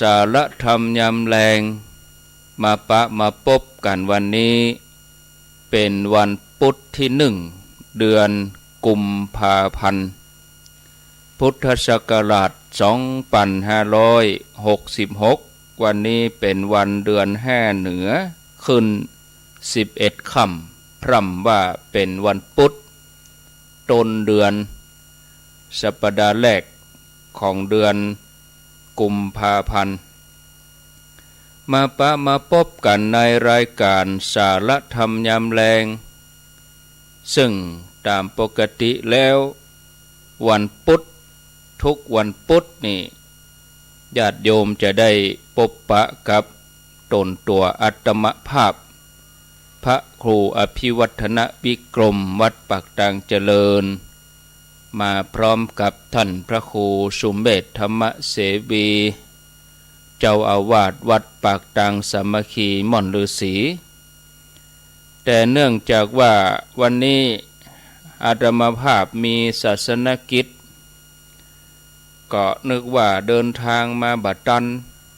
สารธรรมยามแรงมาปะมาพบกันวันนี้เป็นวันพุธที่1 เดือนกุมภาพันธ์พุทธศักราช2566วันนี้เป็นวันเดือน5เหนือขึ้น11ค่ำพร่ำว่าเป็นวันพุธต้นเดือนสัปดาห์แรกของเดือนกุมภาพันธ์มาพบกันในรายการสารธรรมยามแลงซึ่งตามปกติแล้ววันพุธทุกวันพุธนี่ญาติโยมจะได้พบปะกับตนตัวอัตมภาพพระครูอภิวัฒนวิกรมวัดปากตางเจริญมาพร้อมกับท่านพระครูสุเมธธรรมเสวีเจ้าอาวาสวัดปากตางสามัคคีม่อนฤาษีแต่เนื่องจากว่าวันนี้อาตมาภาพมีศาสนกิจก็นึกว่าเดินทางมาบัดตัน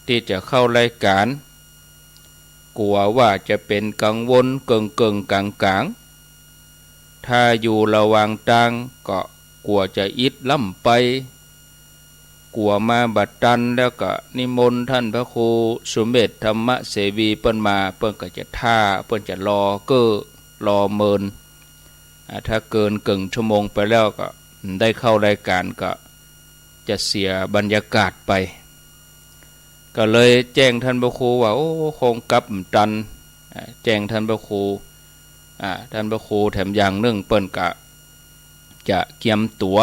ที่จะเข้ารายการกลัวว่าจะเป็นกังวลเกิงกลางถ้าอยู่ระหว่างทางก็กลัวจะอิดล่ำไปกลัวมาบัดตันแล้วก็นิมนต์ท่านพระครูสุเมธธรรมเสวีเปิ้นมาเปิ้นก็จะท่าเปิ้นจะรอรอเมินถ้าเกินกึ่งชั่วโมงไปแล้วก็ได้เข้ารายการก็จะเสียบรรยากาศไปก็เลยแจ้งท่านพระครูว่าโอ้คงกลับตันแจ้งท่านพระครูแถมอย่างหนึ่งเปิ้นก็จะเกียมตั๋ว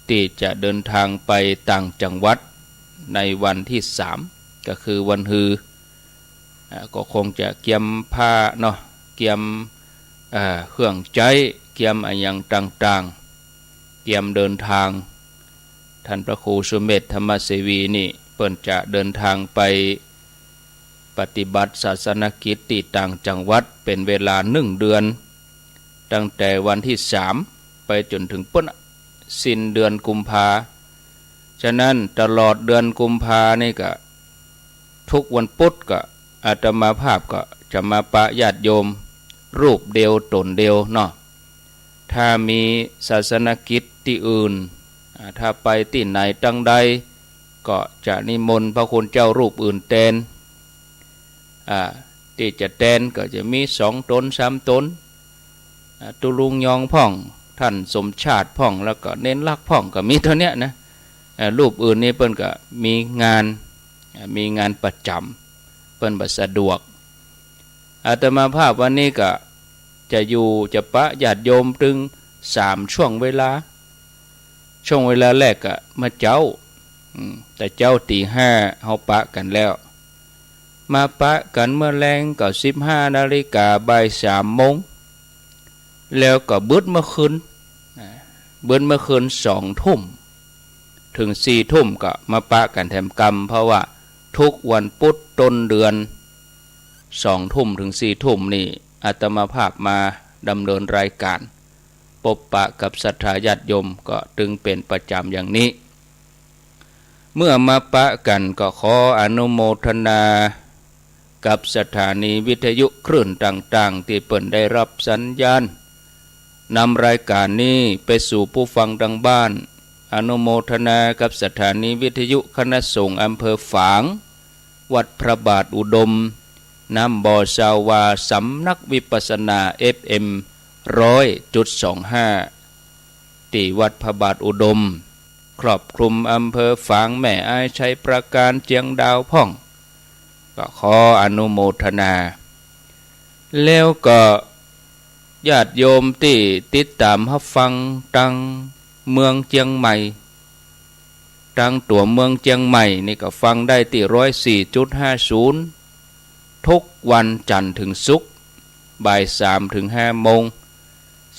ที่จะเดินทางไปต่างจังหวัดในวันที่3ก็คือวันฮือก็คงจะเกียมผ้าเนาะเกียมเครื่องใจเกียมอะไรอย่างต่างๆเกียมเดินทางท่านพระครูสุเมธธรรมเสวีนี่เปิ้นจะเดินทางไปปฏิบัติศาสนกิจที่ต่างจังหวัดเป็นเวลา1 เดือนตั้งแต่วันที่3ไปจนถึงสิ้นเดือนกุมภาฉะนั้นตลอดเดือนกุมภานี่ก็ทุกวันพุธก็อาตมาภาพก็จะมาปะญาติโยมรูปเดียวตนเดียวเนาะถ้ามีศาสนกิจที่อื่นถ้าไปที่ไหนตั้งใดก็จะนิมนต์พระคุณเจ้ารูปอื่นแทนที่จะแทนก็จะมี2 ตน 3 ตนตุลุงยองพ่องท่านสมชาติพ่องแล้วก็เน้นลักพ่องก็มีเท่านี้นะรูปอื่นนี่เปิ้นก็มีงานประจำเปิ้นบ่สะดวกอาตมาภาพวันนี้ก็จะปะญาติโยมถึง3 ช่วงเวลาแรกก็มาเจ้าแต่เจ้าตี 5เฮาปะกันแล้วมาปะกันเมื่อแรงก็15 นาฬิกาบ่าย 3 โมงแล้วก็เบิดเมื่อคืน2 ทุ่มถึง4 ทุ่มก็มาปะกันแถมกรรมเพราะว่าทุกวันพุธต้นเดือน2 ทุ่มถึง4 ทุ่มนี่อาตมาภาพมาดำเนินรายการพบปะกับศรัทธาญาติโยมก็ตึงเป็นประจำอย่างนี้เมื่อมาปะกันก็ขออนุโมทนากับสถานีวิทยุคลื่นต่างๆที่เปิ่นได้รับสัญญาณนำรายการนี้ไปสู่ผู้ฟังดังบ้านอนุโมทนากับสถานีวิทยุคณะสงฆ์อำเภอฝางวัดพระบาทอุดมน้ำบ่อสาวาสำนักวิปัสสนา FM 100.25 ที่วัดพระบาทอุดมครอบคลุมอำเภอฝางแม่อายชัยประการเจียงดาวพ่องก็ขออนุโมทนาแล้วก็ญาติโยมที่ติดตามรับฟังตั้งเมืองเจียงใหม่ตั้งตัวเมืองเจียงใหม่นี่ก็ฟังได้ที่ 104.50 ทุกวันจันทร์ถึงศุกร์บ่าย 3 ถึง 5 โมง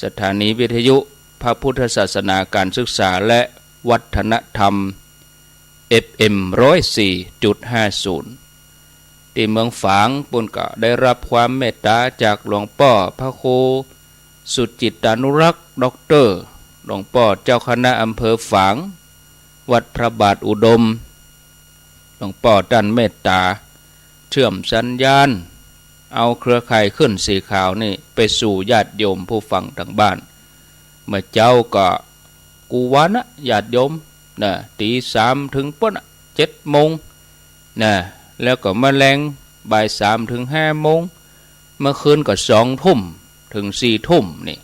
สถานีวิทยุพระพุทธศาสนาการศึกษาและวัฒนธรรม FM 104.50 ที่เมืองฝางปุ่นก็ได้รับความเมตตาจากหลวงพ่อพระครูสุจิตานุรักษ์ด็อกเตอร์หลวงพ่อเจ้าคณะอำเภอฝางวัดพระบาทอุดม หลวงพ่อท่านเมตตาเชื่อมสัญญาณเอาเครือข่ายขึ้นสีขาวนี่ไปสู่ญาติโยมผู้ฟังทางบ้านเมื่อเจ้าก็กูวันนะญาติโยมนะตีสามถึงปุ๊บ7 โมงนะแล้วก็มาแรงบ่าย3 ถึง 5 โมงเมื่อคืนก็2 ทุ่มถึง4 ทุ่มนี่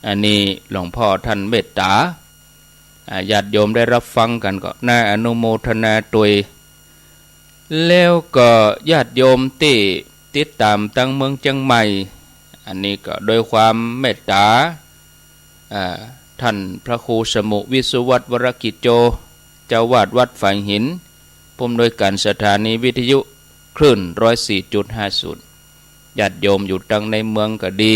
อันนี้หลวงพ่อท่านเมตตาญาติโยมได้รับฟังกันก็น่าอนุโมทนาตัวยแล้วก็ญาติโยมที่ติดตามตั้งเมืองเชียงใหม่อันนี้ก็โดยความเมตตาท่านพระครูสมุวิสุวัตวรกิจโจเจ้าวาดวัดฝ่ายหินผู้อำนวยการสถานีวิทยุคลื่น 104.50 ญาติโยมอยู่ตั้งในเมืองก็ดี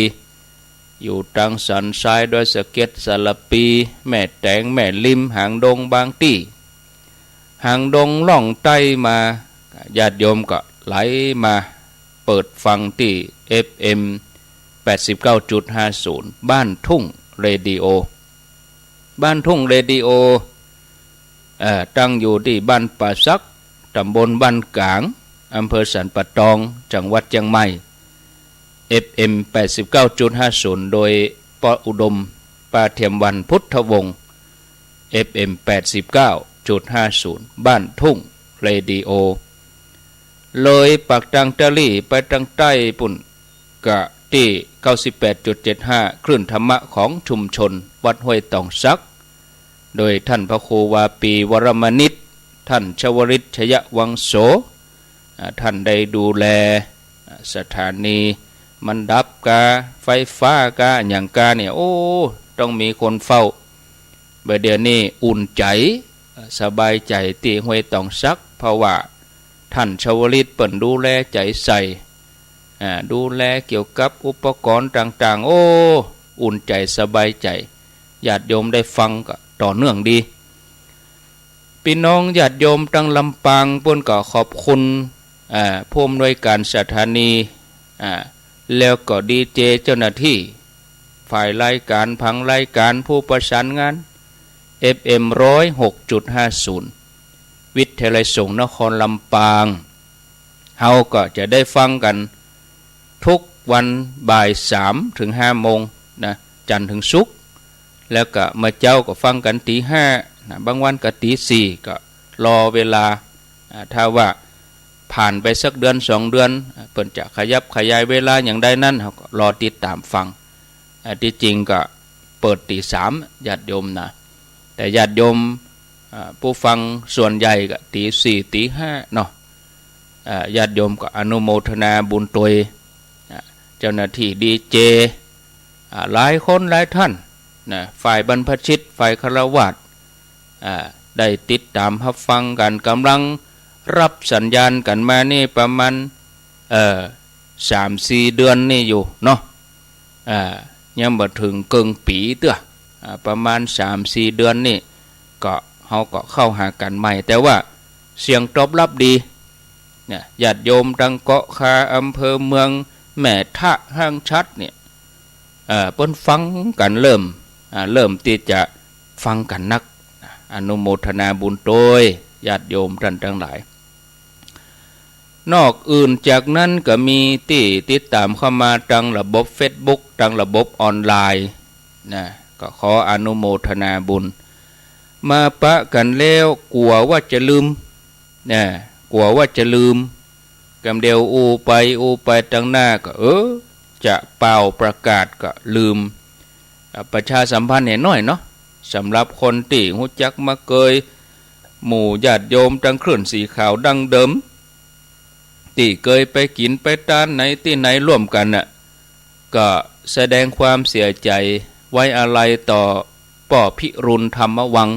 อยู่ตั้งสันทรายโดยสะเก็ดสารปีแม่แตงแม่ลิมหางดงบางตี้หางดงล่องใต้มาญาติโยมก็ไหลมาเปิดฟังที่ FM 89.50 บ้านทุ่งเรดิโอบ้านทุ่งเรดิโอตั้งอยู่ที่บ้านป่าซักตำบลบ้านกลางอำเภอสันป่าตองจังหวัดเชียงใหม่ FM 89.50 โดยปออุดมปาเทียมวันพุทธวงศ์ FM 89.50 บ้านทุ่งเรดิโอเลยปากทางตะลี่ไปทางใต้ปุ่นกะที่ 98.75 คลื่นธรรมะของชุมชนวัดห้วยตองซักโดยท่านพระครูวาปีวรมนิตท่านชวริตชยวังโสท่านได้ดูแลสถานีมันดับกาไฟฟ้ากาอย่างกาเนี่ยโอ้ต้องมีคนเฝ้าเดี๋ยวนี้อุ่นใจสบายใจที่ห้วยตองซักเพราะว่าท่านชวลิตเปิ่นดูแลใจใส่ดูแลเกี่ยวกับอุปกรณ์ต่างๆโอ้อุ่นใจสบายใจญาติโยมได้ฟังก็ต่อเนื่องดีพี่น้องญาติโยมตั้งลำปางป่นก็ขอบคุณผู้อำนวยการสถานีแล้วก็ดีเจเจ้าหน้าที่ฝ่ายรายการผังรายการผู้ประสานงาน FM 106.50 วิทยาลัยสงฆ์นครลำปางเฮาก็จะได้ฟังกันทุกวันบ่าย3 ถึง 5 โมงนะจันทร์ถึงศุกร์แล้วก็เมื่อเจ้าก็ฟังกันตี 5นะบางวันก็ตี 4ก็รอเวลาถ้าว่าผ่านไปสักเดือน2 เดือนเพิ่นจะขยับขยายเวลาอย่างใดนั้นเฮาก็รอติดตามฟังที่จริงก็เปิดตี 3ญาติโยมนะแต่ญาติโยมผู้ฟังส่วนใหญ่ก็ตี 4 ตี 5เนาะญาติโยมก็อนุโมทนาบุญตัวยเจ้าหน้าที่ดีเจหลายคนหลายท่านนะฝ่ายบรรพชิตฝ่ายฆราวาสได้ติดตามรับฟังกันกำลังรับสัญญาณกันมานี่ประมาณ3-4 เดือนนี่อยู่เนาะยังบ่ถึงเกิงปีเตื้อประมาณ 3-4 เดือนนี่ก็เฮาก็เข้าหากันใหม่แต่ว่าเสียงตอบรับดีเนี่ยญาติโยมดังเกาะคาอำเภอเมืองแม่ทะห้างชัดเนี่ยเปิ้นฟังกันเริ่มที่จะฟังกันนักอนุโมทนาบุญโดยญาติโยมท่านทั้งหลายนอกอื่นจากนั้นก็มีที่ติดตามเข้ามาทางระบบ Facebook ทางระบบออนไลน์นะก็ขออนุโมทนาบุญมาปะกันแล้วกลัวว่าจะลืมนะกลัวว่าจะลืมกำเดียวอูไปทางหน้าก็จะเป่าประกาศก็ลืมประชาสัมพันธ์ให้น้อยเนาะสำหรับคนที่รู้จักมาเกยหมู่ญาติโยมทางคลื่นสีขาวดังเดิมที่เคยไปกินไปทานไหนที่ไหนร่วมกันน่ะก็แสดงความเสียใจไว้อาลัยต่อป่อพิรุณธรรมวัง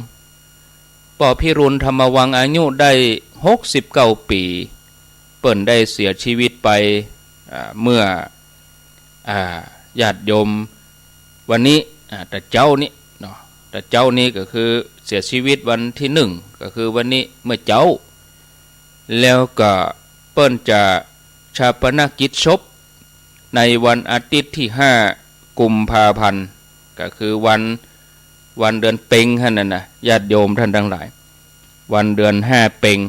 ป่อพิรุณธรรมวังอายุได้69 ปีเปิ้นได้เสียชีวิตไปเมื่อญาติโยมวันนี้แต่เจ้านี่เนาะแต่เจ้านี่ก็คือเสียชีวิตวันที่1ก็คือวันนี้เมื่อเจ้าแล้วก็เปิ้นจะชาปนกิจศพในวันอาทิตย์ที่5 กุมภาพันธ์ก็คือวันเดือนเพ็งนั่นน่ะญาติโยมท่านทั้งหลายวันเดือน5 เพ็ง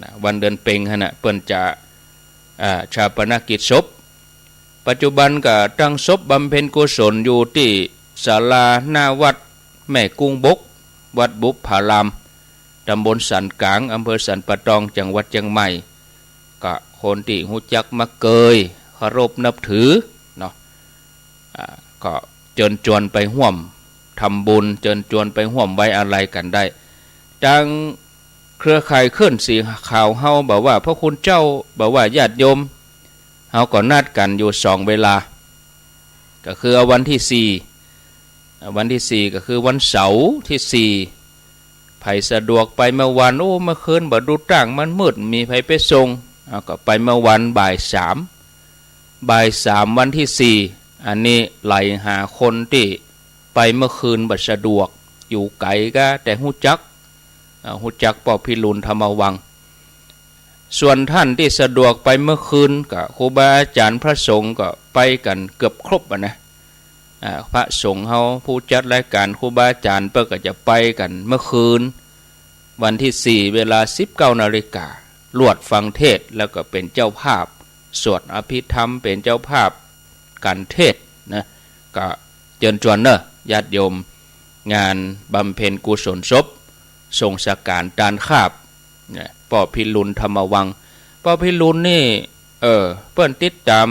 นะวันเดือนเพ็งนะเปิ้นจะชาปนกิจศพปัจจุบันก็ตั้งศพบำเพ็ญกุศลอยู่ที่ศาลาหน้าวัดแม่กุ้งบกวัดบุพพารามตำบลสันกลางอำเภอสันปะตองจังหวัดเชียงใหม่ก็คนที่หูจักมาเกยเคารพนับถือเนาะก็เชิญชวนไปห่วมทำบุญเชิญชวนไปห่วมไว้อะไรกันได้ดังเครือข่ายเคลื่อนสีข่าวเฮาบอกว่าพระคุณเจ้าบอกว่าญาติโยมเฮาก็นัดกันอยู่2 เวลาก็คือวันที่4ก็คือวันเสาร์ที่4ไผสะดวกไปเมื่อวันเมื่อคืนบ่ดูต่างมันมืดมีไผไปส่งก็ไปเมื่อวันบ่าย3วันที่4อันนี้ไหลหาคนที่ไปเมื่อคืนบ่สะดวกอยู่ไกลก็แต่ฮู้จักปอพิรุณธรรมวังส่วนท่านที่สะดวกไปเมื่อคืนก็ครูบาอาจารย์พระสงฆ์ก็ไปกันเกือบครบนะพระสงฆ์เฮาผู้จัดรายการครูบาอาจารย์เปิ้นก็จะไปกันเมื่อคืนวันที่4เวลา 19 นาฬิกาลวดฟังเทศแล้วก็เป็นเจ้าภาพสวดอภิธรรมเป็นเจ้าภาพการเทศนะก็เชิญชวนเนอะญาติโยมงานบำเพ็ญกุศลศพทรงสการตานคาบปอพิรุณธรรมวังปอพิรุณนี่เปิ้นติดตาม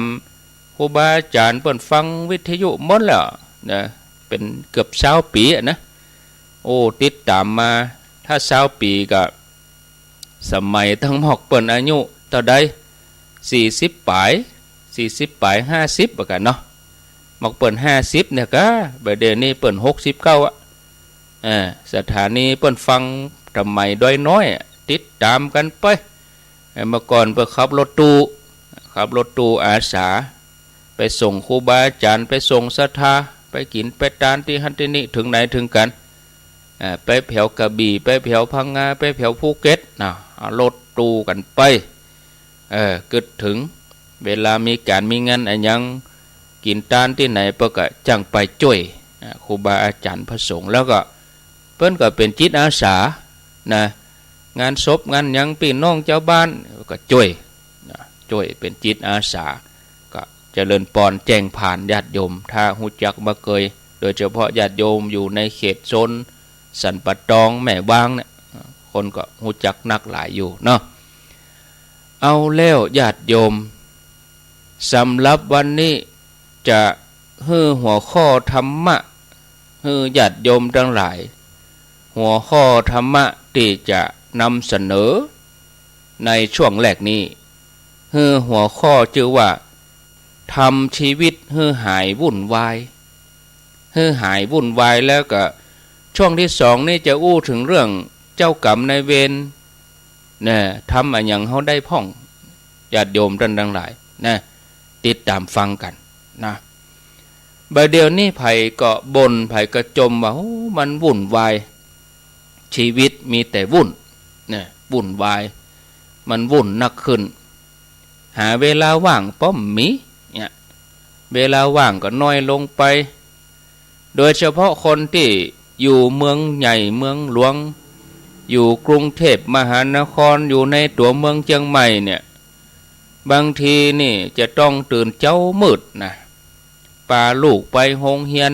ครูบาอาจารย์เปิ้นฟังวิทยุหมดแล้วนะเป็นเกือบ20 ปีนะโอ้ติดตามมาถ้า20 ปีก็สมัยทั้งหมอกเปิ้นอายุเท่าใด40 ปลาย50ว่ากันเนาะหมอกเปิ้น50เนี่ยก็บัดเดี๋ยวนี้เปิ้น69สถานีเปิ้นฟังทำไมด้อยน้อยติดตามกันไปเมื่อก่อนเปิ้นขับรถตู้อาสาไปส่งครูบาอาจารย์ไปส่งศรัทธาไปกินไปทานที่ฮันตินี่ถึงไหนถึงกันไปแถวกระบี่ไปแถวพังงาไปแถวภูเก็ตเอารถตู้กันไปกึดถึงเวลามีการมีงานอะไรยังกินทานที่ไหนเปิ้นก็จังไปช่วยครูบาอาจารย์พระสงฆ์แล้วก็เปิ้นก็เป็นจิตอาสานะงานศพงานยังพี่น้องเจ้าบ้านก็ช่วยเป็นจิตอาสาก็เจริญปอนแจ้งผ่านญาติโยมถ้าฮู้จักมาเกยโดยเฉพาะญาติโยมอยู่ในเขตโซนสันปะตองแม่วางเนี่ยคนก็ฮู้จักนักหลายอยู่เนาะเอาแล้วญาติโยมสำหรับวันนี้จะฮื้อหัวข้อธรรมะฮื้อญาติโยมทั้งหลายหัวข้อธรรมะที่จะนำเสนอในช่วงแรกนี้หัวข้อชื่อว่าทำชีวิตหายวุ่นวายแล้วก็ช่วงที่2นี่จะอู้ถึงเรื่องเจ้ากรรมนายเวรนะทำอะไรอย่างเขาได้พ่องญาติโยมท่านทั้งหลายนะติดตามฟังกันนะบัดเดี๋ยวนี้ไผก็บ่นไผก็จมว่ามันวุ่นวายชีวิตมีแต่วุ่นวุ่นวายมันวุ่นนักขึ้นหาเวลาว่างป้อมมีเนี่ยเวลาว่างก็น้อยลงไปโดยเฉพาะคนที่อยู่เมืองใหญ่เมืองหลวงอยู่กรุงเทพมหานครอยู่ในตัวเมืองเชียงใหม่เนี่ยบางทีนี่จะต้องตื่นเช้ามืดนะพาลูกไปโรงเรียน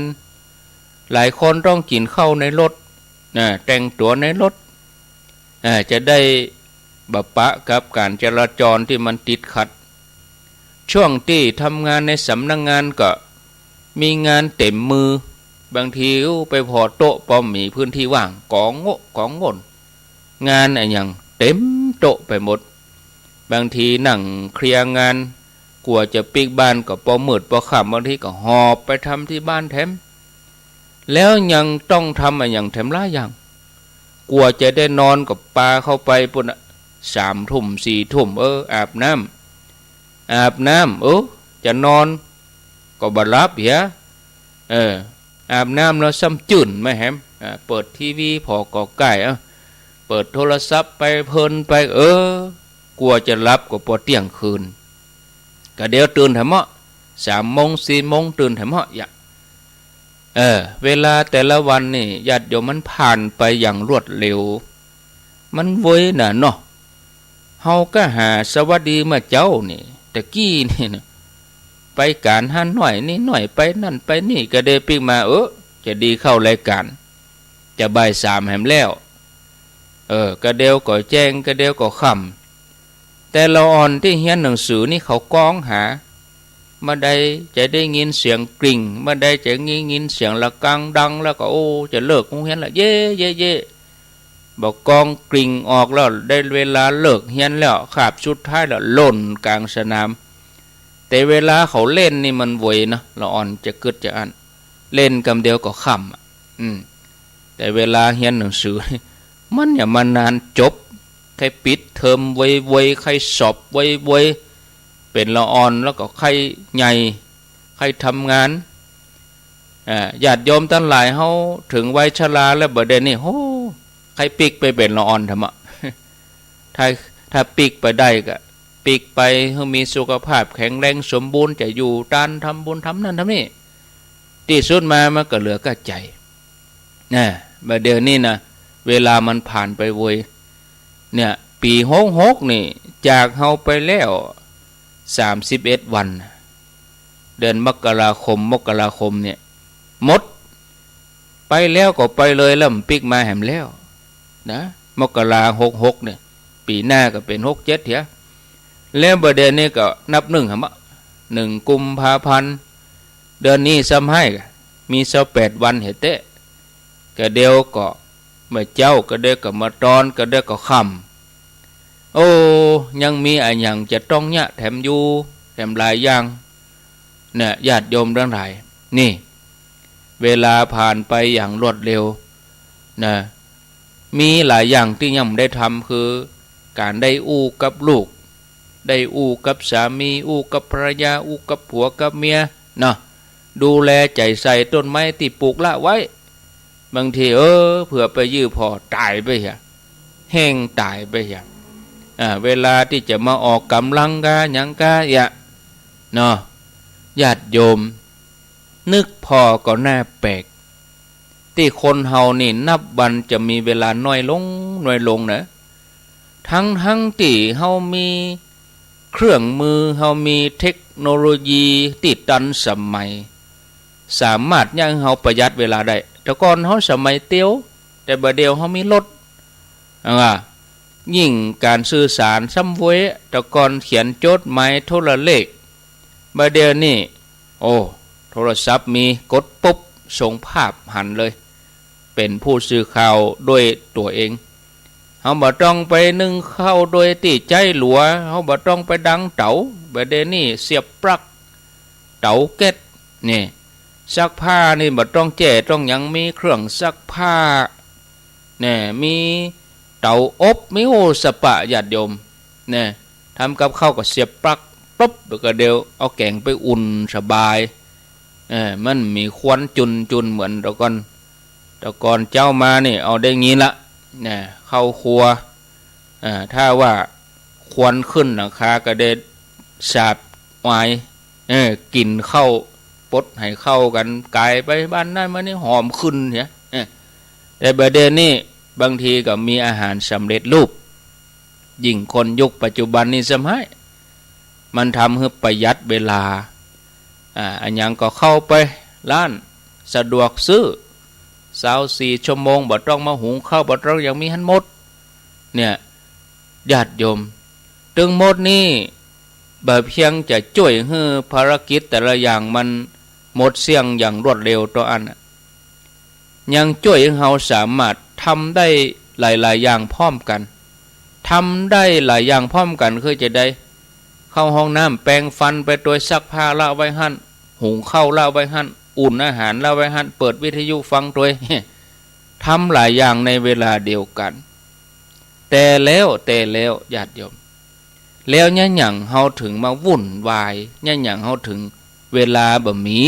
หลายคนต้องกินข้าวในรถแต่งตัวในรถจะได้บะปะกับการจราจรที่มันติดขัดช่วงที่ทำงานในสำนักงานก็มีงานเต็มมือบางทีไปพอโต๊ะป้อมมีพื้นที่ว่างกองงนงานอะไรอย่างเต็มโต๊ะไปหมดบางทีนั่งเคลียร์งานกลัวจะปิกบ้านก็พอมืดพอค่ำบางทีก็หอบไปทำที่บ้านแถมแล้วยังต้องทำอะไรอย่างแถมหลายอย่างกลัวจะได้นอนกับปลาเข้าไปปุ่น3 ทุ่ม 4 ทุ่มอาบน้ำจะนอนก็บ่หลับเหี้ยอาบน้ำแล้วซ้ำจื่นไม่แฮมเปิดทีวีพอก็ใกล้เปิดโทรศัพท์ไปเพลินไปกลัวจะหลับก็พอเที่ยงคืนก็เดี๋ยวตื่นแถมเหาะ3 โมง 4 โมงตื่นแถมเหาะอย่าเวลาแต่ละวันนี่ญาติโยมมันผ่านไปอย่างรวดเร็วมันเว้ยน่ะเนาะ เฮาก็หาสวัสดีมาเจ้านี่ตะกี้นี่นะไปการหันหน่อยนี่หน่อยไปนั่นไปนี่ก็เดปิกมาจะดีเข้ารายการจะบ่ายสามแหมแล้วก็เดียวก็แจ้งก็เดียวก็ค่ำแต่ละอ่อนที่เฮียนหนังสือนี่เขาก้องหามาได้จะได้ยินเสียงกริ่งมาได้จะยินเสียงระฆังดังแล้วก็จะเลิกโรงเรียนละเย่เย่เย่บอกกองกริ่งออกแล้วได้เวลาเลิกเฮียนแล้วขาบสุดท้ายแล้วหล่นกลางสนามแต่เวลาเขาเล่นนี่มันเวยนะละอ่อนจะกึดจะอันเล่นกำเดียวก็ค่ำแต่เวลาเฮียนหนังสือมันอย่ามานานจบใครปิดเทอมไวๆใครสอบไวๆเป็นละอ่อนแล้วก็ใครใหญ่ใครทำงานญาติโยมทั้งหลายเขาถึงวัยชราแล้วบ่ได้นี่โอ้ใครปิกไปเป็นละอ่อนทำถ้าปิกไปได้ก็ปิกไปให้มีสุขภาพแข็งแรงสมบูรณ์จะอยู่ตานทำบุญทำนั่นทำนี่ที่สุดมามันก็เหลือก็ใจบ่เดี๋ยวนี้นะเวลามันผ่านไปเว้ยเนี่ยปี66นี่จากเฮาไปแล้ว31วันเดือนมกราคมเนี่ยหมดไปแล้วก็ไปเลยแล้วปิกมาแหมแล้วนะมกรา66เนี่ยปีหน้าก็เป็น67เถอะแล้วบ่เดือนนี้ก็นับ1หะ1กุมภาพันธ์เดือนนี้ซ้ำให้มี28วันเฮ็ดเตะก็เดียวก็เมื่อเจ้าก็เดียวก็มาตอนก็เดียวก็ค่ำยังมีอะไรอย่างจะต้องเนี่ยแถมอยู่แถมหลายอย่างเนี่ยญาติโยมทั้งหลายนี่เวลาผ่านไปอย่างรวดเร็วนะมีหลายอย่างที่ยังไม่ได้ทำคือการได้อู้กับลูกได้อู้กับสามีอู้กับภรรยาอู้กับผัวกับเมียนะดูแลใจใส่ต้นไม้ที่ปลูกละไว้บางทีเผื่อไปยื้อพอตายไปเหี้ยแห้งตายไปเหี้ยเวลาที่จะมาออกกำลังกาหยังกาเนาะญาติโยมนึกพอก็น่าแปลกที่คนเฮานี่นับวันจะมีเวลาน้อยลงนะทั้งที่เฮามีเครื่องมือเฮามีเทคโนโลยีที่ทันสมัยสามารถยังเฮาประหยัดเวลาได้แต่ก่อนเฮาสมัยเตียวแต่บัดเดียวเฮามีรถยิ่งการสื่อสารซ้ำเว้แต่ก่อนเขียนจดหมายโทรเลขบัดเดียวนี่โทรศัพท์มีกดปุ๊บส่งภาพหันเลยเป็นผู้สื่อข่าวด้วยตัวเองเฮาบ่ต้องไปนึ่งข้าวโดยที่ใจหลัวเฮาบ่ต้องไปดังเต๋าบัดเดี๋ยวนี้เสียบปลั๊กเต๋าเก็ตนี่ซักผ้านี่บ่ต้องแจ้ต้องหยังมีเครื่องซักผ้าเนี่ยมีเตาอบมีสปะญาติโยมเนี่ยทำกับข้าวก็เสียบปลั๊กปุ๊บแล้วก็เดี๋ยวเอาแกงไปอุ่นสบายมันมีควันจุนเหมือนแต่ก่อนเจ้ามานี่เอาได้งี้ละเนี่ยเข้าครัวถ้าว่าควันขึ้นหลังคากระเด็นสาบวายกินเข้าปดให้เข้ากันกายไปบ้านนั้นมันนี่หอมขึ้นเนี่ยแต่ประเด็นนี้บางทีก็มีอาหารสำเร็จรูปยิ่งคนยุคปัจจุบันนี้สมัยมันทำให้ประหยัดเวลาอันยังก็เข้าไปร้านสะดวกซื้อ24 ชั่วโมงบ่ต้องมาหุงข้าวบ่ต้องอย่างมีหันหมดเนี่ยญาติโยมตึงหมดนี่บ่เพียงจะช่วยให้ภารกิจแต่ละอย่างมันหมดเสี่ยงอย่างรวดเร็วตัวอันยังช่วยให้เราสามารถทำได้หลายๆอย่างพร้อมกันทำได้หลายอย่างพร้อมกันคือจะได้เข้าห้องน้ำแปรงฟันไปตัวซักผ้าละไว้หั่นหุงข้าวละไว้หั่นอุ่นอาหารละไว้หั่นเปิดวิทยุฟังตัวทำหลายอย่างในเวลาเดียวกันแต่แล้วญาติโยมแล้วเนี่ยอย่างเฮาถึงมาวุ่นวายเนี่ยอย่างเฮาถึงเวลาบ่มี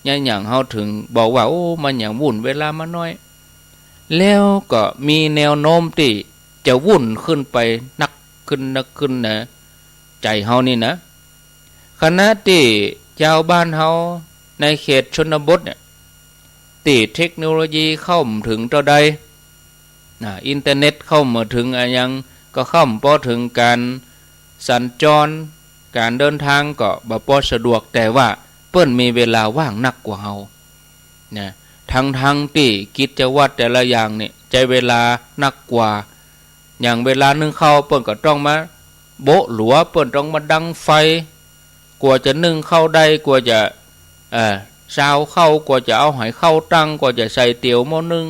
เนี่ยอย่างเฮาถึงบอกว่ามันอย่างวุ่นเวลามาน้อยแล้วก็มีแนวโน้มที่จะวุ่นขึ้นไปนักขึ้นนะใจเฮานี่นะขณะที่ชาวบ้านเฮาในเขตชนบทเนี่ยที่เทคโนโลยีเข้าถึงเท่าใดอินเทอร์เน็ตเข้ามาถึงอย่าง ก็ค่ำพอถึงการสัญจรการเดินทางก็บ่พอสะดวกแต่ว่าเปิ้นมีเวลาว่างนักกว่าเฮานะทั้งที่กิจวัตรแต่ละอย่างเนี่ยใจเวลานักกว่าอย่างเวลานึ่งข้าวเปิ้นก็ต้องมาโบะหลัวเปิ้นต้องมาดังไฟกว่าจะนึ่งข้าวได้กว่าจะซาวข้าวกว่าจะเอาหอยข้าวตั้งกว่าจะใส่เตี๋ยวหม้อนึ่ง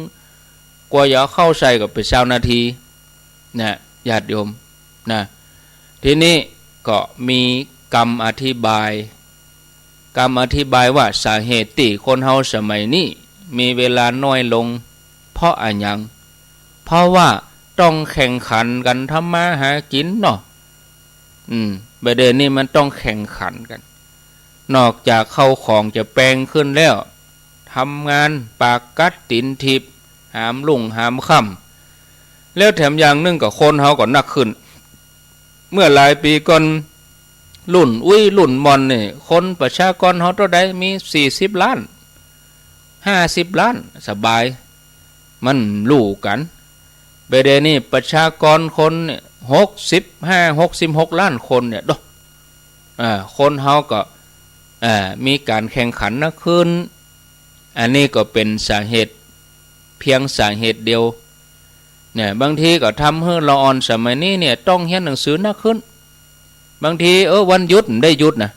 กว่าจะเอาข้าวใส่ก็เป็น20 นาทีนะญาติโยมนะทีนี้ก็มีกรรมอธิบายว่าสาเหตุที่คนเฮาสมัยนี้มีเวลาน้อยลงเพราะอะไรยังเพราะว่าต้องแข่งขันกันทำมาหากินเนาะประเด็นนี้มันต้องแข่งขันกันนอกจากเข้าของจะแปลงขึ้นแล้วทำงานปากกัดตินทิพหามลุ่งหามค่ำแล้วแถมอย่างนึงกับคนเฮาก็นักขึ้นเมื่อหลายปีก่อนรุ่นมอนนี่คนประชากรเฮาเท่าใดมี40 ล้าน50 ล้านสบายมันรู้กันเบเดนี่ประชากรคนเนี่ย66 ล้านคนเนี่ยดอกคนเฮาก็มีการแข่งขันนักขึ้นอันนี้ก็เป็นสาเหตุเพียงสาเหตุเดียวเนี่ยบางทีก็ทำให้เราอ่อนสมัยนี้เนี่ยต้องเรียนหนังสือนักขึ้นบางทีวันหยุดได้หยุดนะ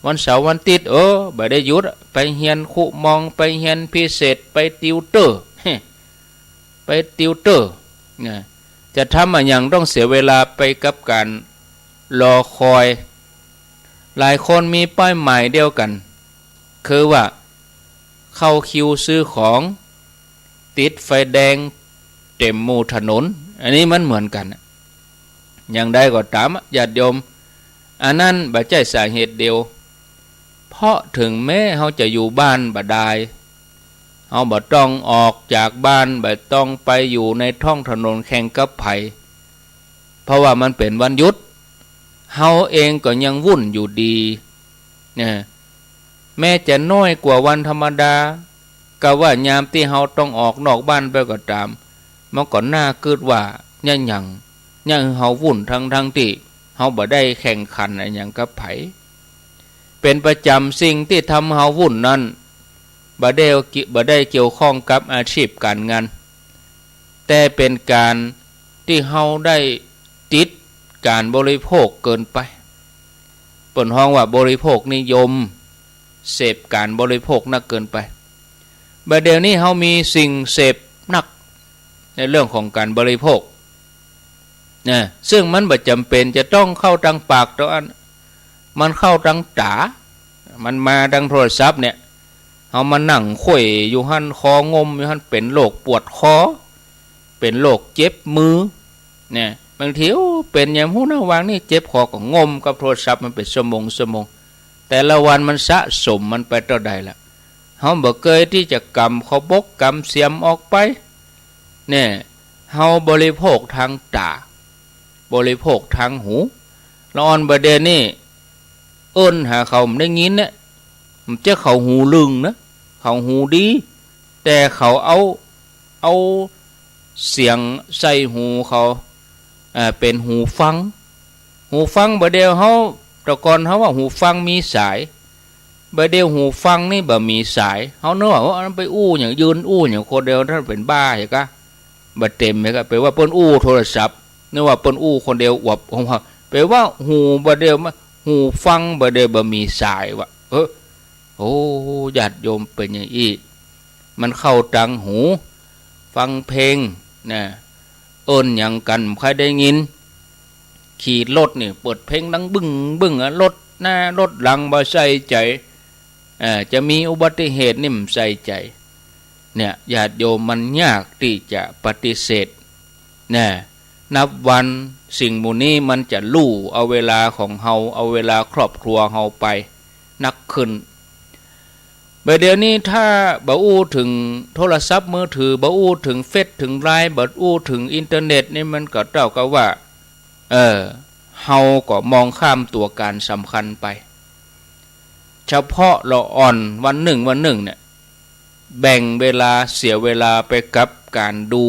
วันเสาร์วันอาทิตย์บ่ได้หยุดไปเรียนคุมองไปเรียนพิเศษไปติวเตอร์เนี่ยจะทำอย่างต้องเสียเวลาไปกับการรอคอยหลายคนมีเป้าหมายเดียวกันคือว่าเข้าคิวซื้อของติดไฟแดงเต็มหมู่ถนนอันนี้มันเหมือนกันอย่างใดก็ตามญาติโยมอันนั้นบ่ใช่สาเหตุเดียวเพราะถึงแม้เฮาจะอยู่บ้านบ่ได้เฮาบ่ต้องออกจากบ้านบ่ต้องไปอยู่ในท้องถนนแข่งกับไผเพราะว่ามันเป็นวันหยุดเฮาเองก็ยังวุ่นอยู่ดีเนี่ยแม้จะน้อยกว่าวันธรรมดาก็ว่ายามที่เฮาต้องออกนอกบ้านไปก็ตามมันก็น่าเกิดว่ายังเฮาวุ่นทั้งที่เฮาบ่ได้แข่งขันอะไรอย่างกับไผเป็นประจำสิ่งที่ทำเฮาวุ่นนั้นบ่ได้เกี่ยวข้องกับอาชีพการงานแต่เป็นการที่เฮาได้ติดการบริโภคเกินไปเปิ้นฮ้องว่าบริโภคนิยมเสพการบริโภคนักเกินไปบัดเดี๋ยวนี้เฮามีสิ่งเสพนักในเรื่องของการบริโภคนะซึ่งมันบ่จำเป็นจะต้องเข้าทางปากตัวอันมันเข้าทางตามันมาทางโทรศัพท์เนี่ยเฮามานั่งข่อยอยู่หั่นคองมอยู่หั่นเป็นโรคปวดคอเป็นโรคเจ็บมือเนี่ยบางทีเป็นอย่างหู้นะวางนี่เจ็บคอก็งมกับโทรศัพท์มันเป็นชั่วโมงแต่ละวันมันสะสมมันไปเท่าใดล่ะเฮาบ่เคยที่จะกำเขาบกกำเสียมออกไปเนี่ยเฮาบริโภคทางตาบริโภคทางหูแล้วอ่อนประเด็นนี่หาเขาได้ยินเนี่ยมันจะเขาหูลึงนะเขาหูดีแต่เขาเอาเสียงใส่หูเขาเป็นหูฟังบ่เดียวเฮาแต่ก่อนเฮาว่าหูฟังมีสายบ่เดียวหูฟังนี่บ่มีสายเฮานึกว่ามันไปอย่างยืนอย่างคนเดียวท่านเป็นบ้าเหรอกะบ่เต็มเหรอกะแปลว่าเปิ้นโทรศัพท์นึกว่าเปิ้นคนเดียวอวบของเขาแปลว่าหูบ่เดียวหูฟังบ่เดียวบ่มีสายว่ะญาติโยมเป็นอย่างอี้มันเข้าทางหูฟังเพลงนะอย่างกันใครได้ยินขี่รถนี่เปิดเพลงดังบึ้งรถหน้ารถหลังบ่ใส่ใจจะมีอุบัติเหตุนี่มันใส่ใจเนี่ยญาติโยมมันยากที่จะปฏิเสธนะนับวันสิ่งหมู่นี้มันจะลู่เอาเวลาของเฮาเอาเวลาครอบครัวเฮาไปนักขึ้นเดี๋ยวนี้ถ้าบ่ถึงโทรศัพท์มือถือบ่ถึงเฟซถึงไลน์บ่ถึงอินเทอร์เน็ตนี่มันก็เท่ากับว่าเฮาก็มองข้ามตัวการสำคัญไปเฉพาะเราอ่อนวันหนึ่งเนี่ยแบ่งเวลาเสียเวลาไปกับการดู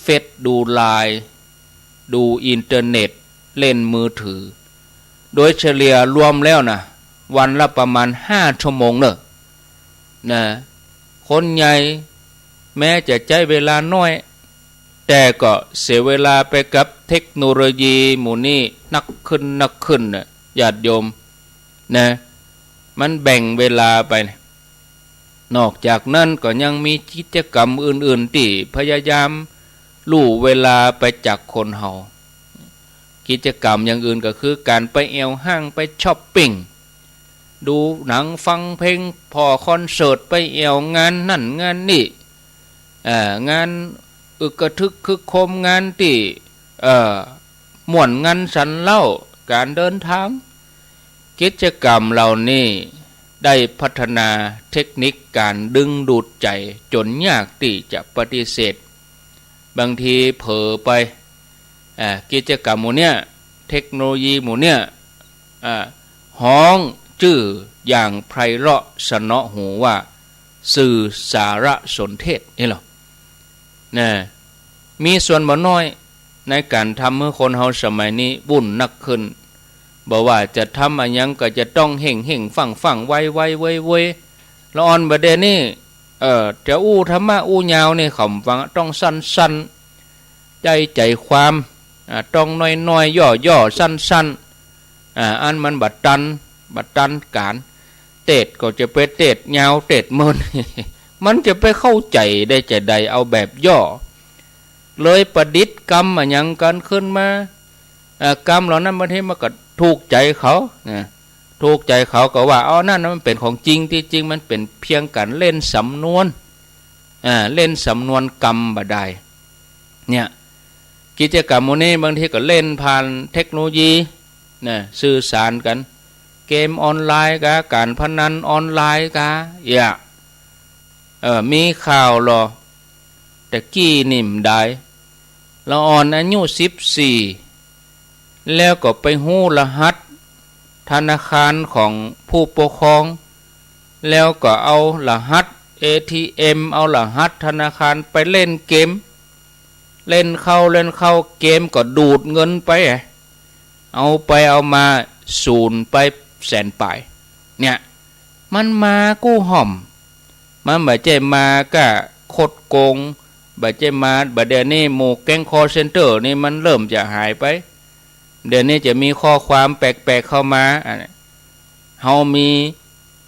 เฟซดูไลน์ ดูอินเทอร์เน็ตเล่นมือถือโดยเฉลี่ยรวมแล้วนะวันละประมาณ5 ชั่วโมงเนอะนะคนใหญ่แม้จะใช้เวลาน้อยแต่ก็เสียเวลาไปกับเทคโนโลยีหมู่นี้นักขึ้นนะญาติโยมนะมันแบ่งเวลาไปนอกจากนั้นก็ยังมีกิจกรรมอื่นๆที่พยายามลู่เวลาไปจากคนเฮากิจกรรมอย่างอื่นก็คือการไปแอวห้างไปช้อปปิ้งดูหนังฟังเพลงพอคอนเสิร์ตไปแอวงานนั่นงานนี่งานอึกกระทึกคึกโคมงานที่ม่วนงานสันเล่าการเดินทางกิจกรรมเหล่านี้ได้พัฒนาเทคนิคการดึงดูดใจจนยากที่จะปฏิเสธบางทีเผลอไปกิจกรรมหมู่เนี้ยเทคโนโลยีหมู่เนี้ยห้องชื่ออย่างไพเราะสนอหูว่าสื่อสารสนเทศนี่หรอนะมีส่วนบ่น้อยในการทำให้คนเฮาสมัยนี้วุ่นนักขึ้นบอกว่าจะทำอะไรยังก็จะต้องเห่งฟังไวละอ่อนประเด็นนี้จะอู้ธรรมะอู้ยาวนี่เขาฟังต้องสั้นใจความต้องน้อยย่อสั้นอันมันบัดตันการเตดก็จะไปเตดยาวเตดเมิน มันจะไปเข้าใจได้จะใดเอาแบบย่อเลยประดิษฐ์กรรมอะไรยังกันขึ้นมากรรมเหล่านั้นบางทีมันก็ถูกใจเขาถูกใจเขาก็ว่านั่นมันเป็นของจริงที่จริงมันเป็นเพียงการเล่นสำนวนเล่นสำนวนกรรมบ่ได้เนี่ยกิจกรรมโมนี้บางทีก็เล่นผ่านเทคโนโลยีสื่อสารกันเกมออนไลน์กะการพนันออนไลน์กะมีข่าวหรอแต่กี้นิ่มได้ละอ่อนอายุ14แล้วก็ไปหู้รหัสธนาคารของผู้ปกครองแล้วก็เอารหัส ATM เอารหัสธนาคารไปเล่นเกมเล่นเข้าเกมก็ดูดเงินไปเอามาศูนย์ไปแสนปลายเนี่ยมันมากู้ห่อมมันบ่ใจมาก็คดโกงบ่ใจมาบ่เดี๋ยวนี้หมู่แก๊งคอลเซ็นเตอร์นี่มันเริ่มจะหายไปเดี๋ยวนี้จะมีข้อความแปลกๆเข้ามาเฮามี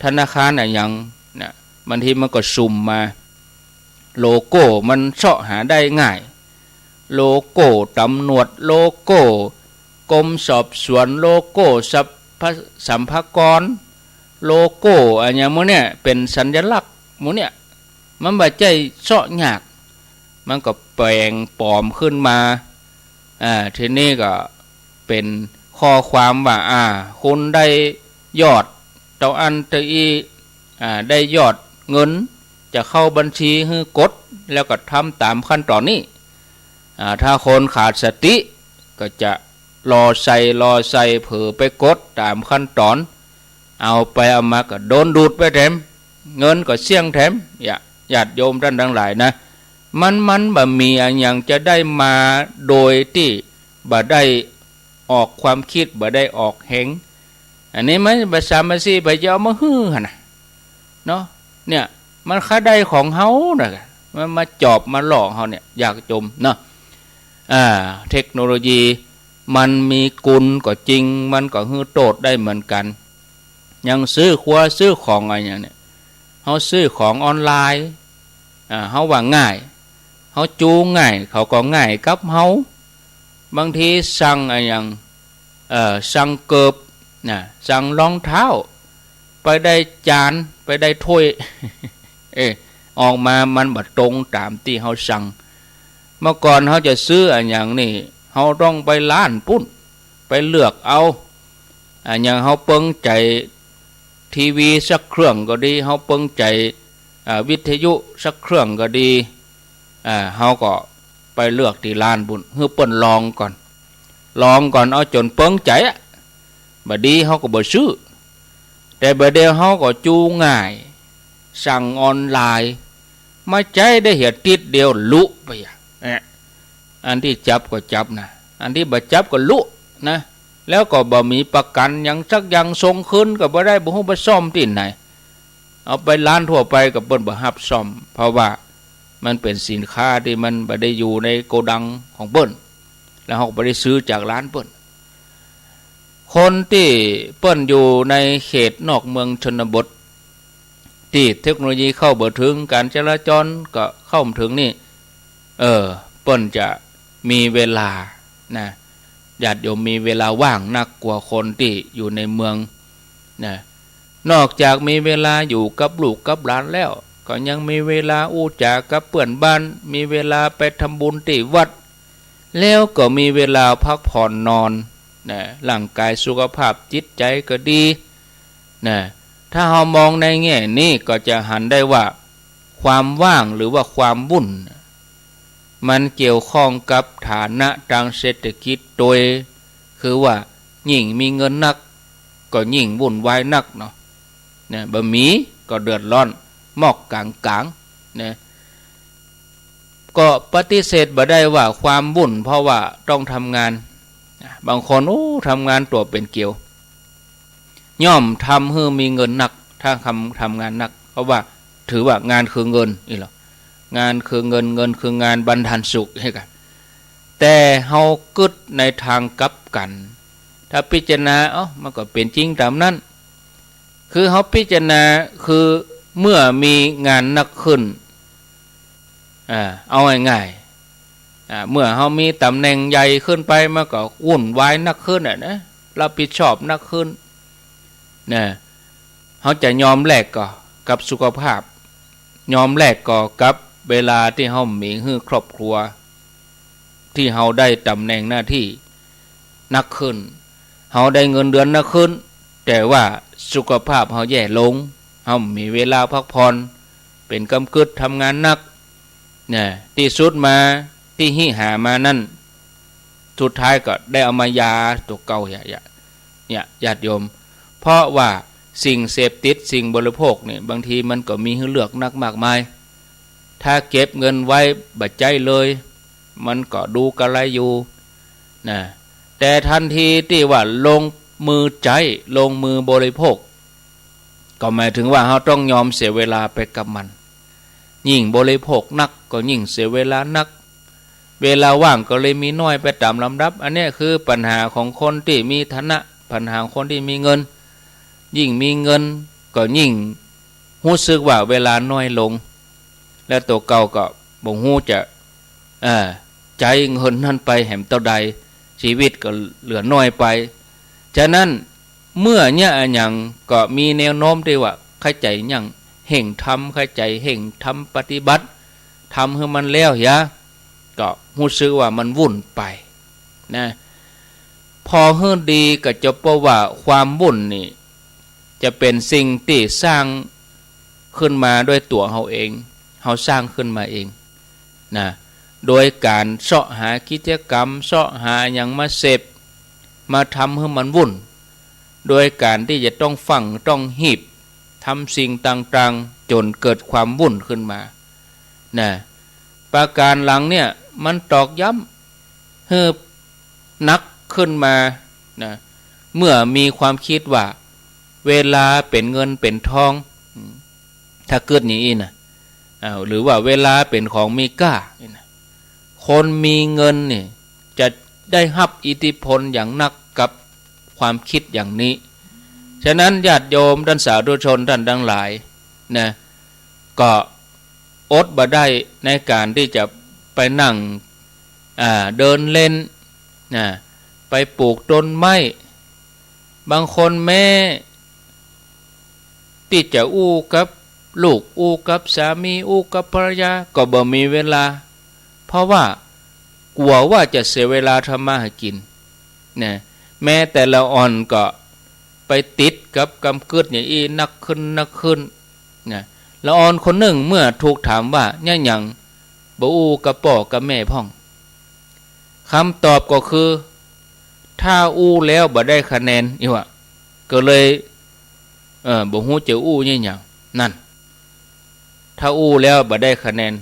ธนาคารอย่างนะบางทีมันก็สุ่มมาโลโก้มันเสาะหาได้ง่ายโลโก้ตำรวจโลโก้กรมสอบสวนโลโก้สัมภากรโลโก้อะไรอย่างมื้อเนี่ยเป็นสัญลักษณ์มื้อเนี่ยมันบ่ใจเสาะยากมันก็แปลงปลอมขึ้นมาทีนี้ก็เป็นข้อความว่าคุณได้ยอดเต่าอันตะอีได้ยอดเงินจะเข้าบัญชีให้กดแล้วก็ทำตามขั้นตอนนี้ถ้าคนขาดสติก็จะรอใส่เผลอไปกดตามขั้นตอนเอามาก็โดนดูดไปแถมเงินก็เสี่ยงแถมญาติโยมท่านทั้งหลายนะมันบ่มีอย่างจะได้มาโดยที่บ่ได้ออกความคิดบ่ได้ออกแหงอันนี้มันภาษามาซีไปจะเอามาฮื้อหั่นน่ะเนาะเนี่ยมันค่าได้ของเฮาน่ะมันมาจอบมาหลอกเฮาเนี่ยอยากจมเนาะเทคโนโลยีมันมีกุลก็จริงมันก็ฮื้อโตดได้เหมือนกันยังซื้อของอะไรอย่างเนี่ยเฮาซื้อของออนไลน์เฮาว่าง่ายเฮาจูงง่ายเขาก็ง่ายกับเฮาบางทีสั่งอะไรอย่างสั่งเกิบสั่งรองเท้าไปได้จานไปได้ถ้วย ออกมามันบ่ตรงตามที่เฮาสั่งเมื่อก่อนเฮาจะซื้ออะไรอย่างนี้เฮาต้องไปร้านปุ้นไปเลือกเอาอย่างเฮาเปิงใจทีวีสักเครื่องก็ดีเฮาเปิงใจวิทยุสักเครื่องก็ดีเฮาก็ไปเลือกที่ร้านบุญเฮือเปิ้นลองก่อนเอาจนเปิงใจบ่ดีเฮาก็บ่ซื้อแต่บ่เดียวเฮาก็จูงง่ายสั่งออนไลน์มาใจได้เหียติดเดียวลุไปอันที่จับก็จับนะ อันที่บ่จับก็ลุนะแล้วก็บ่มีประกันยังสักยังส่งคืนก็บ่ได้บ่ฮู้บ่ซ่อมที่ไหนเอาไปร้านทั่วไปก็เปิ้นบ่รับซ่อมเพราะว่ามันเป็นสินค้าที่มันบ่ได้อยู่ในโกดังของเปิ้นแล้วเฮาก็บ่ได้ซื้อจากร้านเปิ้นคนที่เปิ้นอยู่ในเขตนอกเมืองชนบทที่เทคโนโลยีเข้าบ่ถึงการจราจรก็เข้าบ่ถึงนี่เปิ้นจะมีเวลานะญาติโยมมีเวลาว่างนักกว่าคนที่อยู่ในเมืองนะนอกจากมีเวลาอยู่กับลูกกับหลานแล้วก็ยังมีเวลาอู้จากับเพื่อนบ้านมีเวลาไปทำบุญที่วัดแล้วก็มีเวลาพักผ่อนนอนนะร่างกายสุขภาพจิตใจก็ดีนะถ้าเรามองในแง่นี้ก็จะหันได้ว่าความว่างหรือว่าความวุ่นมันเกี่ยวข้องกับฐานะทางเศรษฐกิจโดยคือว่ายิ่งมีเงินนักก็ยิ่งวุ่นวายนักเนาะเนี่ยบ่มีก็เดือดร้อนมอกกลางเนี่ยก็ปฏิเสธบ่ได้ว่าความวุ่นเพราะว่าต้องทำงานบางคนทำงานตัวเป็นเกลียวย่อมทำให้มีเงินนักถ้าทำงานนักเพราะว่าถือว่างานคือเงินนี่หรองานคือเงินเงินคืองานบรรทัดสุขให้กันแต่เฮากึดในทางกลับกันถ้าพิจารณามันก็เป็นจริงตามนั้นคือเฮาพิจารณาคือเมื่อมีงานนักขึ้นเอาง่ายๆเมื่อเฮามีตำแหน่งใหญ่ขึ้นไปมันก็วุ่นวายนักขึ้นนะรับผิดชอบนักขึ้นนะเฮาจะยอมแลกก็กับสุขภาพยอมแลกก็กับเวลาที่เฮามีให้ครอบครัวที่เฮาได้ตำแหน่งหน้าที่นักขึ้นเฮาได้เงินเดือนนักขึ้นแต่ว่าสุขภาพเฮาแย่ลงเฮามีเวลาพักผ่อนเป็นกำกึดทำงานนักเนี่ยที่สุดมาที่หิหามานั่นสุดท้ายก็ได้เอามายาตัวเก่าเนี่ยญาติโยมเพราะว่าสิ่งเสพติดสิ่งบริโภคเนี่ยบางทีมันก็มีให้เลือกนักมากมายถ้าเก็บเงินไว้บัดใจเลยมันก็ดูกระไรอยู่นะแต่ทันทีที่ว่าลงมือใจลงมือบริโภคก็หมายถึงว่าเราต้องยอมเสียเวลาไปกับมันยิ่งบริโภคนักก็ยิ่งเสียเวลานักเวลาว่างก็เลยมีน้อยไปตามลำดับอันนี้คือปัญหาของคนที่มีฐานะปัญหาของคนที่มีเงินยิ่งมีเงินก็ยิ่งรู้สึกว่าเวลาน้อยลงและตัวเก่าก็บ่ฮู้จะใจเงินนั้นไปแหมเท่าใดชีวิตก็เหลือน้อยไปฉะนั้นเมื่อเนี่ยอย่างก็มีแนวโน้มที่ว่าเข้าใจอย่างเห่งทำเข้าใจเห่งทำปฏิบัติทำให้มันแล้วก็รู้สึกว่ามันวุ่นไปนะพอเฮือดีก็จะเพราะว่าความวุ่นนี่จะเป็นสิ่งที่สร้างขึ้นมาด้วยตัวเฮาเองเฮาสร้างขึ้นมาเองนะโดยการเสาะหากิจกรรมเสาะหาอย่างมาเสพมาทำให้มันวุ่นโดยการที่จะต้องฟังต้องหีบทำสิ่งต่างๆจนเกิดความวุ่นขึ้นมานะประการหลังเนี่ยมันตอกย้ำให้นักขึ้นมานะเมื่อมีความคิดว่าเวลาเป็นเงินเป็นทองถ้าเกิดอย่างนี้นะหรือว่าเวลาเป็นของมีค่าคนมีเงินนี่จะได้รับอิทธิพลอย่างนักกับความคิดอย่างนี้ฉะนั้นญาติโยมท่านสาธุชนท่านทั้งหลายนะก็อดบ่ได้ในการที่จะไปนั่งเดินเล่นนะไปปลูกต้นไม้บางคนแม่ที่จะอู้กับลูกอู้กับสามีอู้กับภรรยาก็บ่มีเวลาเพราะว่ากลัวว่าจะเสียเวลาทำมาหากินนะแม้แต่ละอ่อนก็ไปติดกับกำกึดอย่างอีนักขึ้นนะละอ่อนคนหนึ่งเมื่อถูกถามว่าเนี่ยหยังบ่อู้กับพ่อกับแม่พ่องคำตอบก็คือถ้าอู้แล้วบ่ได้คะแนนอีว่าก็เลยบ่ฮู้จะอู้เนี่ยหยังนั่นถ้าอู้แล้วบ่ได้คะแนน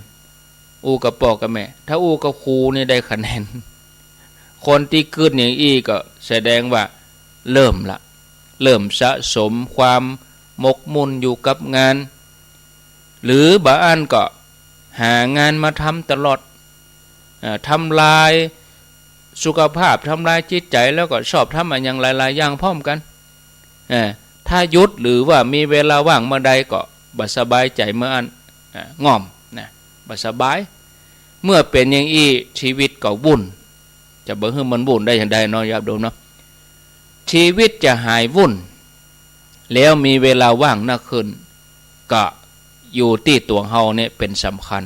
อู้กับพ่อกับแม่ถ้าอู้กับครูนี่ได้คะแนนค คนที่ขึ้นอย่างอี้ก็แสดงว่าเริ่มสะสมความหมกมุ่นอยู่กับงานหรือบางอันก็หางานมาทำตลอดทำลายสุขภาพทำลายจิตใจแล้วก็ชอบทำอะไรอย่างหลายๆอย่างพร้อมกันถ้าหยุดหรือว่ามีเวลาว่างเมื่อใดก็บ่สบายใจเมื่ออันง่อมนะบ่สบายเมื่อเป็นอย่างอี้ชีวิตก็วุ่นจะบ่ให้มันวุ่นได้อย่างใดเนาะครับโดมเนาะชีวิตจะหายวุ่นแล้วมีเวลาว่างนักขึ้นก็อยู่ที่ตัวเฮาเนี่ยเป็นสำคัญ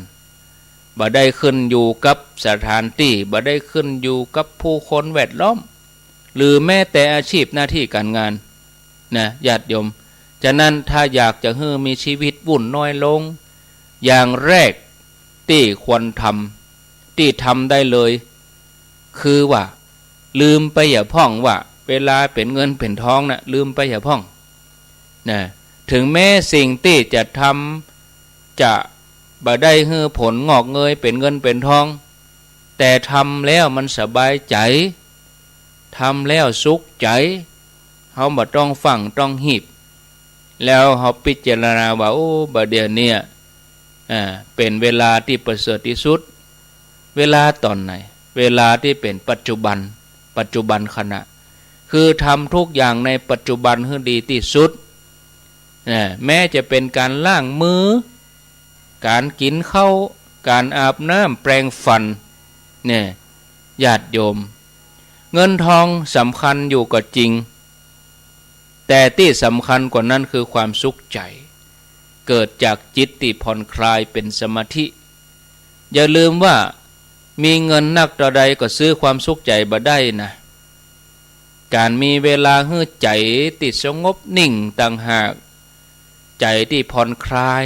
บ่ได้ขึ้นอยู่กับสถานที่บ่ได้ขึ้นอยู่กับผู้คนแวดล้อมหรือแม้แต่อาชีพหน้าที่การงานนะญาติโยมฉะนั้นถ้าอยากจะให้มีชีวิตวุ่นน้อยลงอย่างแรกที่ควรทำที่ทำได้เลยคือว่าลืมไปอย่าพ่องว่าเวลาเป็นเงินเป็นทองนะลืมไปอย่าพ่องนะถึงแม้สิ่งที่จะทำจะบ่ได้ให้ผลงอกเงยเป็นเงินเป็นทองแต่ทำแล้วมันสบายใจทำแล้วสุขใจเขาบ่ต้องฟังต้องหีบแล้วเขาพิจารณาว่าโอ้บัดเดี๋ยวนี้เป็นเวลาที่ประเสริฐที่สุดเวลาตอนไหนเวลาที่เป็นปัจจุบันขณะคือทำทุกอย่างในปัจจุบันให้ดีที่สุดแม้จะเป็นการล้างมือการกินข้าวการอาบน้ำแปรงฟันเนี่ยญาติโยมเงินทองสำคัญอยู่ก็จริงแต่ที่สำคัญกว่านั้นคือความสุขใจเกิดจากจิตที่ผ่อนคลายเป็นสมาธิอย่าลืมว่ามีเงินนักต่อใดก็ซื้อความสุขใจบ่ได้นะการมีเวลาให้ใจติดสงบนิ่งต่างหากใจที่ผ่อนคลาย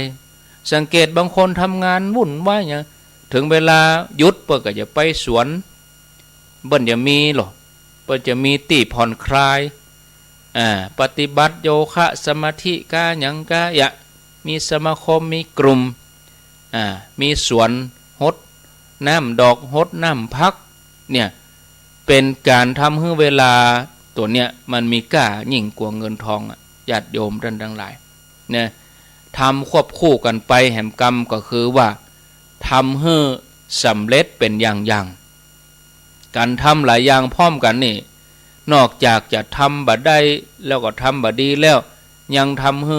สังเกตบางคนทำงานวุ่นวายอย่างถึงเวลาหยุดเปิดก็จะไปสวนเบิ่นจะมีหรอเปิดจะมีที่ผ่อนคลายปฏิบัติโยคะสมาธิกาหยังกะยะมีสมาคมมีกลุ่มมีสวนหดน้ำดอกหดน้ำพักเนี่ยเป็นการทำให้เวลาตัวเนี้ยมันมีค่ายิ่งกว่าเงินทองญาติโยมท่านทั้งหลายเนี่ยทำควบคู่กันไปแห่งกรรมก็คือว่าทำให้สำเร็จเป็นอย่างการทำหลายอย่างพร้อมกันนี่นอกจากจะทำบัดได้แล้วก็ทำบัดดีแล้วยังทำให้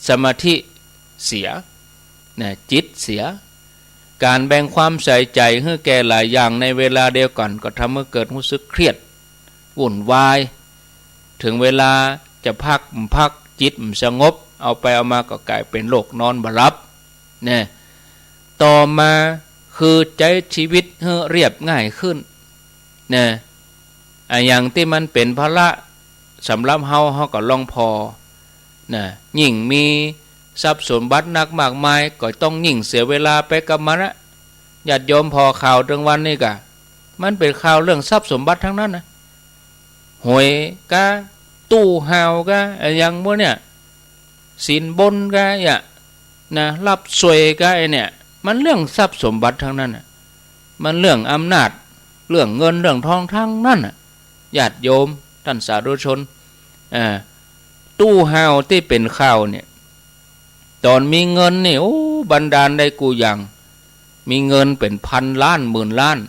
สมาธิเสียเนี่ยจิตเสียการแบ่งความใส่ใจให้แก่หลายอย่างในเวลาเดียวกันก็ทำให้เกิดรู้สึกเครียดวุ่นวายถึงเวลาจะพักจิตสงบเอาไปเอามาก็กลายเป็นโรคนอนบ่หลับเนี่ยต่อมาคือใจชีวิตให้เรียบง่ายขึ้นเนี่ยอย่างที่มันเป็นภาระสำหรับเฮาก็ลองพอนะยิ่งมีทรัพย์สมบัตินักมากมายก็ต้องยิ่งเสียเวลาไปกับมันนะญาติโยมพอข่าวทั้งวันนี่กะมันเป็นข่าวเรื่องทรัพย์สมบัติทั้งนั้นนะหวยกะตู้หาวกะอย่างพวกเนี่ยสินบนกะอย่านะรับสวยกะเนี่ยมันเรื่องทรัพย์สมบัติทั้งนั้นนะมันเรื่องอำนาจเรื่องเงินเรื่องทองทั้งนั้นนะญาติโยมท่านสาธุชนตู้หาวที่เป็นข่าวเนี่ยตอนมีเงินนี่โอ้บันดาลได้กูอย่างมีเงินเป็นพันล้านหมื่นล้าน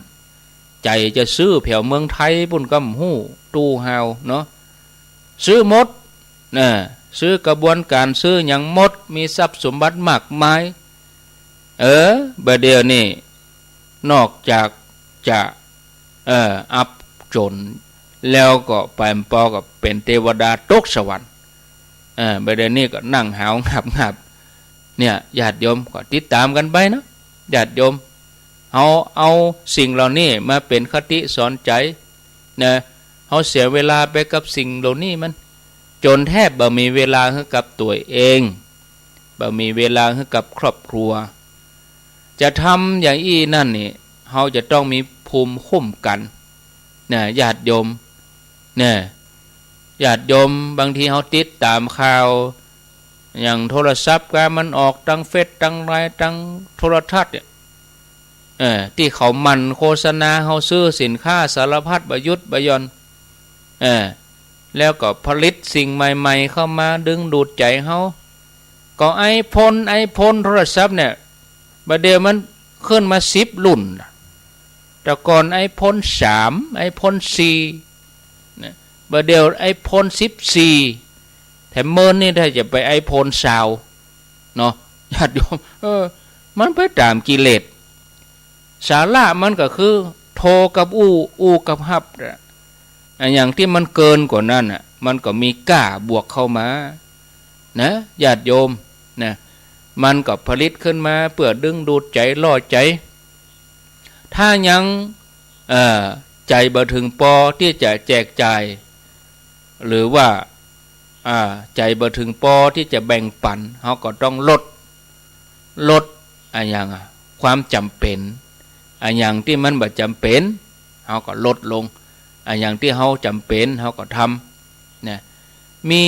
ใจจะซื้อแถวเมืองไทยปุ่นกำหู้ตู้หาวเนาะซื้อหมดนะซื้อกระบวนการซื้ออย่างหมดมีทรัพย์สมบัติมากมายบัดเดี๋ยวนี้นอกจากจะอับจนแล้วก็ไปปอกับเป็นเทวดาตกสวรรค์บัดเดี๋ยวนี้ก็นั่งหาวงับเนี่ยญาติโยมก็ติดตามกันไปนะญาติโยมเอาสิ่งเหล่านี้มาเป็นคติสอนใจนะเอาเสียเวลาไปกับสิ่งเหล่านี้มันจนแทบบ่มีเวลาให้กับตัวเองบ่มีเวลาให้กับครอบครัวจะทำอย่างอี้นั่นนี่เราจะต้องมีภูมิคุ้มกันนะญาติโยมเนี่ยญาติโยมบางทีเขาติดตามข่าวอย่างโทรศัพท์ก็มันออกตั้งเฟซตั้งไลน์ตั้งโทรทัศน์เนี่ย ที่เขามันโฆษณาเฮาซื้อสินค้าสารพัดประยุทธ์ประยอนแล้วก็ผลิตสิ่งใหม่ๆเข้ามาดึงดูดใจเฮาก็ไอโฟนโทรศัพท์เนี่ยบัดเดี๋ยวมันขึ้นมา10รุ่นแต่ก่อนiPhone 3 iPhone 4นะบัดเดี๋ยว iPhone 14แถมเมินนี่ถ้าจะไป iPhone 20เนาะญาติโยมมันไปตามกิเลสสาระมันก็คือโทกับอู้กับฮับอย่างที่มันเกินกว่านั้นอ่ะมันก็มีก้าบวกเข้ามานะญาติโยมนะมันก็ผลิตขึ้นมาเพื่อดึงดูดใจล่อใจถ้ายังใจบ่ถึงพอที่จะแจกจ่ายหรือว่าใจบ่ถึงพอที่จะแบ่งปันเฮาก็ต้องลดอย่างความจำเป็นอย่างที่มันบ่จำเป็นเฮาก็ลดลงอย่างที่เฮาจำเป็นเฮาก็ทำนะมี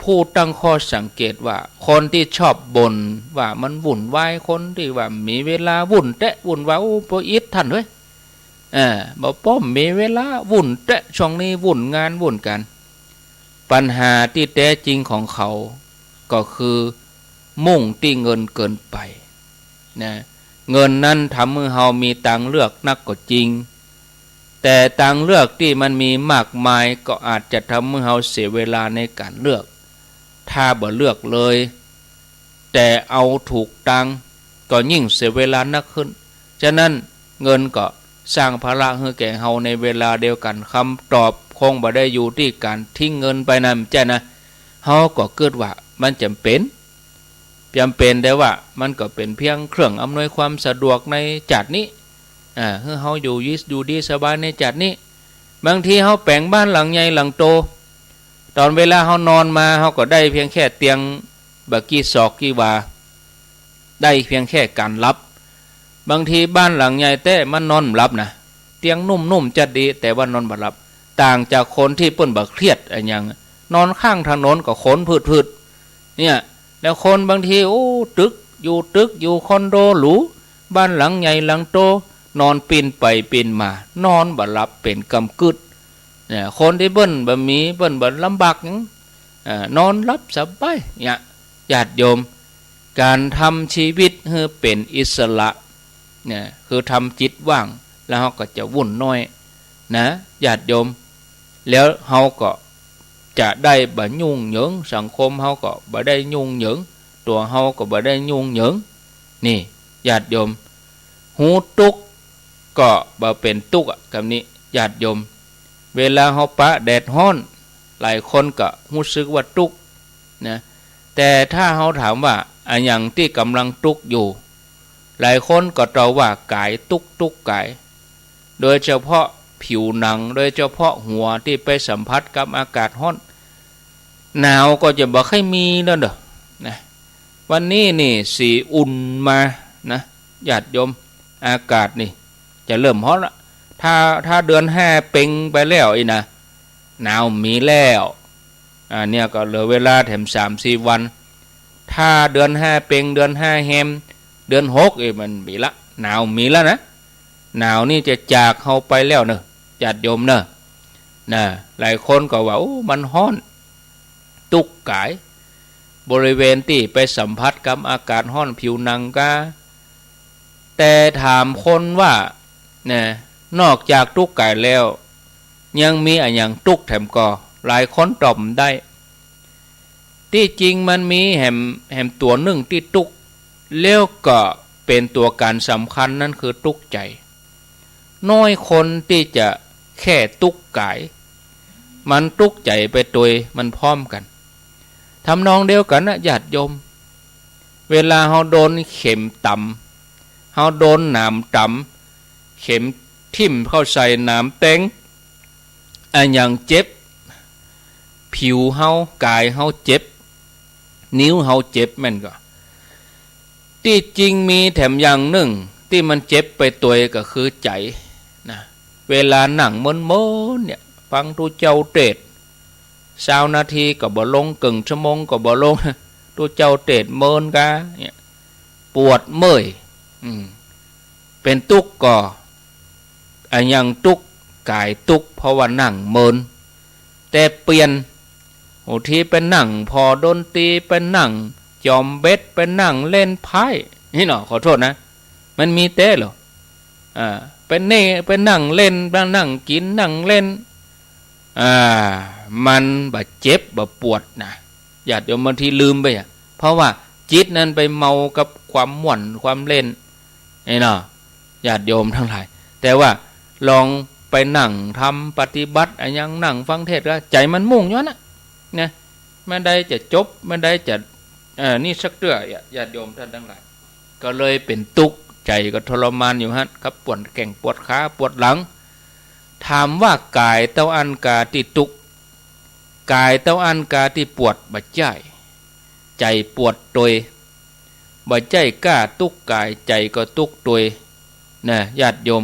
ผู้ตั้งข้อสังเกตว่าคนที่ชอบบ่นว่ามันวุ่นวายคนที่ว่ามีเวลาวุ่นวายบ่อิดท่านเว้ยบ่ป้อมมีเวลาวุ่นช่วงนี้วุ่นงานวุ่นกันปัญหาที่แท้จริงของเขาก็คือมุ่งที่เงินเกินไปนะเงินนั้นทำให้เฮามีทางเลือกนักก็จริงแต่ทางเลือกที่มันมีมากมายก็อาจจะทำให้เราเสียเวลาในการเลือกถ้าบ่เลือกเลยแต่เอาถูกทางก็ยิ่งเสียเวลานักขึ้นฉะนั้นเงินก็สร้างภาระให้แก่เราในเวลาเดียวกันคำตอบคงบ่ได้อยู่ที่การทิ้งเงินไปนั่นจ้ะนะเฮาก็เกิดว่ามันจำเป็นแต่ว่ามันก็เป็นเพียงเครื่องอำนวยความสะดวกในจัดนี้ให้เฮาอยู่ดีสบายในจัดนี้บางทีเฮาแปลงบ้านหลังใหญ่หลังโตตอนเวลาเฮานอนมาเฮาก็ได้เพียงแค่เตียงบักกี้ศอกกี่ว่าได้เพียงแค่การรับบางทีบ้านหลังใหญ่แต่มันนอนหลับนะเตียงนุ่มๆจัดดีแต่ว่านอนบ่หลับต่างจากคนที่เปิ้นบ่เครียดอย่างนอนข้างถนนก็ขนพืดๆเนี่ยแล้วคนบางทีตึกอยู่คอนโดหรูบ้านหลังใหญ่หลังโตนอนปีนไปปีนมานอนบ่หลับเป็นกำกึดเนี่ยคนที่เบิ้นบ่ลำบากนอนหลับสบายเนี่ยญาติโยมการทำชีวิตให้เป็นอิสระเนี่ยคือทำจิตว่างแล้วเขาก็จะวุ่นน้อยนะญาติโยมแล้วเขาก็จะได้บ่ยุ่งเหยิงสังคมเขาก็บ่ได้ยุ่งเหยิงตัวเขาก็บ่ได้ยุ่งเหยิงนี่ญาติโยมหูตุกก็บ่เป็นตุกกับนี้ญาติโยมเวลาเฮาปะแดดร้อนหลายคนก็รู้สึกว่าตุกนะแต่ถ้าเฮาถามว่าอย่างที่กำลังตุกอยู่หลายคนก็ตอบว่ากายตุกกายโดยเฉพาะผิวหนังโดยเฉพาะหัวที่ไปสัมผัสกับอากาศร้อนหนาวก็จะบ่ค่อยมีแล้วเด้อนะวันนี้นี่สีอุ่นมานะญาติโยมอากาศนี่จะเริ่มร้อนละถ้าเดือน5เป่งไปแล้วนะหนาวมีแล้วเนี่ยก็เหลือเวลาแถม 3-4 วันถ้าเดือน5เป่งเดือน5แฮมเดือน6มันมีละหนาวมีแล้วนะหนาวนี่จะจากเฮาไปแล้วเนอะญาติโยมเนอะนะหลายคนก็ว่ามันร้อนตุกกายบริเวณที่ไปสัมผัสกับอากาศร้อนผิวหนังก็แต่ถามคนว่าเนี่ยนอกจากตุกกายแล้วยังมีอย่างตุกแถมก็หลายคนตอบได้ที่จริงมันมีแหมตัวหนึ่งที่ตุกแล้วก็เป็นตัวการสำคัญนั่นคือตุกใจน้อยคนที่จะแค่ตุกกายมันตุกใจไปตัวมันพร้อมกันทำนองเดียวกันนะญาติโยมเวลาเฮาโดนเข็มต่ำเฮาโดนหนามต่ำเข็มทิ่มเข้าใส่หนามเต็งอย่างเจ็บผิวเฮากายเฮาเจ็บนิ้วเฮาเจ็บแม่นก็ที่จริงมีแถมอย่างหนึ่งที่มันเจ็บไปตัวก็คือใจนะเวลาหนังม้วนเนี่ยฟังทูเจ้าเตด20 นาทีก็บ่ลงกึ่งชั่วโมงก็บ่ลงทูเจ้าเตดเมินกะเนี่ยปวดเมื่อย เป็นตุกก็อันยังตุกกายตุกเพราะว่านั่งเมินแต่เปลี่ยนโอ้ที่เป็นนั่งพอดนตรีเป็นนั่งจอมเบ็ดเป็นนั่งเล่นไพ่นี่เนาะขอโทษนะมันมีเต้เหรอเป็นเน่เป็นนั่งเล่นเป็นนั่งกินนั่งเล่นมันบาดเจ็บบาดปวดนะญาติโยมบางทีลืมไปเพราะว่าจิตนั้นไปเมากับความม่วนความเล่นนี่เนาะญาติโยมทั้งหลายแต่ว่าลองไปนั่งทำปฏิบัติอะไรยังนั่งฟังเทศก็ใจมันมุ่งย้อนนะไม่ได้จะจบไม่ได้จะนี่สักเตื้อญาติโยมท่านทั้งหลายก็เลยเป็นตุกข์ใจก็ทรมานอยู่ฮะครับปวดแข้งปวดขาปวดหลังถามว่ากายเต้าอันกาที่ตุกข์กายเต้าอันกาที่ปวดบาดใจปวดตัวบาดใจกล้าตุกกายใจก็ตุกตัวนะญาติโยม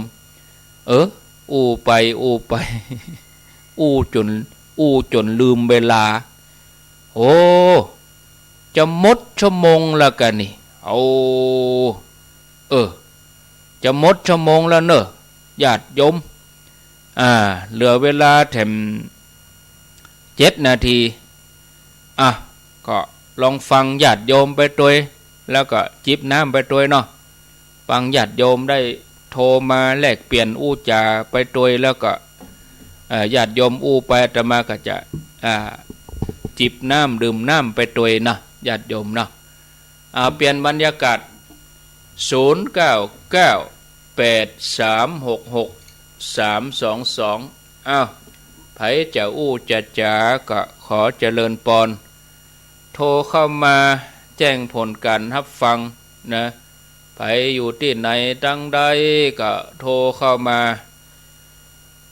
อู้ไป อู้จนลืมเวลาโอ้จะหมดชั่วโมงแล้วกันนี่จะหมดชั่วโมงแล้วเนอะญาติโยมเหลือเวลาแถม7 นาทีก็ลองฟังญาติโยมไปตัวแล้วก็จิบน้ำไปตัวเนาะฟังญาติโยมได้โทรมาแลกเปลี่ยนอู้จาไปตัวแล้วก็ญาติโยมอู้ไปอาตมาก็จะจิบน้ำดื่มน้ำไปตัวนะญาติโยมเนาะเปลี่ยนบรรยากาศ0998366322ไผจะอู้จะจ๋าก็ขอเจริญปอนโทรเข้ามาแจ้งผลการรับฟังนะไผอยู่ที่ไหนตั้งใดก็โทรเข้ามา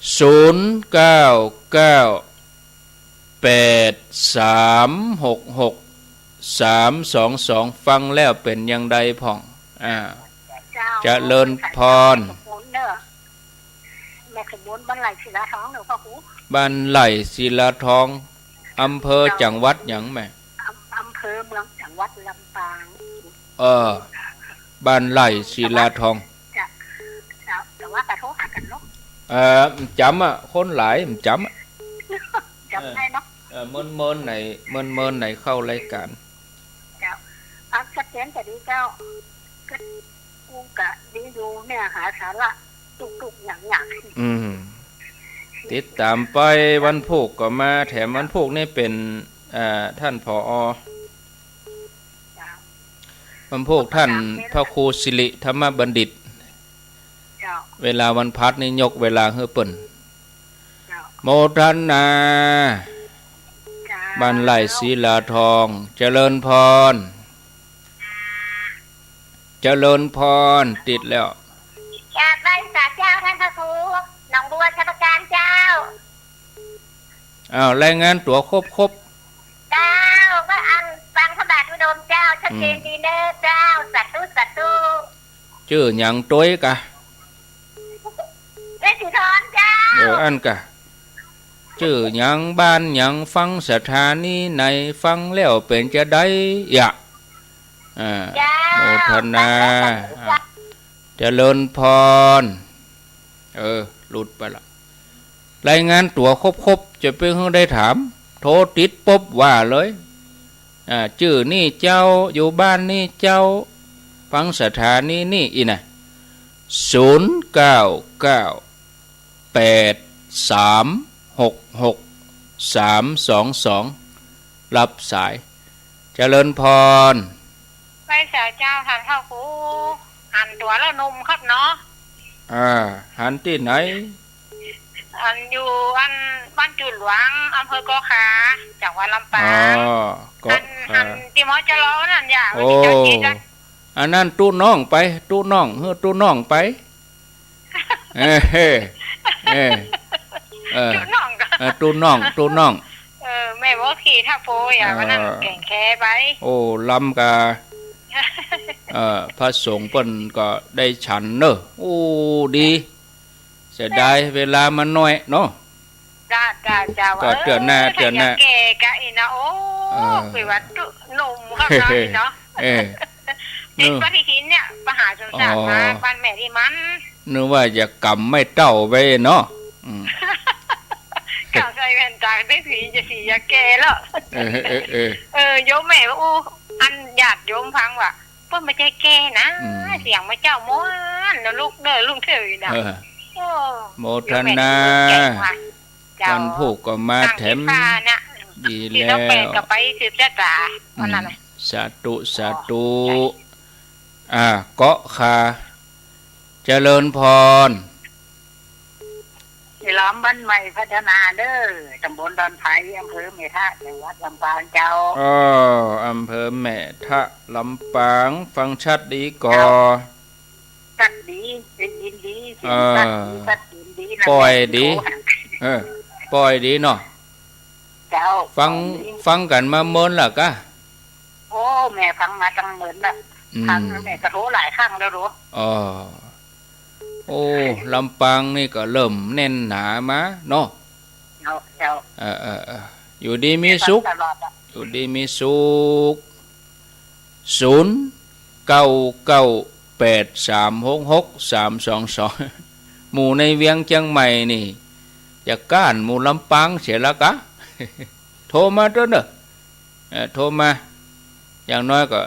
0998366322ฟังแล้วเป็นยังไดพ่องจะเลินพรแม่ขบวนบ้านไหลศิลาทองเด้อพ่อครูบ้านไหลศิลาทองอำเภอจังหวัดหยังแม่อำเภอเมืองจังหวัดลำปางบ้านไหลศิลาทองแต่ว่ากระโทษหากันเนาะจำคนหลายจำได้เนาะเมินไหนเข้ารายการเจ้าชัดเจนแต่ดีเจ้าก็กูกะดีดูเนี่ยหาสาระตุกๆอย่างติดตามไปวันพุธก็มาแถมวันพุธนี่เป็นท่านผอ.วันพุธท่านพระครูสิริธรรมบัณฑิตเวลาวันพัดนี่ยกเวลาเฮือเปิ่นโมทันนาบ้านไหลศิลาทองเจริญพรติดแล้วจากได้สาเจ้าท่านพระครูหนองบัวชัยประการเจ้ารายงานตัวครบเจ้าก็อันฟังพระบาทอุดมเจ้าชัดเจนดีเนอเจ้าสัตตุชื่อหยังต้วยกะเวทีทอนเจ้าอันกะชื่อหยังบ้านหยังฟังสถานีไหนฟังแล้วเป็นจะได้โมทนาเจริญพรหลุดไปละรายงานตัวครบจะเป็นเพิ่งได้ถามโทรติดปุ๊บว่าเลยชื่อนี่เจ้าอยู่บ้านนี่เจ้าฟังสถานีนี่อีน่ะ0998366322รับสายเจริญพรไปสายเจ้าท่านเฒ่าครูหันตัวแล้วนมครับเนาะหันที่ไหนอันอยู่อันบ้านจุดหลวงอำเภอเกาะขาจังหวัดลำปางอันที่มอจะล้อนั่นอย่างโอ้อันนั้นตู้น้องไปตู้น้องตู้น้องไปตู้น้องแม่บอกขี่ถ้าโฟอย่างนั้นแก่งแค่ไปโอ้ลำกาพระสงฆ์เปิ้นก็ได้ฉันเนอะโอ้ดีเสียดายเวลามันน้อยเนาะจ้าก็เตือนหน้าแก่กะอีนะโอ้คุยว่าหนุ่มครับเนาะติดปฏิทิน เนี่ยมหาสงสารมาบ้านแม่ที่มันนึกว่าจะกำไม่เต้าไปเนาะข่าวใส่แว่นตาได้ผีจะสียาแก่แล้วโยมแม่ว่าอู้อันญาติโยมฟังว่าเพิ่นไม่ใช่แก่นะเสียงมาเจ้าม้วนนะลูกเด้อลุงเถยนะโมทนาวันผูกก็มาแถมดีแล้วก็ไปสืบชะตาวันนั้นสาธุสาธุเกาะคาเจริญพรล้อมบ้านใหม่พัฒนาเด้อตำบลดอนไผ่อำเภอแม่ทะจังหวัดลำปางเจ้าอำเภอแม่ทะลำปางฟังชัดดีก่อชัดดีเป็นยินดีชัดดีปล่อยดีปล่อยดีเนาะเจ้าฟังกันมาเมินล่ะกะโอ้แม่ฟังมาตั้งเหมือนละครั้งแม่กระโถหลายครั้งแล้วรู้โอ้ลำปางนี่ก็เริ่มแน่นหนามาเนาะอยู่ดีมีสุขอยู่ดีมีสุข0998366322หมู่ในเวียงเชียงใหม่นี่จะก้านหมู่ลำปางเสียละกะโทรมาเด้อเนอะโทรมาอย่างน้อยก็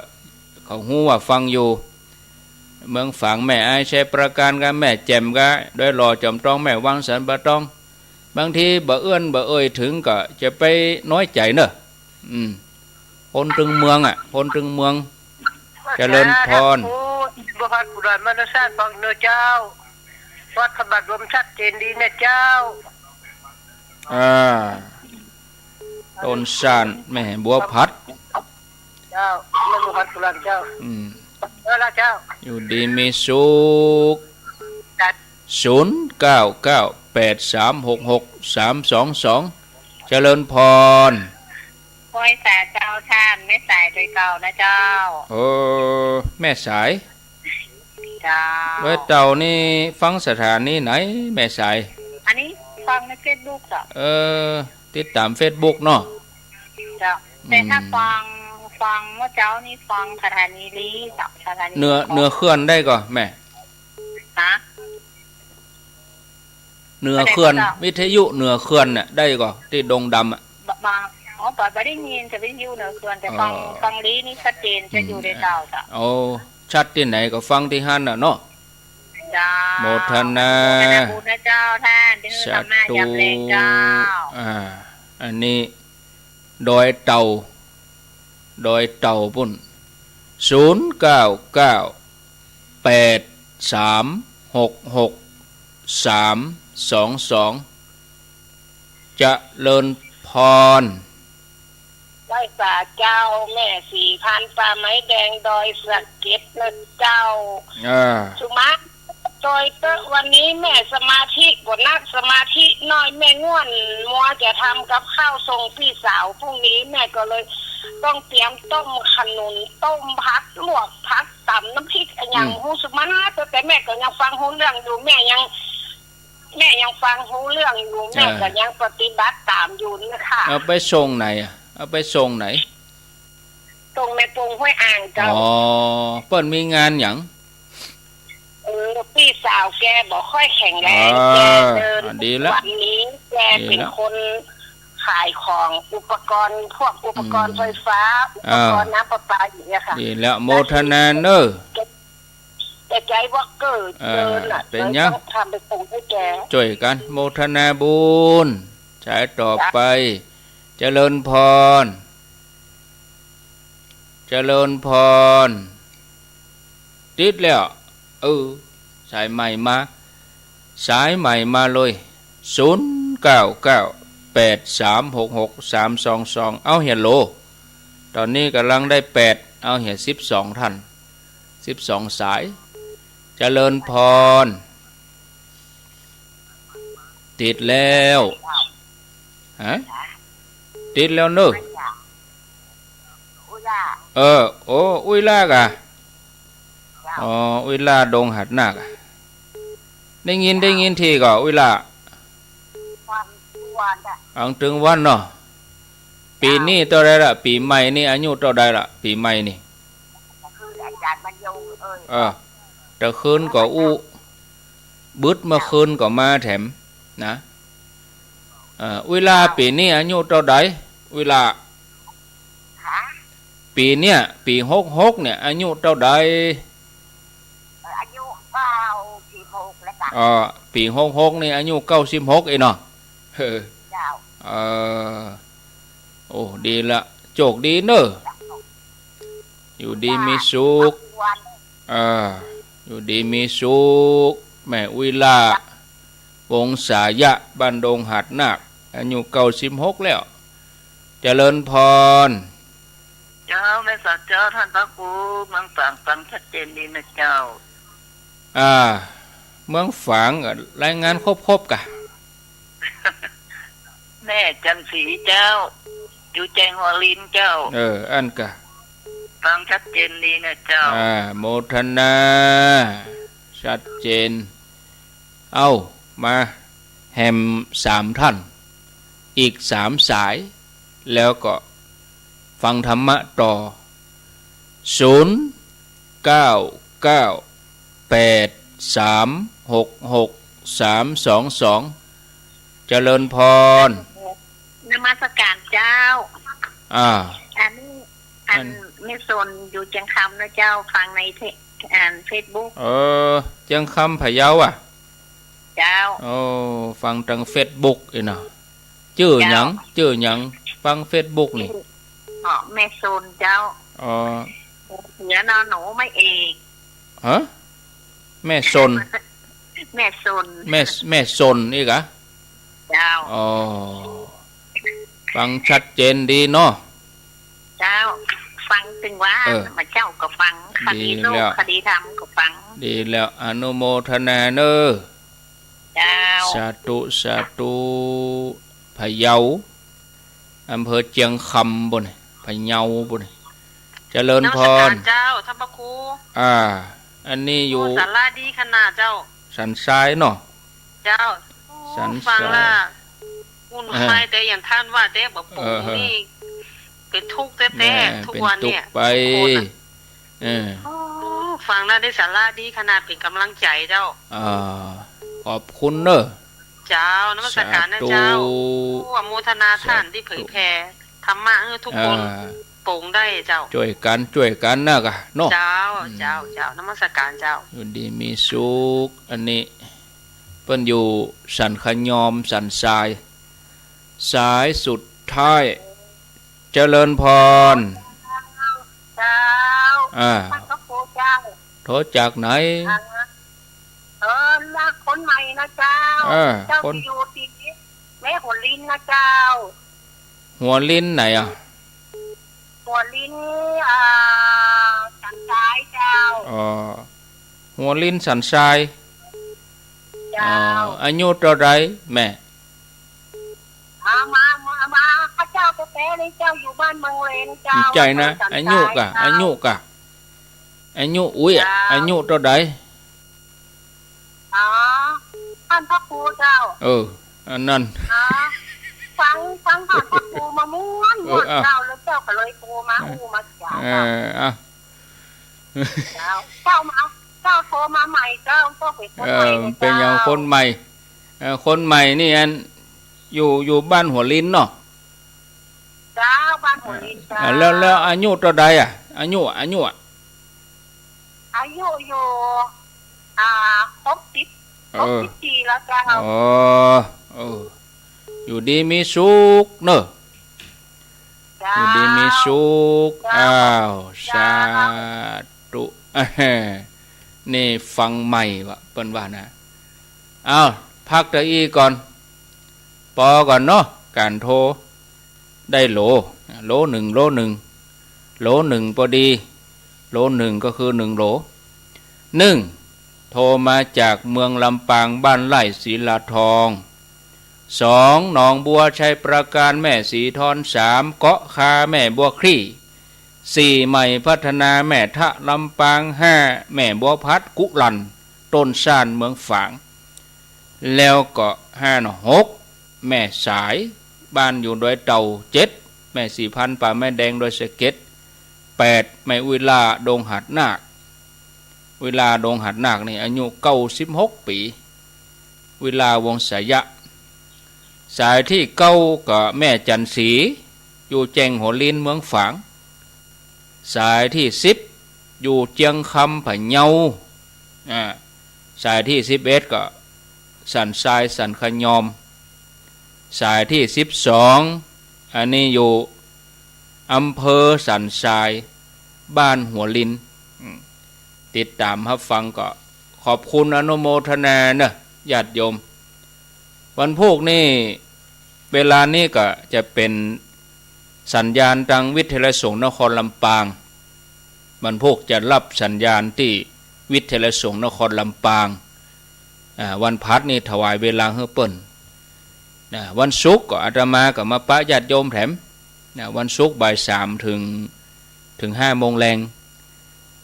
เขาฮู้ว่าฟังอยู่เมืองฝางแม่ไอใช้ประการกันแม่แจ่มก็ด้วยรอจอมต้องแม่วังสันบะต้องบางทีบ่เอื้อนบ่เอ่ยถึงก็จะไปน้อยใจเนอะคนตึงเมืองคนตึงเมืองเจริญพรบ่ฮัดบุญมานะซานฟังเนอะเจ้าวัดขบัดลมชัดเจนดีนะเจ้าต้นชานแม่บัวพัดเจ้าแม่บัวพัดบุญเจ้าเจ้าอยู่ดีมีสุข0998366322เจริญพรคอยแต่เจ้าท่านไม่สายโดยเก่านะเจ้าแม่สายเจ้าไว้เจ้านี่ฟังสถานีไหนแม่สายอันนี้ฟังใน Facebook จ้ะติดตาม Facebook เนาะเจ้าแต่ถ้าฟังว่าเจ้านี่ฟังสถานีลีจากสถานีเนื้อเคลื่อนได้ก่อนแม่เนื้อเคลื่อนวิทยุเนื้อเคลื่อนน่ะได้ก่อนที่ดงดำบางปอดไม่ได้ยินจะวิทยุเนื้อเคลื่อนแต่ฟังลีนี่ชัดเจนจะอยู่ในดาวจ้ะชัดที่ไหนก็ฟังที่หันน่ะเนาะโมทนาบุญนะเจ้าท่านที่ทำหน้ายำเลงเจ้าอันนี้ดอยเต่าปุ่น0998366322เจริญพรได้สาเจ้าแม่4,000ป่าไม้แดงดอยสะเก็ดนะเจ้าสุมาโดยวันนี้แม่สมาธิบทนักสมาธิน้อยแม่ง่วนมัวจะทำกับข้าวส่งพี่สาวพรุ่งนี้แม่ก็เลยต้องเตรียมต้มขนุนต้มผักลวกผักตำน้ำพริกอย่างหูสุมานะแต่แม่ก็ยังฟังหูเรื่องอยู่แม่ยังฟังหูเรื่องอยู่แม่ก็ยังปฏิบัติตามอยู่นะคะเอาไปส่งไหนเอาไปส่งไหนตรงในปงห้วยอ่างเจ้าเปิ้นมีงานหยังพี่สาวแกบอกค่อยแข็งแรงแกเดินวันนี้แกเป็นคนขายของอุปกรณ์พวกอุปกรณ์ไฟฟ้าอุปกรณ์น้ำประปาอย่างเงี้ยค่ะดีแล้วโมทนาเนอแต่ใจว่าเกิดเดินเป็นยังทำไปส่งให้แกช่วยกันโมทนาบุญใช้ต่อไปเจริญพรติดแล้วสายใหม่มาเลย0998366322เอาเหียโลตอนนี้กำลังได้8เอาเหีย12ท่าน12สายเจริญพรติดแล้วติดแล้วเนอะอุ้ยลากอุ้ยลาดงหัดนักได้ยินทีก็อุ้ยลาอังถึงวันเนาะปีนี้ตัวใดละปีใหม่นี่อายุตัวใดละปีใหม่นี่ ดมันยงแต่คืนก็อู้บึดเมื่อคืนก็มาแถมนะเวลาปีนี้อายุเท่าใดเวลาปีเนี้ยปี66เนี่ยอายุเท่าใดอายุ96แล้วกันปี66นี่อายุ96เองเนาะเจ้าโอ้ดีละโชคดีเนอะอยู่ดีมีสุขอยู่ดีมีสุขแม่วิลาวงศายะบ้านดงหัดนาคอายุ96แล้วเจริญพรเจ้าแม่สัจเจ้าท่านพระครูเมืองฝางฟังชัดเจนดีนะเจ้าเมืองฝางรายงานครบกะแม่จันสีเจ้าอยู่แจงหัวลินเจ้าอันกะฟังชัดเจนดีนะเจ้าโมทนาชัดเจนเอามาแฮม3ท่านอีก3สายแล้วก็ฟังธรรมะต่อ0 9 9 8 3 6 6 3 2 2เจริญพรนมัสการเจ้าอันไม่สนอยู่เชียงคำนะเจ้าฟังในเฟซบุ๊กเชียงคำพะเยาเจ้าฟังทางเฟซบุ๊กเนาะชื่อหยังฟังเฟซบุ๊กนี่แม่สนเจ้าเหนือนอนหนูไม่เอกฮะแม่สนแม่สนนี่กะเจ้าฟังชัดเจนดีเนาะเจ้าฟังถึงว่ามาเจ้าก็ฟังคดีโลกคดีธรรมก็ฟังดีแล้วอนุโมทนาเนอเจ้าสาธุพะเยาอำเภอเชียงคำบนพะเยาบนเจริญพรเจ้าท่านพระครูอันนี้อยู่ศาลาดีขนาดเจ้าสันทรายเนาะเจ้าสันฟังล่ะอุ่นไฟแต่อย่างท่านว่าแต่แบบปู่นี่เป็นทุกข์แต่ทุกวันเนี่ยไปฟังแล้วได้สาระดีขนาดเป็นกำลังใจเจ้าขอบคุณเนอะเจ้านมัสการนะเจ้าอนุโมทนาท่านที่เผยแผ่ธรรมะให้ทุกคนโปร่งได้เจ้าช่วยกันนะกะเนาะเจ้านมัสการเจ้าอยู่ดีมีสุขอันนี้เพิ่นอยู่สันขยอมสันทรายสายสุดท้ายเจริญพรเจ้าท่านพระครูเจ้าโทษจากไหนนักคนใหม่นะเจ้าเจ้าอยู่ที่แม่หัวลิ้นนะเจ้าหัวลิ้นไหนหัวลิ้นสันทรายเจ้าหัวลิ้นสันทรายอายุเท่าไรแม่มาพระเจ้าแท้ๆเลยเจ้าอยู่บ้านเมืองเลนเจ้าใจนะอายุกะอายุอุ้ยอายุเท่าไรท่านพระครูเจ้าอันนั้นฟังท่านพระครูมาม้วนเจ้าแล้วเจ้าก็เลยโทรมาจ่าเจ้าโทรมาใหม่เจ้าเป็นคนใหม่เป็นอย่างคนใหม่นี่อันอยู่บ้านหัวลิ้นเนาะเจ้าบ้านหัวลิ้นเจ้าแล้วอายุเท่าใดอายุอยู่60 ปีแล้วเจ้าอยู่ดีมีสุขเนอะอยู่ดีมีสุขสาธุนี่ฟังใหม่วะเปิ้นว่านะพักตะอีก่อนก่อนเนาะการโทรได้โหลหนึ่งพอดีโหลหนึ่งก็คือ1โหลโทรมาจากเมืองลำปางบ้านไร่ศรีลาทอง2หนองบัวชัยประการแม่สีทอน3เกาะคาแม่บัวคลี่4ใหม่พัฒนาแม่ทะลำปาง5แม่บัวพัดกุลันต้นซ่านเมืองฝางแล้วก็6แม่สายบ้านอยู่ดอยเต่า7แม่4,000ป่าแม่แดงดอยสะเก็ด8แม่อุลาดงหัดนาค เวลาดงหัดนาคนี่อายุ96 ปีเวลาวงศยะสายที่9ก็แม่จันสีอยู่แจงหัวลินเมืองฝางสายที่10อยู่เจียงคำผะเยาสายที่11ก็สันทรายสันขยอมสายที่12อันนี้อยู่อำเภอสันทรายบ้านหัวลินติดตามรับฟังก็ขอบคุณอนุโมทนานะญาติโยมวันพุธนี่เวลานี้ก็จะเป็นสัญญาณทางวิทยาลัยสงฆ์นครลำปางวันพุธจะรับสัญญาณที่วิทยาลัยสงฆ์นครลำปางวันพัดนี่ถวายเวลาเฮือเปิ้นวันศุกร์ก็อาตมาก็มาปะญาติโยมแถมวันศุกร์บ่าย3ถึง5 โมงแรง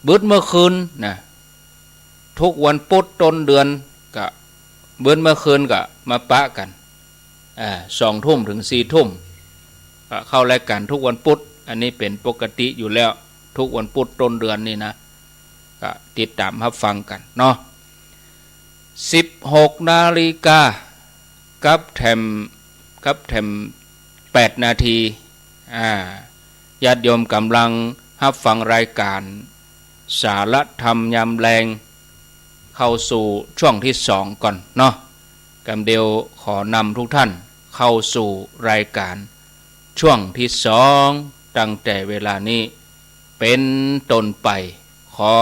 บึดเมื่อคืนทุกวันพุธต้นเดือนก็เบิ้นเมื่อคืนก็มาปะกัน2 ทุ่มถึง4 ทุ่มเข้ารายการทุกวันพุธอันนี้เป็นปกติอยู่แล้วทุกวันพุธต้นเดือนนี่นะก็ติดตามรับฟังกันเนาะ16 นาฬิกากับแถม8 นาทีญาติโยมกำลังรับฟังรายการสารธรรมยามแรงเข้าสู่ช่วงที่2ก่อนเนาะกำเดียวขอนำทุกท่านเข้าสู่รายการช่วงที่2ตั้งแต่เวลานี้เป็นต้นไปขอ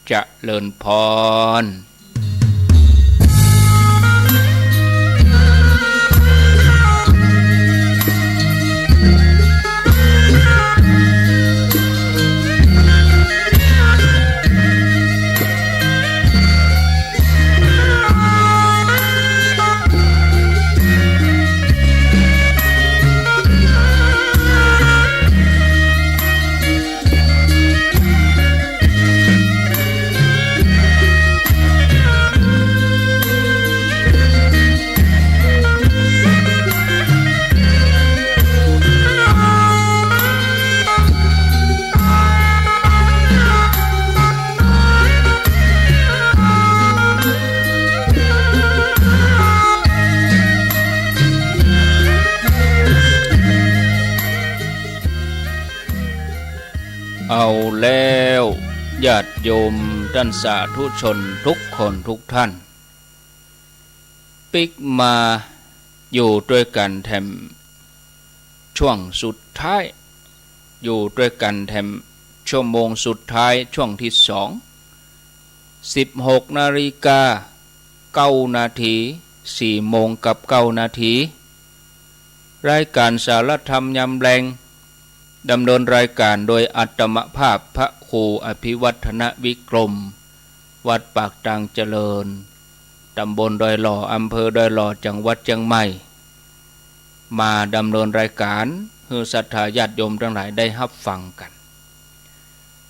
เจริญพรเอาแล้วญาติโยมท่านสาธุชนทุกคนทุกท่านปิกมาอยู่ด้วยกันแถมช่วงสุดท้ายอยู่ด้วยกันแถมชั่วโมงสุดท้ายช่วงที่16 นาฬิกา9 นาที4 โมงกับ9 นาทีรายการสารธรรมยามแรงดำเนินรายการโดยอัตมภาพพระครูอภิวัฒนวิกรมวัดปากตางเจริญตำบลดอยหล่ออำเภอดอยหล่อจังหวัดเชียงใหม่มาดำเนินรายการให้ศรัทธาญาติโยมทั้งหลายได้รับฟังกัน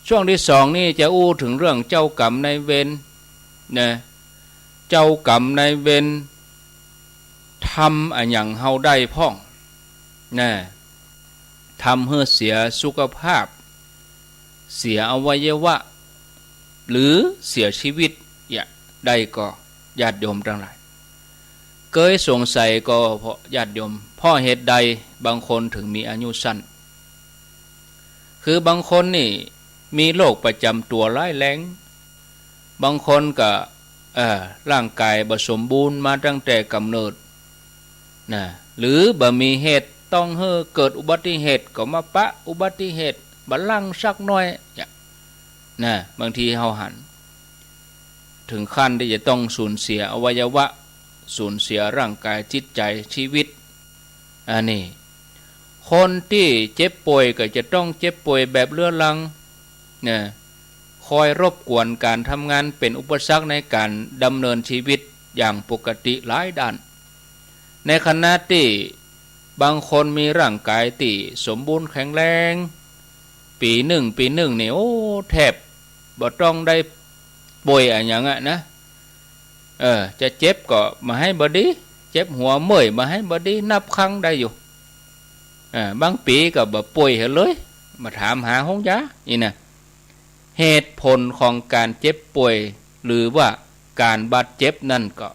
ช่วงที่2นี่จะอู้ถึงเรื่องเจ้ากรรมนายเวรนะเจ้ากรรมนายเวรทำอันอย่างเฮาได้พ่องนะทำให้เสียสุขภาพเสียอวัยวะหรือเสียชีวิตได้ก็ญาติโยมทั้งหลายเคยสงสัยก็เพราะญาติโยมพ่อเหตุใดบางคนถึงมีอายุสั้นคือบางคนนี่มีโรคประจำตัวร้ายแรงบางคนก็ร่างกายบ่สมบูรณ์มาตั้งแต่กำเนิดนะหรือบ่มีเหตุต้องเเกิดอุบัติเหตุก็มาปะอุบัติเหตุบัลลังก์สักหน่อยนะบางทีเฮาหันถึงขั้นที่จะต้องสูญเสียอวัยวะสูญเสียร่างกายจิตใจชีวิตอันนี้คนที่เจ็บป่วยก็จะต้องเจ็บป่วยแบบเรื้อรังนะคอยรบกวนการทำงานเป็นอุปสรรคในการดำเนินชีวิตอย่างปกติหลายด้านในขณะที่บางคนมีร่างกายที่สมบูรณ์แข็งแรงปีหนึ่งนี่โอ้แทบบ่ต้องได้ป่วยอะไรอย่างนะจะเจ็บก็มาให้บดีเจ็บหัวเมื่อยมาให้บดีนับครั้งได้อยู่บางปีก็บ่ป่วยเลยมาถามหาห้องยานี่นะ เหตุผลของการเจ็บป่วยหรือว่าการบาดเจ็บนั่นก็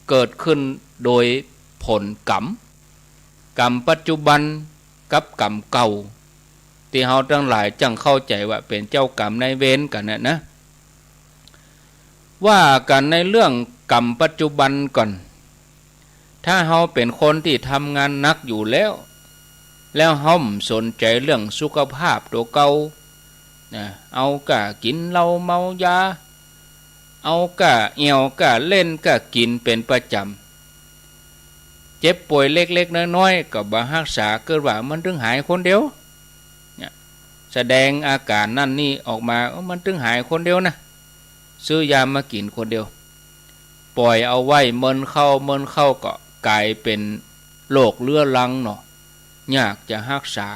เกิดขึ้นโดยผลกรรมปัจจุบันกับกรรมเก่าที่เฮาทั้งหลายจังเข้าใจว่าเป็นเจ้ากรรมนายเวรกันนะว่ากันในเรื่องกรรมปัจจุบันก่อนถ้าเฮาเป็นคนที่ทำงานหนักอยู่แล้วเฮาสนใจเรื่องสุขภาพตัวเก่านะเอากะกินเหล้าเมายาเอากะเอี่ยวกะเล่นกะกินเป็นประจำเจ็บป่วยเล็กๆน้อยๆก็บ่รักษาเกิดว่ามันถึงหายคนเดียวเนี่ยแสดงอาการนั่นนี่ออกมามันถึงหายคนเดียวนะซื้อยามากินคนเดียวปล่อยเอาไว้เมินเข้าก็กลายเป็นโรคเรื้อรังเนาะยากจะรักษา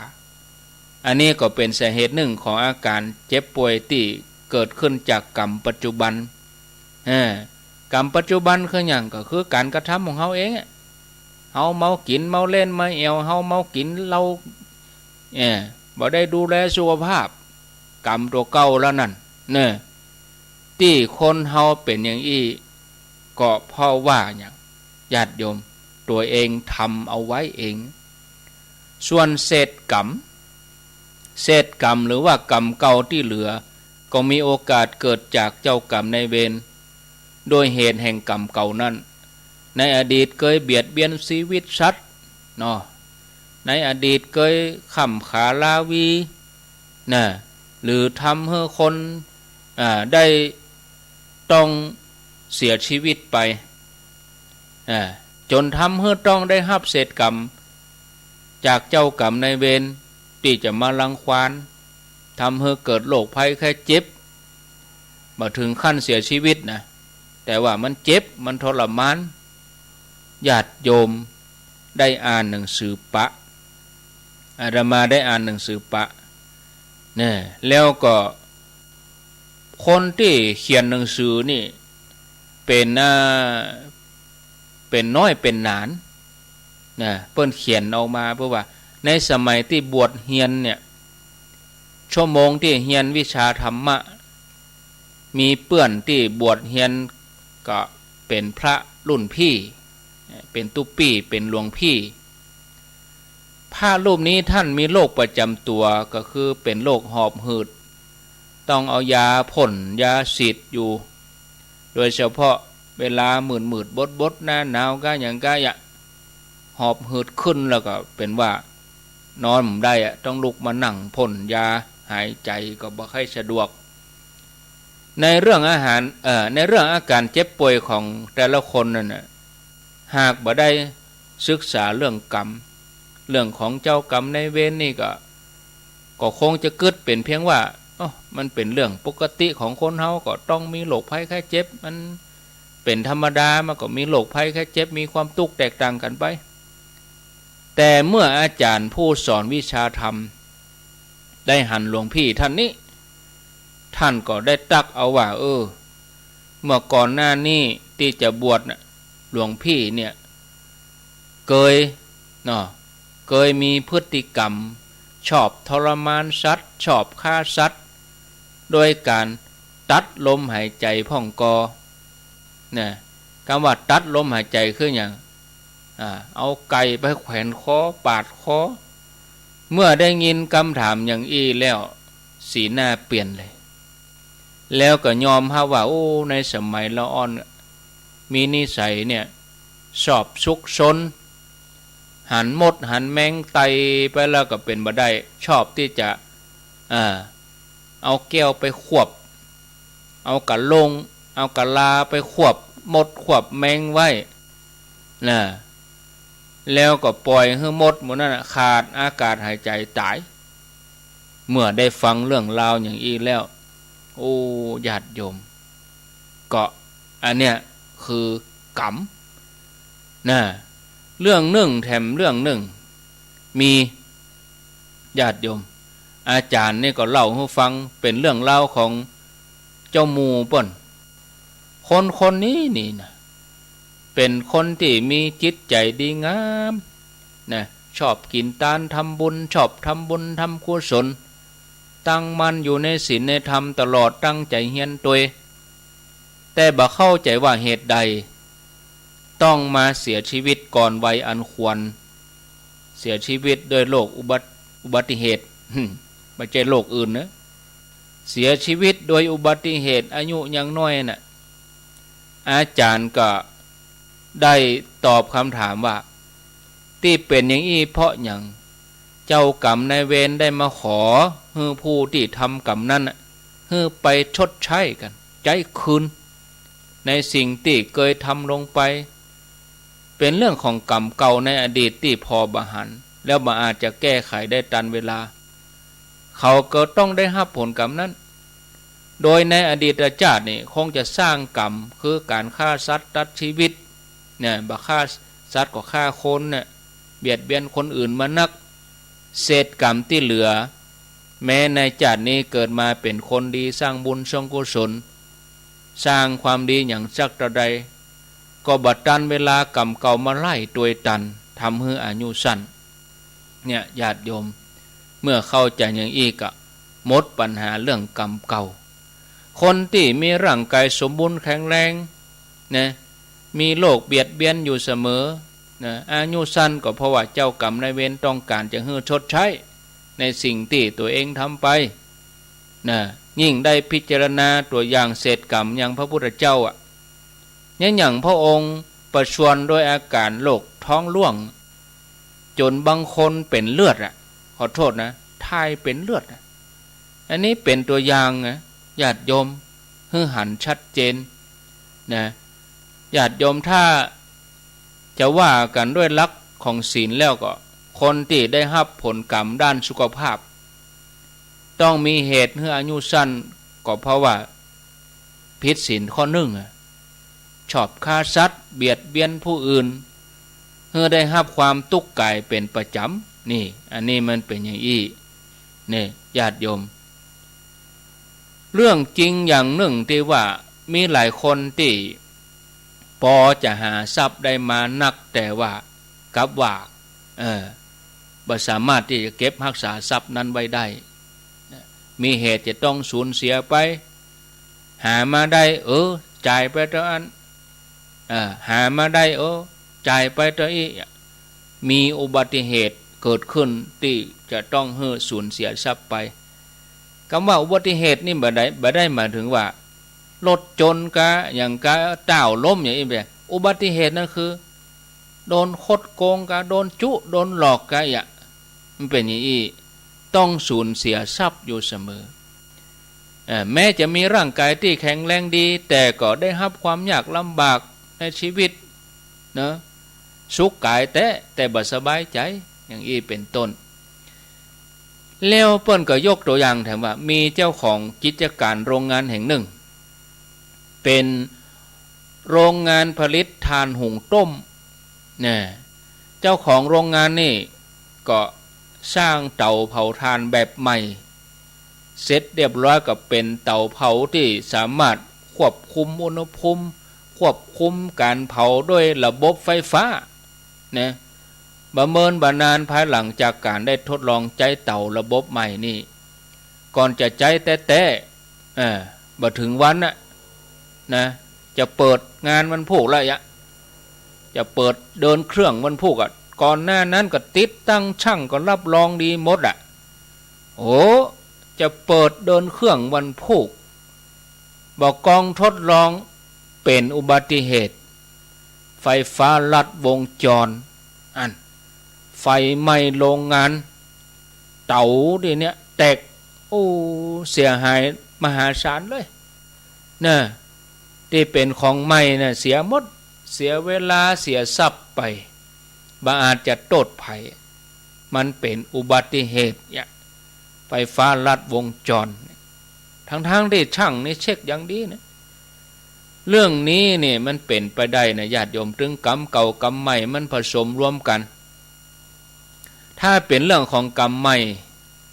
อันนี้ก็เป็นสาเหตุหนึ่งของอาการเจ็บป่วยที่เกิดขึ้นจากกรรมปัจจุบันกรรมปัจจุบันคืออย่างก็คือการกระทำของเฮาเองเฮาเมากินเมาเล่นมาเอวเฮาเมากินเราบ่ได้ดูแลสุขภาพกรรมตัวเก่าแล้วนั่นที่คนเฮาเป็นอย่างอี้ก็เพราะว่าอย่างญาติโยมตัวเองทำเอาไว้เองส่วนเศษกรรมหรือว่ากรรมเก่าที่เหลือก็มีโอกาสเกิดจากเจ้ากรรมนายเวรโดยเหตุแห่งกรรมเก่านั้นในอดีตเคยเบียดเบียนชีวิตสัตว์เนาะในอดีตเคยข่ำขาลาวีหรือทำให้คนได้ต้องเสียชีวิตไปจนทำให้ต้องได้รับเศษกรรมจากเจ้ากรรมนายเวรที่จะมารังควานทำให้เกิดโรคภัยแค่เจ็บมาถึงขั้นเสียชีวิตนะแต่ว่ามันเจ็บมันทรมานญาติโยมได้อ่านหนังสือปะอาตมาได้อ่านหนังสือปะเนี่ยแล้วก็คนที่เขียนหนังสือนี่เป็นน้อยเป็นหนานเปิ้นเขียนออกมาเพราะว่าในสมัยที่บวชเฮียนเนี่ยชั่วโมงที่เฮียนวิชาธรรมะมีเปื้อนที่บวชเฮียนก็เป็นพระรุ่นพี่เป็นตุปี้เป็นหลวงพี่พระรูปนี้ท่านมีโรคประจำตัวก็คือเป็นโรคหอบหืดต้องเอายาพ่นยาฉีดอยู่โดยเฉพาะเวลามืดบดหน้าหนาวก็อย่างก็หอบหืดขึ้นแล้วก็เป็นว่านอนไม่ได้ต้องลุกมานั่งพ่นยาหายใจก็บ่ค่อยสะดวกในเรื่องอาหารในเรื่องอาการเจ็บป่วยของแต่ละคนนั่นน่ะหากบ่ได้ศึกษาเรื่องกรรมเรื่องของเจ้ากรรมนายเวรนี่ก็คงจะเกิดเป็นเพียงว่ามันเป็นเรื่องปกติของคนเฮาก็ต้องมีโรคภัยไข้เจ็บมันเป็นธรรมดามันก็มีโรคภัยไข้เจ็บมีความทุกข์แตกต่างกันไปแต่เมื่ออาจารย์ผู้สอนวิชาธรรมได้หันหลวงพี่ท่านนี้ท่านก็ได้ตักเอาว่าเมื่อก่อนหน้านี้ที่จะบวชน่ะหลวงพี่เนี่ยเคยมีพฤติกรรมชอบทรมานสัตว์ชอบฆ่าสัตว์โดยการตัดลมหายใจพ่องกอคำว่าตัดลมหายใจคืออย่างเอาไก่ไปแขวนคอปาดคอเมื่อได้ยินคำถามอย่างอี้แล้วสีหน้าเปลี่ยนเลยแล้วก็ยอมว่าในสมัยละอ่อนมีนิสัยเนี่ยชอบซุกซนหันมดหันแมงไตไปแล้วก็เป็นบ่ได้ชอบที่จะเอาแก้วไปขวบเอากะลงเอากะลาไปขวบมดขวบแมงไว้แล้วก็ปล่อยให้มดหมดนั่นขาดอากาศหายใจตายเมื่อได้ฟังเรื่องราวอย่างอีแล้วญาติโยมก็อันเนี้ยคือกรรมเรื่องหนึ่งแถมเรื่องหนึ่งมีญาติโยมอาจารย์นี่ก็เล่าให้ฟังเป็นเรื่องเล่าของเจ้าหมูป่นคนนี้นี่นะเป็นคนที่มีจิตใจดีงามชอบกินทานทำบุญชอบทำบุญทำกุศล ตั้งมั่นอยู่ในศีลในธรรมตลอดตั้งใจเฮียนตัวแต่บ่เข้าใจว่าเหตุใดต้องมาเสียชีวิตก่อนวัยอันควรเสียชีวิตโดยโรคอุบัติเหตุไม่ใช่โรคอื่นนะเสียชีวิตโดยอุบัติเหตุอายุยังน้อยน่ะอาจารย์ก็ได้ตอบคำถามว่าที่เป็นอย่างนี้เพราะอย่างเจ้ากรรมนายเวรได้มาขอให้ผู้ที่ทำกรรมนั้นให้ไปชดใช้กันใจคืนในสิ่งที่เคยทำลงไปเป็นเรื่องของกรรมเก่าในอดีตที่พอบหันแล้วมาอาจจะแก้ไขได้ทันเวลาเขาก็ต้องได้รับผลกรรมนั้นโดยในอดีตชาตินี่คงจะสร้างกรรมคือการฆ่าสัตว์ตัดชีวิตเนี่ยบ่ฆ่าสัตว์ก็ฆ่าคนเนี่ยเบียดเบียนคนอื่นมานักเศษกรรมที่เหลือแม้ในชาตินี้เกิดมาเป็นคนดีสร้างบุญสร้างกุศลสร้างความดีอย่างจักตะใดก็บัดตันเวลากรรมเก่ามาไล่ตัวตันทำให้อายุสั้นเนี่ยญาติโยมเมื่อเข้าใจอย่างอีกหมดปัญหาเรื่องกรรมเก่าคนที่มีร่างกายสมบูรณ์แข็งแรงนะมีโรคเบียดเบียนอยู่เสมอนะอายุสั้นก็เพราะว่าเจ้ากรรมนายเวรต้องการจะให้ชดใช้ในสิ่งที่ตัวเองทำไปนะยิ่งได้พิจารณาตัวอย่างเศษกรรมอย่างพระพุทธเจ้าอย่างพระองค์ประชวรด้วยอาการโรคท้องร่วงจนบางคนเป็นเลือดขอโทษนะทายเป็นเลือดอันนี้เป็นตัวอย่างนะญาติโยมให้หันชัดเจนนะญาติโยมถ้าจะว่ากันด้วยหลักของศีลแล้วก็คนที่ได้รับผลกรรมด้านสุขภาพต้องมีเหตุให้อายุสั้นก็เพราะว่าผิดศีลข้อหนึ่งชอบฆ่าสัตว์เบียดเบียนผู้อื่นเพื่อได้รับความทุกข์กายเป็นประจำนี่อันนี้มันเป็นอย่างอี้นี่ญาติโยมเรื่องจริงอย่างหนึ่งที่ว่ามีหลายคนที่พอจะหาทรัพย์ได้มานักแต่ว่ากับว่าบ่สามารถที่จะเก็บรักษาทรัพย์นั้นไว้ได้มีเหตุจะต้องสูญเสียไปหามาได้จ่ายไปเท่านั้นหามาได้จ่ายไปเท่านี้มีอุบัติเหตุเกิดขึ้นที่จะต้องให้สูญเสียทรัพย์ไปคำว่าอุบัติเหตุนี่บ่ได้หมายถึงว่ารถจนกะอย่างกะเต้าล้มอย่างนี้แบบอุบัติเหตุนั่นคือโดนคดโกงกะโดนจุโดนหลอกกะมันเป็นอย่างนี้ต้องสูญเสียทรัพย์อยู่เสมอแม้จะมีร่างกายที่แข็งแรงดีแต่ก็ได้รับความยากลำบากในชีวิตนะสุขกายแต่บ่สบายใจอย่างนี้เป็นต้นแล้วเปิ้นก็ยกตัวอย่างแถมว่ามีเจ้าของกิจการโรงงานแห่งหนึ่งเป็นโรงงานผลิตถ่านหุงต้มเนี่ยเจ้าของโรงงานนี่ก็สร้างเตาเผาถ่านแบบใหม่เสร็จเรียบร้อยกับเป็นเตาเผาที่สามารถควบคุมอุณหภูมิควบคุมการเผาด้วยระบบไฟฟ้านะประเมินบานานภายหลังจากการได้ทดลองใจเตาระบบใหม่นี่ก่อนจะใจแต่บ่ถึงวันนะจะเปิดงานวันพุธแล้วจะเปิดเดินเครื่องวันพุธก่อนหน้านั้นก็ติดตั้งช่างก็รับรองดีหมดจะเปิดเดินเครื่องวันพุธบอกกองทดลองเป็นอุบัติเหตุไฟฟ้าลัดวงจรไฟไหม้โรงงานเตาดิเนี่ยแตกเสียหายมหาศาลเลยนะที่เป็นของใหม่นะเสียหมดเสียเวลาเสียทรัพย์ไปบ่อาจจะโทษภัยมันเป็นอุบัติเหตุไฟฟ้าลัดวงจรทั้งที่ช่างนี่เช็คอย่างดีนะเรื่องนี้นี่มันเป็นไปได้นะญาติโยมถึงกรรมเก่ากรรมใหม่มันผสมรวมกันถ้าเป็นเรื่องของกรรมใหม่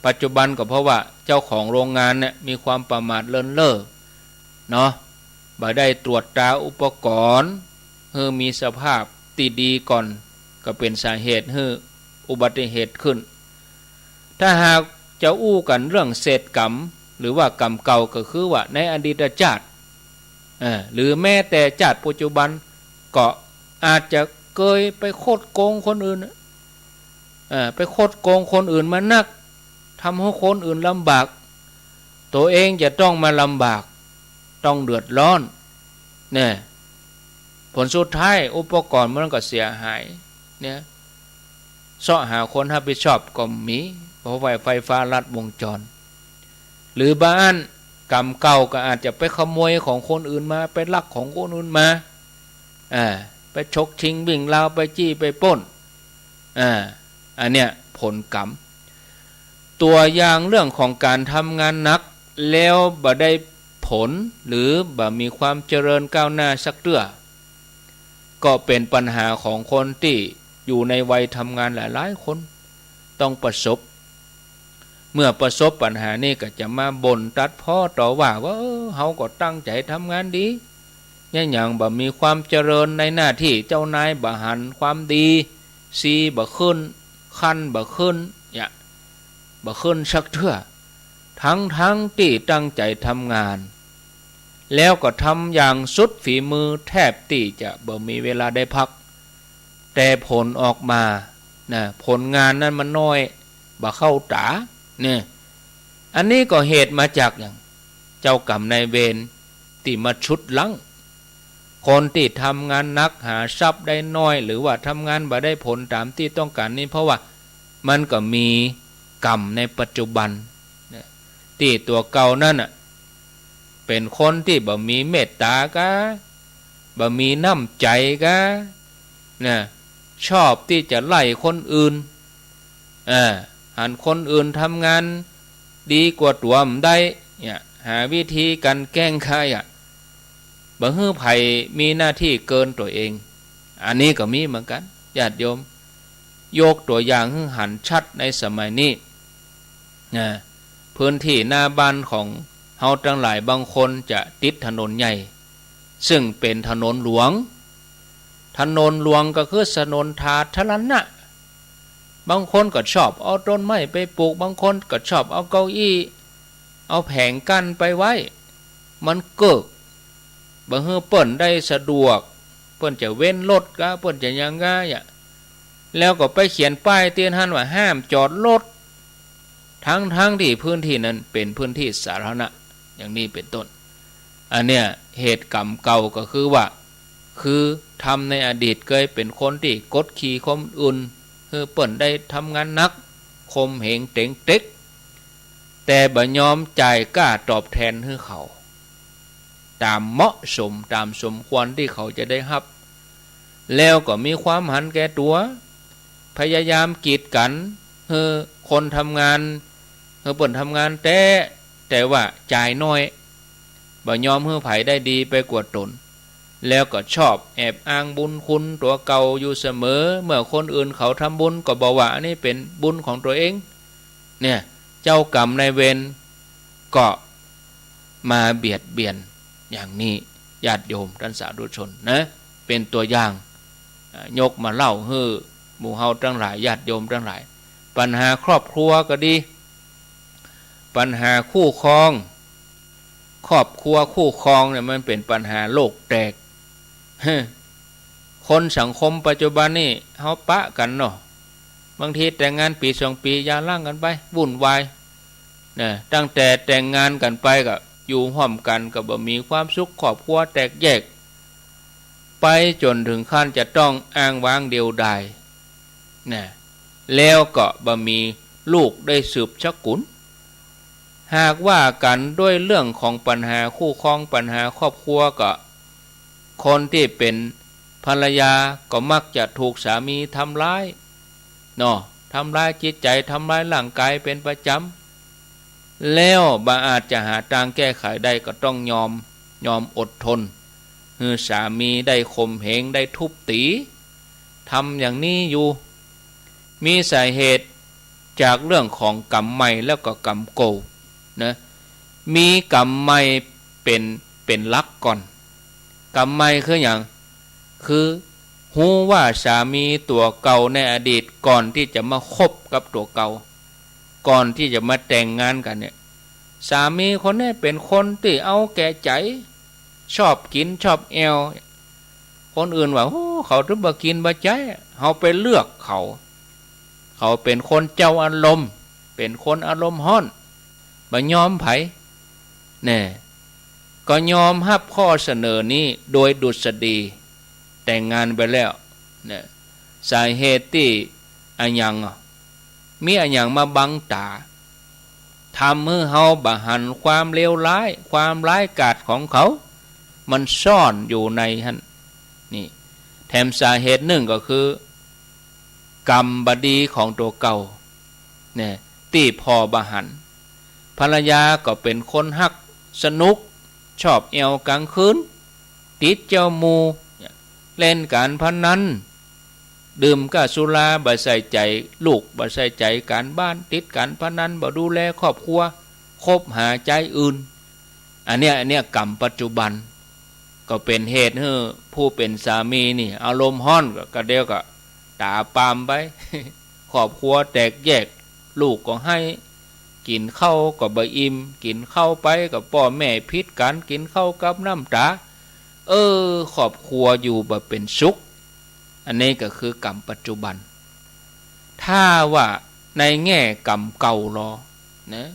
ปัจจุบันก็เพราะว่าเจ้าของโรงงานเนี่ยมีความประมาทเลินเล่อเนาะบ่ได้ตรวจตราอุปกรณ์ให้มีสภาพที่ดีก่อนก็เป็นสาเหตุให้อุบัติเหตุขึ้นถ้าหาก จะอู้กันเรื่องเศษกรรมหรือว่ากรรมเก่าก็คือว่าในอดีตชาติหรือแม้แต่ชาติปัจจุบันก็อาจจะเคยไปโคดโกงคนอื่นไปโคดโกงคนอื่นมานักทำให้คนอื่นลำบากตัวเองจะต้องมาลำบากต้องเดือดร้อนเนี่ยผลสุดท้ายอุปกรณ์มันก็เสียหายเนี่ยเสาะหาคนรับผิดชอบก็มีเพราะไฟฟ้าลัดวงจรหรือบ้านกรรมเก่าก็อาจจะไปขโมยของคนอื่นมาไปลักของคนอื่นมาไปฉกชิงวิ่งราวไปจี้ไปปล้นอันเนี้ยผลกรรมตัวอย่างเรื่องของการทำงานหนักแล้วบ่ได้ผลหรือบ่มีความเจริญก้าวหน้าสักเตื้อก็เป็นปัญหาของคนที่อยู่ในวัยทำงานหลายๆคนต้องประสบเมื่อประสบปัญหานี้ก็จะมาบ่นตัดพ้อต่อว่าเฮาก็ตั้งใจทำงานดีอย่างบ่มีความเจริญในหน้าที่เจ้านายบ่หันความดีซีบ่ขึ้นขั้นบ่ขึ้นบ่ขึ้นสักเทื่อทั้งที่ตั้งใจทำงานแล้วก็ทำอย่างสุดฝีมือแทบที่จะบ่มีเวลาได้พักแต่ผลออกมาผลงานนั้นมันน้อยบ่เข้าตาเนี่ยอันนี้ก็เหตุมาจากอย่างเจ้ากรรมนายเวรที่มาชุดลังคนที่ทำงานหนักหาทรัพย์ได้น้อยหรือว่าทำงานบ่ได้ผลตามที่ต้องการนี่เพราะว่ามันก็มีกรรมในปัจจุบันที่ตัวเก่านั่นเป็นคนที่บ่มีเมตตากะบ่มีน้ำใจกะชอบที่จะไล่คนอื่นหันคนอื่นทำงานดีกว่าตัวมันได้หาวิธีการแกล้งใครบ่ฮื้อไผมีหน้าที่เกินตัวเองอันนี้ก็มีเหมือนกันญาติโยมยกตัวอย่างให้หันชัดในสมัยนี้พื้นที่หน้าบ้านของเฮาทั้งหลายบางคนจะติดถนนใหญ่ซึ่งเป็นถนนหลวงก็คือถนนสาธารณะบางคนก็ชอบเอาต้นไม้ไปปลูกบางคนก็ชอบเอาเก้าอี้เอาแผงกั้นไปไว้มันเกิกบ่ฮื้อเปิ้นได้สะดวกเปิ้นจะเว้นรถกะเปิ้นจะยังไงแล้วก็ไปเขียนป้ายเตือนหันว่าห้ามจอดรถทั้งที่พื้นที่นั้นเป็นพื้นที่สาธารณะอย่างนี้เป็นต้นอันเนี้ยเหตุกรรมเก่าก็คือว่าคือทำในอดีตเคยเป็นคนที่กดขี่ข่มอื่นคือเปิ้นได้ทำงานหนักข่มเหงเต็งเต็กแต่บ่ยอมจ่ายกล้าตอบแทนให้เขาตามเหมาะสมตามสมควรที่เขาจะได้รับแล้วก็มีความหันแก่ตัวพยายามกีดกันให้คนทำงานให้เปิ้นทำงานแต่ว่าจ่ายน้อยบ่ยอมให้ไผได้ดีไปกว่าตนแล้วก็ชอบแอบอ้างบุญคุณตัวเก่าอยู่เสมอเมื่อคนอื่นเขาทำบุญก็บอกว่าอันนี้เป็นบุญของตัวเองเนี่ยเจ้ากรรมนายเวรก็มาเบียดเบียนอย่างนี้ญาติโยมท่านสาธุชนเป็นตัวอย่างยกมาเล่าให้หมู่เฮาทั้งหลายญาติโยมทั้งหลายปัญหาครอบครัวก็ดีปัญหาคู่ครองครอบครัวคู่ครองเนี่ยมันเป็นปัญหาโลกแตกคนสังคมปัจจุบันนี่เฮาปะกันเนาะบางทีแต่งงานปี2 ปียาล่างกันไปวุ่นวายตั้งแต่แต่งงานกันไปก็อยู่ร่วมกันก็บ่มีความสุขครอบครัวแตกแยกไปจนถึงขั้นจะต้องอ้างว้างเดียวดายแล้วก็บ่มีลูกได้สืบสกุลหากว่ากันด้วยเรื่องของปัญหาคู่ครองปัญหาครอบครัวก็คนที่เป็นภรรยาก็มักจะถูกสามีทำร้ายทำร้ายจิตใจทำร้ายร่างกายเป็นประจำแล้วบ่อาจจะหาทางแก้ไขได้ก็ต้องยอมอดทนให้สามีได้ข่มเหงได้ทุบตีทำอย่างนี้อยู่มีสาเหตุจากเรื่องของกรรมใหม่แล้วก็กรรมเก่ามีกรรมใหม่เป็นหลักก่อนกรรมใหม่คืออย่างคือฮู้ว่าสามีตัวเก่าในอดีตก่อนที่จะมาคบกับตัวเก่า ก่อนที่จะมาแต่งงานกันเนี่ยสามีคนนี้เป็นคนที่เอาแก่ใจชอบกินชอบแอวคนอื่นว่าโอ้เขาถึงบ่กินบ่ใจเขาไปเลือกเขาเป็นคนเจ้าอารมณ์เป็นคนอารมณ์ร้อนบ่ยอมไผแน่ก็ยอมรับข้อเสนอนี้โดยดุษฎีแต่งงานไปแล้วเนี่ยสาเหตุที่อันยังมีอันยังมาบังตาทำให้เฮาบ่หันความเลวร้ายความร้ายกาจของเขามันซ่อนอยู่ในหั่นนี่แถมสาเหตุหนึ่งก็คือกรรมบดีของตัวเก่าเนี่ยที่พอบ่หันภรรยาก็เป็นคนฮักสนุกชอบแอวกลางคืนติดเจ้ามูเล่นการพนันดื่มกะสุราบ่ใส่ใจลูกบ่ใส่ใจการบ้านติดการพนันบ่ดูแลครอบครัวคบหาใจอื่นอันเนี้ยกรรมปัจจุบันก็เป็นเหตุให้ผู้เป็นสามีนี่อารมณ์ร้อนก็เดียวก็ตาปามไป ครอบครัวแตกแยกลูกก็ให้กินข้าวก็บ่อิ่มกินข้าวไปกับพ่อแม่พิษกันกินข้าวกับน้ำตาครอบครัวอยู่บ่เป็นสุขอันนี้ก็คือกรรมปัจจุบันถ้าว่าในแง่กรรมเก่ารอนะ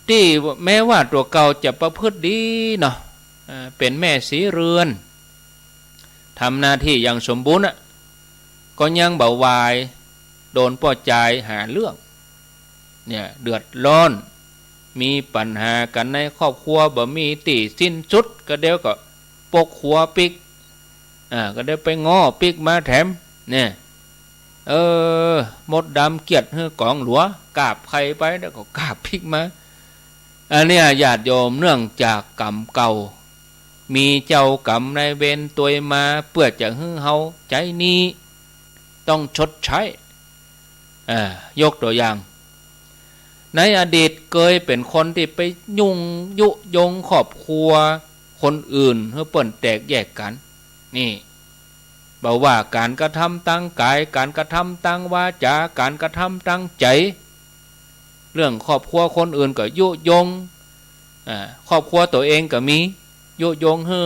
ที่แม้ว่าตัวเก่าจะประพฤติดีเนาะเป็นแม่สีเรือนทำหน้าที่อย่างสมบูรณ์ก็ยังเบาวายโดนป้อใจหาเรื่องเนี่ยเดือดร้อนมีปัญหากันในครอบครัวบ่มีติสิ้นสุดก็เดี๋ยวก็ปกหัวปิกก็เดี๋ยวไปง้อปิกมาแถมเนี่ยมดดำเกียดเฮือกองหลัวกาบใครไปแล้วก็กาบปิกมาอันนี้ญาติโยมเนื่องจากกรรมเก่ามีเจ้ากรรมนายเวรตัวมาเพื่อจะให้เฮาใจนี้ต้องชดใช้ยกตัวอย่างในอดีตเคยเป็นคนที่ไปยุยงครอบครัวคนอื่นเพื่อเปิ่นแตกแยกกันนี่บอกว่าการกระทำตั้งกายการกระทำตั้งวาจาการกระทำตั้งใจเรื่องครอบครัวคนอื่นก็ยุยงครอบครัวตัวเองก็มียุยงให้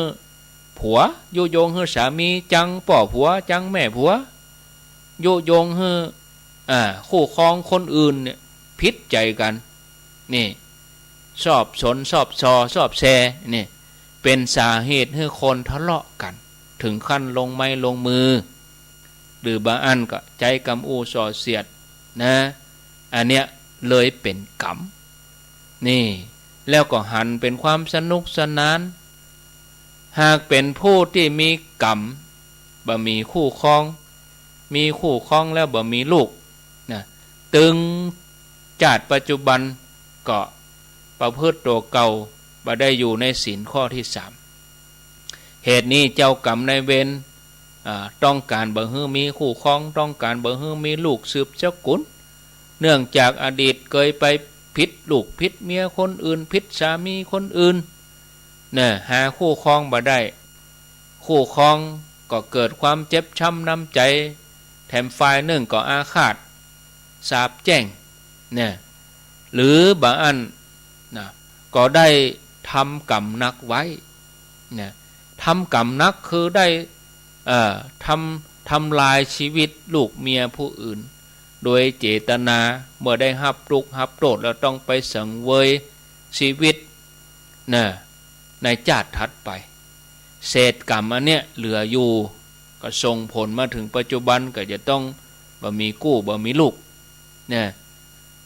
ผัวยุยงให้สามีจังป่อผัวจังแม่ผัวยุยงให้คู่ครองคนอื่นเนี่ยพิษใจกันนี่ชอบสนชอบซอชอบแซนี่เป็นสาเหตุให้คนทะเลาะกันถึงขั้นลงไม้ลงมือหรือบางอันก็ใจกำอูส่อเสียดนะอันเนี้ยเลยเป็นกรรมนี่แล้วก็หันเป็นความสนุกสนานหากเป็นผู้ที่มีกรรมบ่มีคู่ครองมีคู่ครองแล้วบ่มีลูกนะตึงชาติปัจจุบันก็ประพฤติตัวเก่าบ่ได้อยู่ในศีลข้อที่3เหตุนี้เจ้ากรรมนายเวรต้องการบ่ให้มีคู่ครองต้องการบ่ให้มีลูกสืบสกุลเนื่องจากอดีตเคยไปผิดลูกผิดเมียคนอื่นผิดสามีคนอื่นเนี่ยหาคู่ครองบ่ได้คู่ครองก็เกิดความเจ็บช้ำน้ำใจแถมฝ่ายหนึ่งก็อาฆาตสาปแช่งเนี่ยหรือบางอันนะก็ได้ทำกรรมนักไว้เนี่ยทำกรรมนักคือได้ทำลายชีวิตลูกเมียผู้อื่นโดยเจตนาเมื่อได้หับลูกหับโทษแล้วต้องไปสังเวยชีวิตนะในชาติถัดไปเศษกรรมอันเนี้ยเหลืออยู่ก็ส่งผลมาถึงปัจจุบันก็จะต้องบ่มีกู้บ่มีลูกเนี่ย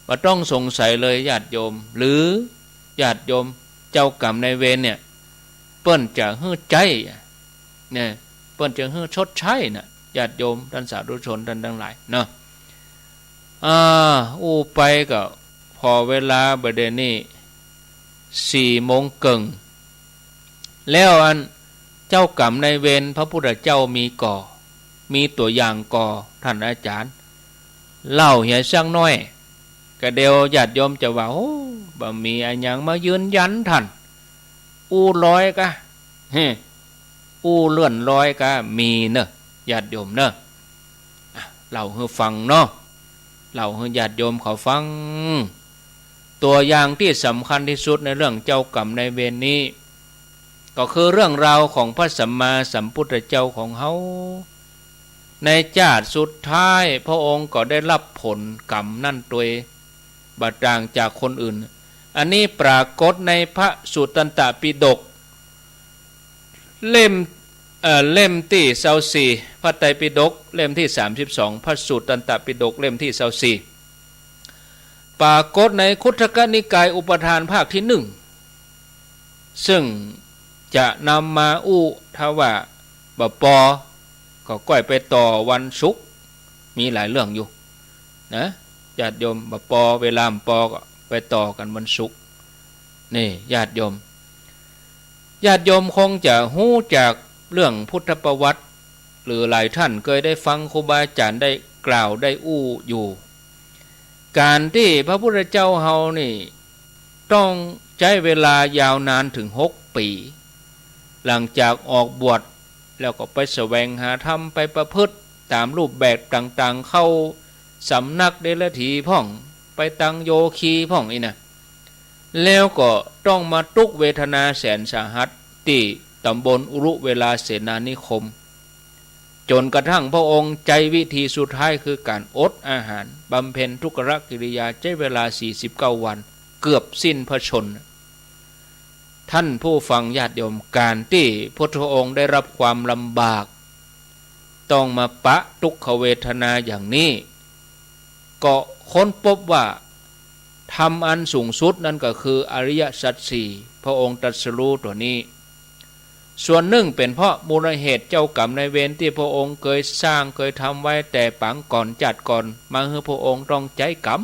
บ่ต้องสงสัยเลยญาติโยมหรือญาติโยมเจ้ากรรมนายเวรเนี่ยเปิ้นจะฮื้อใจเนี่ยเปิ้นจะฮื้อชดใช้น่ะญาติโยมท่านสาธุชนท่านทั้งหลายเนาะไปก็พอเวลาบัดนี้4 โมงครึ่งแล้วอันเจ้ากรรมนายเวรพระพุทธเจ้ามีตัวอย่างก่อท่านอาจารย์เล่าเหี่ยช่างน้อยก็เดียวญาติโยมจะว่าโอ้บ่มีอันหยังมายืนยันท่านลอยกะเลื่อนลอยกะมีเนอะญาติโยมเนอะเล่าให้ฟังเนาะ เล่าให้ญาติโยมเขาฟังตัวอย่างที่สำคัญที่สุดในเรื่องเจ้ากรรมนายเวรนี้ก็คือเรื่องราวของพระสัมมาสัมพุทธเจ้าของเฮาในชาติสุดท้ายพระองค์ก็ได้รับผลกรรมนั่นตัวบัดต่างจากคนอื่นอันนี้ปรากฏในพระสุตตันตปิฎกเล่มที่24พระไตรปิฎกเล่มที่32พระสุตตันตปิฎกเล่มที่24ปรากฏในคุถกนิกายอุปทานภาคที่1ซึ่งจะนำมาถ้าว่าบปอก็ก้อยไปต่อวันศุกร์มีหลายเรื่องอยู่นะญาติโยมบปอเวลาปอก็ไปต่อกันวันศุกร์นี่ญาติโยมคงจะหู้จากเรื่องพุทธประวัติหรือหลายท่านเคยได้ฟังครูบาอาจารย์ได้กล่าวได้อยู่การที่พระพุทธเจ้าเฮานี่ต้องใช้เวลายาวนานถึง6 ปีหลังจากออกบวชแล้วก็ไปแสวงหาธรรมไปประพฤติตามรูปแบบต่างๆเข้าสำนักเดรัจฉีพ่องไปตังโยคีพ่องนะแล้วก็ต้องมาทุกเวทนาแสนสาหัสที่ตำบลอุรุเวลาเสนานิคมจนกระทั่งพระองค์ใจวิธีสุดท้ายคือการอดอาหารบำเพ็ญทุกขกิริยาใช้เวลา49 วันเกือบสิ้นพระชนม์ท่านผู้ฟังญาติโยมการที่พระองค์ได้รับความลำบากต้องมาปะทุกขเวทนาอย่างนี้ก็ค้นพบว่าธรรมอันสูงสุดนั่นก็คืออริยสัจสี่พระองค์ตรัสรู้ตัวนี้ส่วนหนึ่งเป็นเพราะมูลเหตุเจ้ากรรมนายเวรที่พระองค์เคยสร้างเคยทำไว้แต่ปังก่อนจัดก่อนมาให้พระองค์ต้องใจกรรม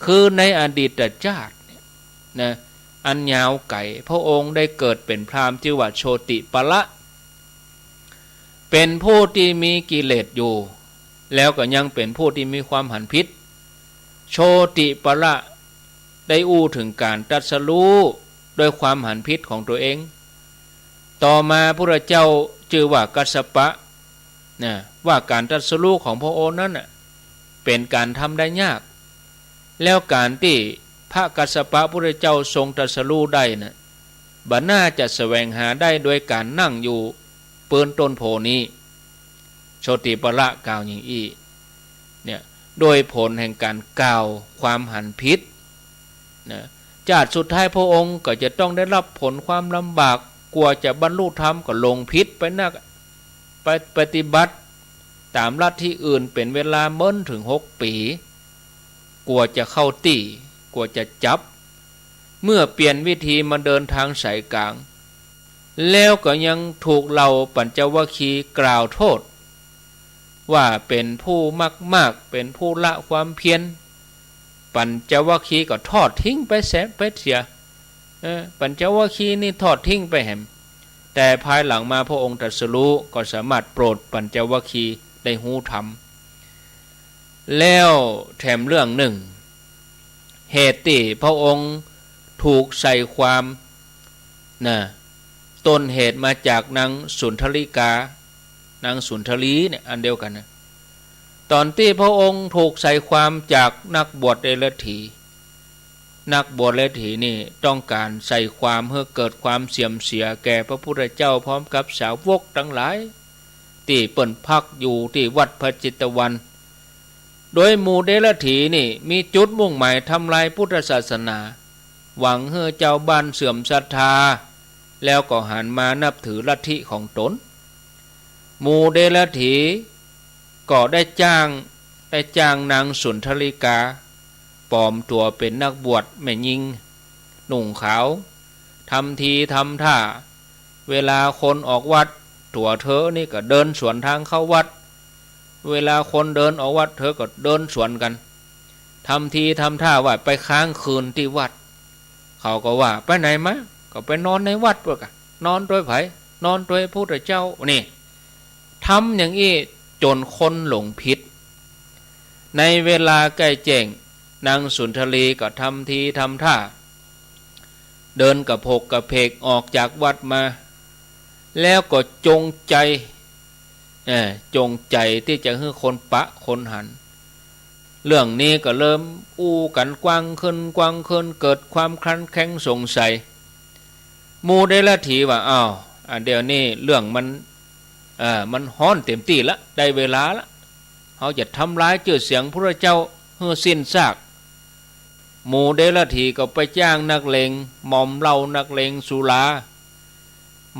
คือในอดีตชาตินะอันยาวไก่พระองค์ได้เกิดเป็นพราหมณ์ชื่อว่าโชติปละเป็นผู้ที่มีกิเลสอยู่แล้วก็ยังเป็นผู้ที่มีความหันพิษโชติปละได้ถึงการตรัสรู้โดยความหันพิษของตัวเองต่อมาพระเจ้าชื่อว่ากัสสปะนะว่าการตรัสรู้ของพระองค์นั้นเป็นการทำได้ยากแล้วการที่พระกัสสปะพระเจ้าทรงตรัสรู้ได้นะบัดน่าจะแสวงหาได้โดยการนั่งอยู่เปื้อนต้นโพนี้โชติปละกล่าวอย่างอี้เนี่ยโดยผลแห่งการกล่าวความหันพิษนะชาติสุดท้ายพระองค์ก็จะต้องได้รับผลความลำบากกว่าจะบรรลุธรรมก็ลงพิษไปนักไปปฏิบัติตามลัทธิอื่นเป็นเวลาเมิ้นถึง6 ปีกว่าจะเข้าตีกว่าจะจับเมื่อเปลี่ยนวิธีมาเดินทางสายกลางแล้วก็ยังถูกเหล่าปัญจวัคคีย์กล่าวโทษว่าเป็นผู้มากเป็นผู้ละความเพียรปัญจวัคคีย์ก็ทอดทิ้งไปเสียปัญจวัคคีย์นี่ทอดทิ้งไปแหมแต่ภายหลังมาพระองค์ตรัสรู้ก็สามารถโปรดปัญจวัคคีย์ได้หูธรรมแล้วแถมเรื่องหนึ่งเหตุที่พระองค์ถูกใส่ความต้นเหตุมาจากนางสุนทรีกานางสุนทรีเนี่ยอันเดียวกันนะตอนที่พระองค์ถูกใส่ความจากนักบวชเดรัจฉีนักบวชเดรัจฉีนี่ต้องการใส่ความเพื่อเกิดความเสื่อมเสียแก่พระพุทธเจ้าพร้อมกับสาวกทั้งหลายที่เปิ่นพักอยู่ที่วัดพระจิตรวันโดยหมู่เดรัจฉีนี่มีจุดมุ่งหมายทำลายพุทธศาสนาหวังให้เจ้าบ้านเสื่อมศรัทธาแล้วก็หันมานับถือลัทธิของตนหมู่เดรัจฉีก็ได้จ้างนางสุนทรีกาปลอมตัวเป็นนักบวชแม่ยิงนุ่งขาวทำทีทำท่าเวลาคนออกวัดตัวเธอนี่ก็เดินสวนทางเข้าวัดเวลาคนเดินออกวัดเธอก็เดินสวนกันทำทีทำท่าว่าไปค้างคืนที่วัดเขาก็ว่าไปไหนมะก็ไปนอนในวัดเปล่าอนอนด้วยไผนอนด้วยพระพุทธเจ้านี่ทำอย่างนี้จนคนหลงผิดในเวลาใกล้แจ้งนางสุนทรีก็ทำทีทำท่าเดินกระโผกกระเพกออกจากวัดมาแล้วก็จงใจที่จะให้คนปะคนหัน เรื่องนี้ก็เริ่มอู้กันกว้างขึ้นเกิดความคลันแข็งสงสัยหมู่ได้ละทีว่าอ้าวเดี๋ยวนี้เรื่องมันฮ้อนเต็มที่ละได้เวลาละเขาจะทำร้ายชื่อเสียงพระเจ้าให้สิ้นซากหมู่เดลทีก็ไปจ้างนักเลงมอมเหล้านักเลงสุรา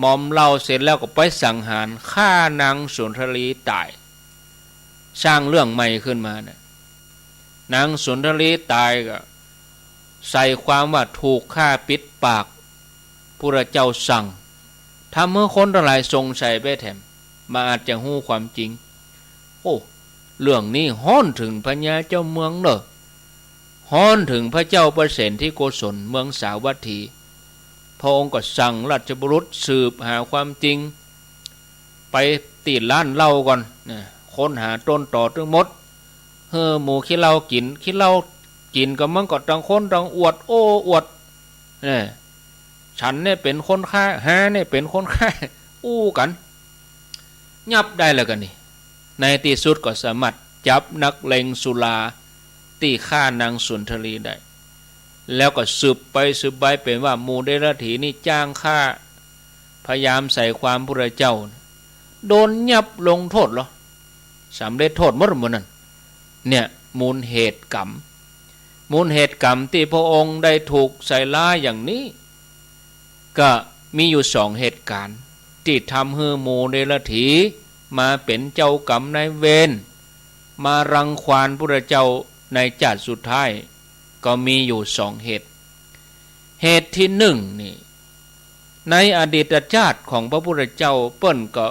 มอมเหล้าเสร็จแล้วก็ไปสังหารฆ่านางสุนทรีตายสร้างเรื่องใหม่ขึ้นมาเนี่ยนางสุนทรีตายก็ใส่ความว่าถูกฆ่าปิดปากพระเจ้าสั่งทำเมื่อคนทั้งหลายสงสัยไปแถมมาอาจจะหู้ความจริงโอ้เรื่องนี้ฮ้อนถึงพญาเจ้าเมืองเนอะฮ้อนถึงพระเจ้าประเสนที่โกศลเมืองสาวัตถีพระองค์ก็สั่งราชบุรุษสืบหาความจริงไปตีล้านเหล้าก่อนนะค้นหาต้นต่อทั้งหมดหมูขี้เหล้ากินก็มันก็ต่างคนต่างอวดโอ้อวดเนี่ยฉันเนี่ยเป็นคนฆ่าหาเนี่ยเป็นคนฆ่าอู้กันยับได้แล้วกันนี่ในที่สุดก็สามารถจับนักเลงสุราตีฆ่านางสุนทรีได้แล้วก็สืบไปเป็นว่าหมู่เดรัจฉีนี่จ้างฆ่าพยายามใส่ความพระเจ้าโดนยับลงโทษเหรอสำเร็จโทษหมดนั่นเนี่ยมูลเหตุกรรมที่พระองค์ได้ถูกใส่ร้ายอย่างนี้ก็มีอยู่2เหตุการณ์ที่ทำให้หมู่เดรัจฉีมาเป็นเจ้ากรรมนายเวรมารังควานพระเจ้าในชาติสุดท้ายก็มีอยู่2เหตุที่1นี่ในอดีตชาติของพระพุทธเจ้าเปิ้นก็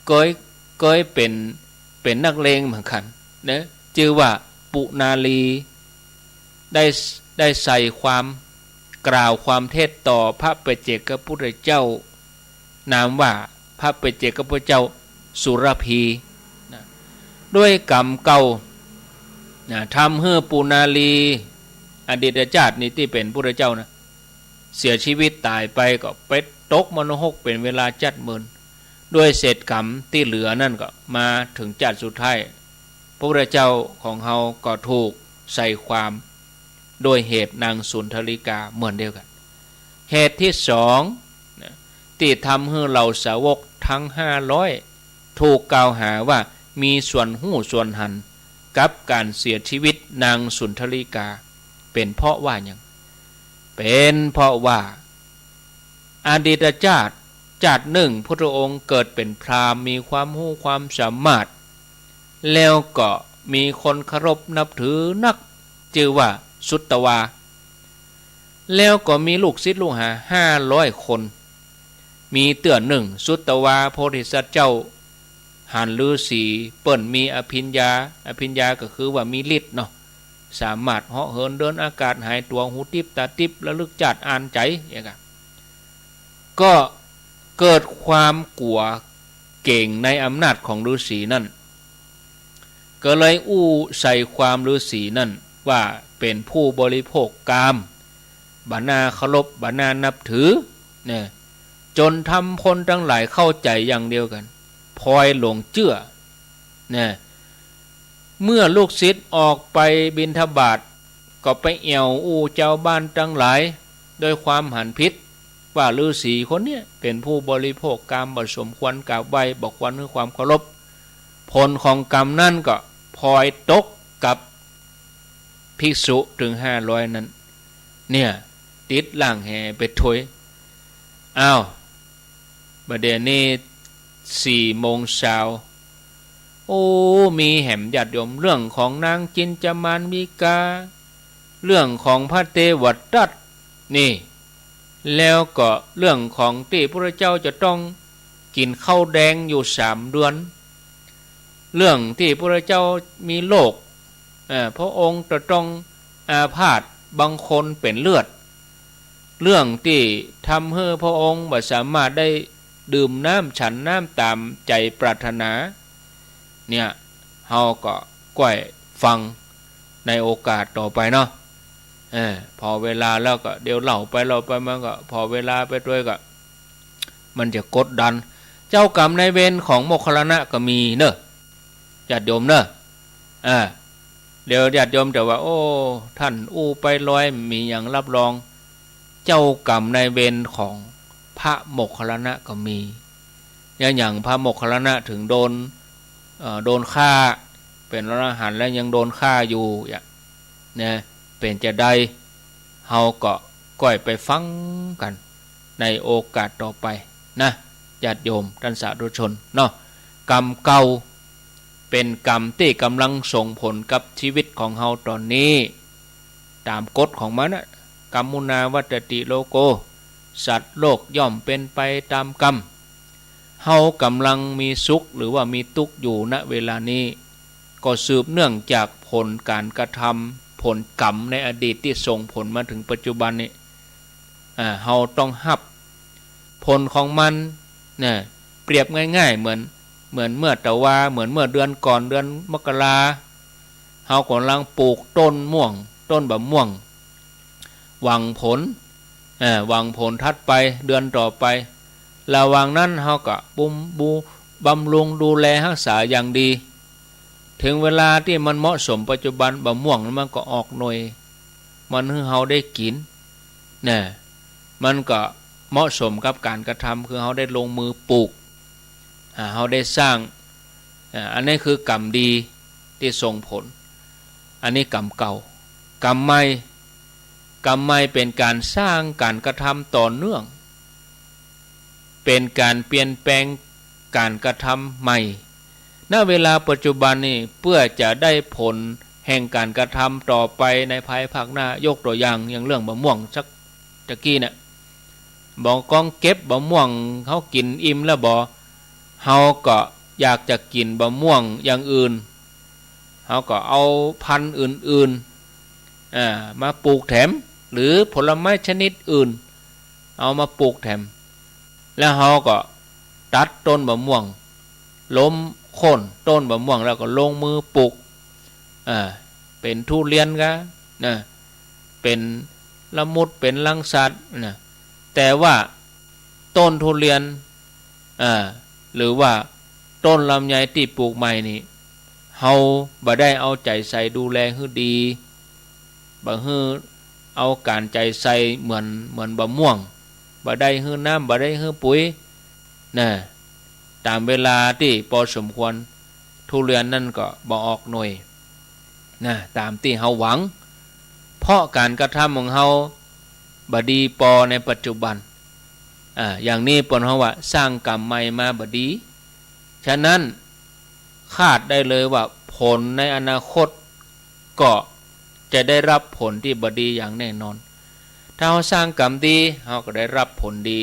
เคยเป็นนักเลงเหมือนกันนะชื่อว่าปุนาลีได้ใส่ความกล่าวความเท็จต่อพระปัจเจกพุทธเจ้านามว่าพระปัจเจกพุทธเจ้าสุรพีนะด้วยกรรมเก่านะทำให้ปุนาลีอดีตชาตินี้ที่เป็นพุทธเจ้านะเสียชีวิตตายไปก็ไปตกมโนหกเป็นเวลาจัดหมื่นด้วยเศษกรรมที่เหลือนั่นก็มาถึงจัดสุดท้ายพระพุทธเจ้าของเฮาก็ถูกใส่ความโดยเหตุนางสุนทรีกาเหมือนเดียวกันเหตุที่2นะที่ทำให้เหล่าสาวกทั้ง500ถูกกล่าวหาว่ามีส่วนหู้ส่วนหันกับการเสียชีวิตนางสุนทรีกาเป็นเพราะว่าอย่างเป็นเพราะว่าอดีตชาติหนึ่งพระองค์เกิดเป็นพราหมณ์มีความรู้ความสามารถแล้วก็มีคนเคารพนับถือนักชื่อว่าสุตตวาแล้วก็มีลูกศิษย์ลูกหา500คนมีเตื้อหนึ่งสุตตวาโพธิสัตว์เจ้าหันฤาษีเปิ้นมีอภิญญาก็คือว่ามีฤทธิ์เนาะสามารถเหาะเหินเดินอากาศหายตัวหูทิพตาทิพระลึกจัดอ่านใจอย่างเงี้ยก็เกิดความกลัวเก่งในอำนาจของฤาษีนั่นก็เลยอู้ใส่ความฤาษีนั่นว่าเป็นผู้บริโภคกามบานาเคารพบานานับถือเนี่ยจนทำคนทั้งหลายเข้าใจอย่างเดียวกันพลอยหลงเชื่อเนี่ยเมื่อลูกศิษย์ออกไปบิณฑบาตก็ไปเอี่ยวอู้เจ้าบ้านทั้งหลายโดยความหันพิษว่าฤาษีคนเนี้ยเป็นผู้บริโภคกามบ่สมควรกราบไหว้บอกควรให้ความเคารพผลของกรรมนั่นก็พลอยตกกับภิกษุถึง500นั้นเนี่ยติดล่างแห่ไปถวยอ้าวบัดเดี๋ยวนี้4 โมงเช้าโอ้มีแหมญาติโยมเรื่องของนางจินจามานวิกาเรื่องของพระเทวทัตนี่แล้วก็เรื่องของที่พระเจ้าจะต้องกินข้าวแดงอยู่3 เดือนเรื่องที่พระเจ้ามีโรคพระองค์จะต้องอาพาธบางคนเป็นเลือดเรื่องที่ทำให้พระองค์บ่สามารถได้ดื่มน้ำฉันน้ำตามใจปรารถนาเนี่ยเฮาก็ก้อยฟังในโอกาสต่อไปเนาะพอเวลาแล้วก็เดี๋ยวเล่าไปมันก็พอเวลาไปด้วยก็มันจะกดดันเจ้ากรรมนายเวรของโมคคัลลานะก็มีเนอะญาติโยมเนอะ เดี๋ยวญาติโยมจะว่าโอ้ท่านอู้ไปลอยมีอย่างรับรองเจ้ากรรมนายเวรของพระโมคคัลลานะก็มีอย่างพระโมคคัลลานะถึงโดนฆ่าเป็นอรหันต์แล้วยังโดนฆ่าอยู่เนี่ยเป็นจะได้เฮาก็ก้อยไปฟังกันในโอกาสต่อไปนะญาติโยมท่านสาธุชนเนาะกรรมเก่าเป็นกรรมที่กำลังส่งผลกับชีวิตของเฮาตอนนี้ตามกฎของมันนะกัมมุนาวัตติโลโกสัตว์โลกย่อมเป็นไปตามกรรมเฮากำลังมีสุขหรือว่ามีทุกข์อยู่ณเวลานี้ก็สืบเนื่องจากผลการกระทำผลกรรมในอดีตที่ส่งผลมาถึงปัจจุบันนี้เฮาต้องรับผลของมันเนี่ยเปรียบง่ายๆเหมือนเมื่อตะวาเหมือนเมื่อเดือนก่อนเดือนมกราเฮากำลังปลูกต้นม่วงต้นบะม่วงหวังผลทัดไปเดือนต่อไประหว่างนั้นเฮาก็บำรุงดูแลรักษาอย่างดีถึงเวลาที่มันเหมาะสมปัจจุบันบะม่วงมันก็ออกหน่วยมันให้เฮาได้กินเนี่ยมันก็เหมาะสมกับการกระทำคือเฮาได้ลงมือปลูกเฮาได้สร้างอันนี้คือกรรมดีที่ส่งผลอันนี้กรรมเก่ากรรมใหม่เป็นการสร้างการกระทำต่อเนื่องเป็นการเปลี่ยนแปลงการกระทำใหม่ณเวลาปัจจุบันนี้เพื่อจะได้ผลแห่งการกระทำต่อไปในภายภาคหน้ายกตัวอย่างเรื่องมะม่วงสักตะกี้เนี่ยบอกกองเก็บบะม่วงเขากินอิ่มแล้วบ่เฮาก็อยากจะกินบะม่วงอย่างอื่นเฮาก็เอาพันธุ์อื่นๆมาปลูกแถมหรือผลไม้ชนิดอื่นเอามาปลูกแถมแล้วเฮาก็ตัดต้นบะม่วงล้มโค่นต้นบะม่วงแล้วก็ลงมือปลูกเป็นทุเรียนก็นะเป็นละมุดเป็นลังสัตนะแต่ว่าต้นทุเรียนหรือว่าต้นลำไยที่ปลูกใหม่นี่เฮาบ่ได้เอาใจใส่ดูแลให้ดีบ่ฮือเอาการใจใส่เหมือนบะม่วงบ่ได้ฮือน้ำบ่ได้ฮือปุ๋ยนะตามเวลาที่พอสมควรทุเรียนนั่นก็บ่ออกหน่วยนะตามที่เฮาหวังเพราะการกระทำของเฮาบ่ดีพอในปัจจุบันอย่างนี้เปิ้นเฮาว่าสร้างกรรมใหม่มาบ่ดีฉะนั้นคาดได้เลยว่าผลในอนาคตก็จะได้รับผลที่บ่ดีอย่างแน่นอนถ้าเฮาสร้างกรรมดีเฮาก็ได้รับผลดี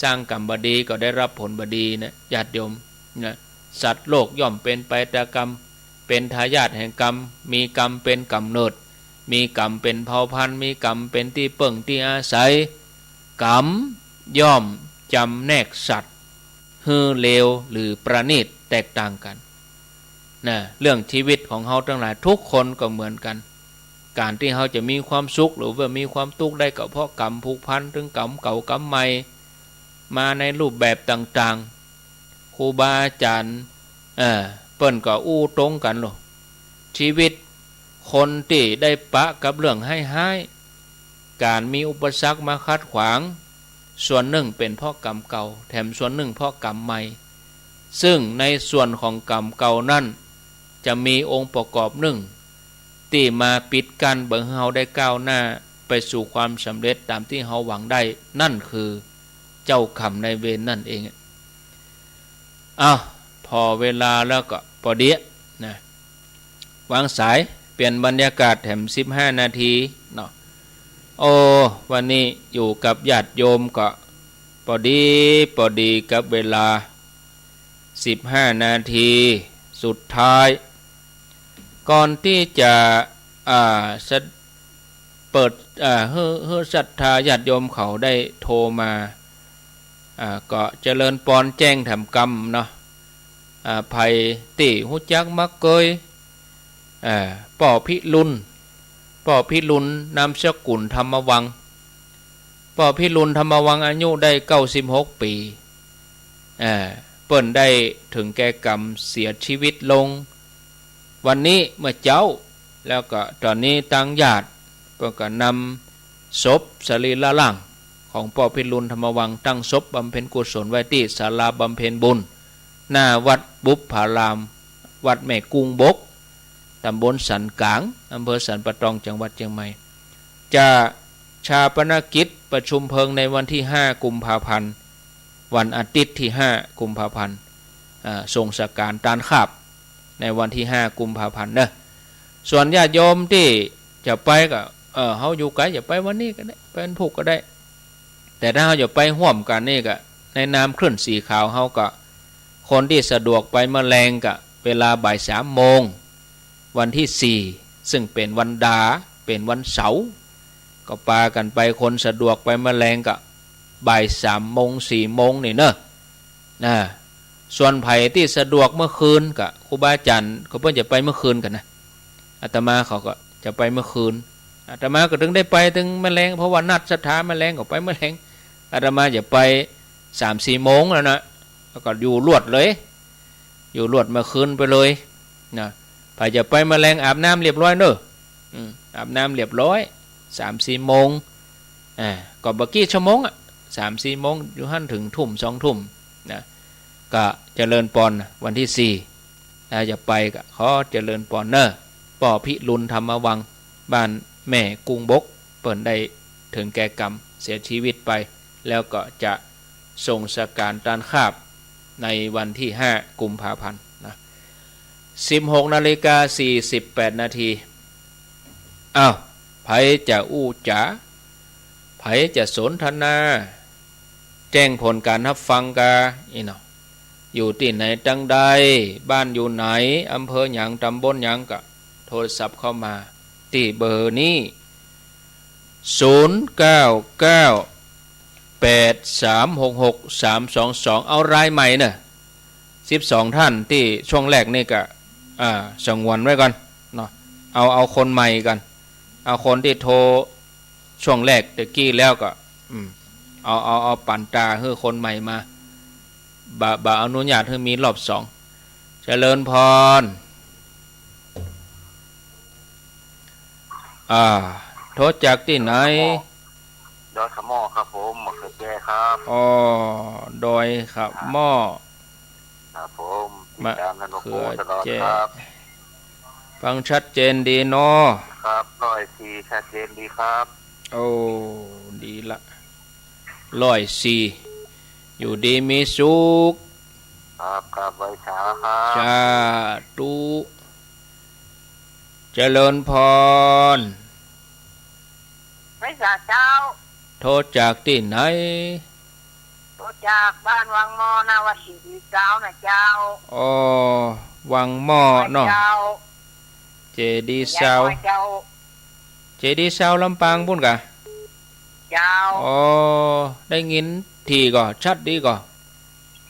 สร้างกรรมบ่ดีก็ได้รับผลบ่ดีนะญาติโยมนะสัตว์โลกย่อมเป็นไปตามกรรมเป็นทายาทแห่งกรรมมีกรรมเป็นกำเนิดมีกรรมเป็นเผ่าพันธุ์มีกรรมเป็นที่เบิ่งที่อาศัยกรรมย่อมจำแนกสัตว์ฮือเลวหรือประณีตแตกต่างกันนะเรื่องชีวิตของเฮาทั้งหลายทุกคนก็เหมือนกันการที่เฮาจะมีความสุขหรือว่ามีความทุกข์ได้ก็เพราะกรรมผูกพันถึงกรรมเก่ากรรมใหม่มาในรูปแบบต่างๆครูบาอาจารย์เปิ้นก็อู้ตรงกันหรอชีวิตคนที่ได้ปะกับเรื่องให้การมีอุปสรรคมาขัดขวางส่วนหนึ่งเป็นเพราะกรรมเก่าแถมส่วนหนึ่งเพราะกรรมใหม่ซึ่งในส่วนของกรรมเก่านั้นจะมีองค์ประกอบหนึ่งที่มาปิดกั้นเบิ่งเฮาได้ก้าวหน้าไปสู่ความสำเร็จตามที่เฮาหวังได้นั่นคือเจ้ากรรมนายเวรนั่นเองพอเวลาแล้วก็พอดีนะวางสายเปลี่ยนบรรยากาศแถม15 นาทีเนาะวันนี้อยู่กับญาติโยมก็พอดีกับเวลา15 นาทีสุดท้ายก่อนที่จะเปิดให้ศรัทธาญาติโยมเขาได้โทรมาก็เจริญปอนแจ้งทำกรรมเนาะภัยติหุจักมักเกยป่อพิรุณนามสกุลธรรมวังป่อพิรุณธรรมวังอายุได้96 ปีเปิ้นได้ถึงแก่กรรมเสียชีวิตลงวันนี้เมื่อเจ้า แล้วก็ตอนนี้ตั้งญาติเพื่อก็นำศพสรีระร่างของปอพิรุณธรรมวังตั้งศพบำเพ็ญกุศลไว้ที่ศาลาบำเพ็ญบุญหน้าวัดบุพพารามวัดแม่กุ้งบกตำบลสันกลางอำเภอสันปะตองจังหวัดเชียงใหม่จะชาปนกิจประชุมเพลิงในวันที่5กุมภาพันธ์วันอาทิตย์ที่5กุมภาพันธ์ทรงสการตานคาบในวันที่5กุมภาพันธ์เนอะส่วนญาติโยมที่จะไปก็เฮาอยู่ไกลอย่าไปวันนี้ก็ได้ไปวันพุธก็ได้แต่ถ้าเฮาอย่าไปห่วมกันนี่ก็ในนามเคลื่อนสีขาวเฮาก็คนที่สะดวกไปแมลงก็เวลาบ่าย3โมงวันที่4ซึ่งเป็นวันดาเป็นวันเสาร์ก็ปากันไปคนสะดวกไปแมลงก็บ่าย3โมง4โมงนี่เนอะนะส่วนไผ่ที่สะดวกเมื่อคืนก็ครูบาอาจารย์เขาเพิ่นจะไปเมื่อคืนกันนะอาตมาเขาก็จะไปเมื่อคืนอาตมาก็ถึงได้ไปถึงแมลงเพราะว่านัดสถานแมลงก็ไปแมลงอาตมาจะไป3-4โมงแล้วนะแล้วก็อยู่รวดเลยอยู่รวดเมื่อคืนไปเลยนะไผ่จะไปแมลงอาบน้ำเรียบร้อยเนอะอาบน้ำเรียบร้อย3-4โมงก็บักกี้ชั่วโมง3-4โมงอยู่หั่นถึงทุ่ม2ทุ่มนะก็เจริญปอนวันที่4ถ้าจะไปก็ขอเจริญปอนเนอร์ปอพิรุณธรรมวังบ้านแม่กุ้งบกเปิ่นได้ถึงแก่กรรมเสียชีวิตไปแล้วก็จะส่งสการตานคาบในวันที่5กุมภาพันธ์นะ16:48 นาทีอ้าวไผจะอู้จ๋าไผจะสนทนาแจ้งผลการรับฟังกาอีเนาะอยู่ที่ไหนจังใดบ้านอยู่ไหนอำเภอหยังตำบลหยังก็โทรศัพท์เข้ามาที่เบอร์นี้0998366322เอารายใหม่เน่ะ12ท่านที่ช่วงแรกนี่ก็สงวนไว้ก่อนเนาะเอาคนใหม่กันเอาคนที่โทรช่วงแรกตะกี้แล้วก็เอาปั่นตาให้คนใหม่มาบาอนุญาตให้มีรอบ2เจริญพรโทษจากที่ไหนดอยขะหม้อครับผมมะเขือแจ้ครับดอยขะหม้อครับผมมะเขือแจ้ครับฟังชัดเจนดีเนาะครับ104ชัดเจนดีครับดีละ104อยู่ดีมีสุขครับไว้ช้าครับสาธุเจริญพรไว้สาเจ้าโทษจากที่ไหนโทษจากบ้านวังหม้อนาวสีดีเจ้านะเจ้าวังหม้อเนาะเจดีเซาเจดีเซาลำปางพุ่นกะเจ้าได้ยินทีก่อชัดดีก่อ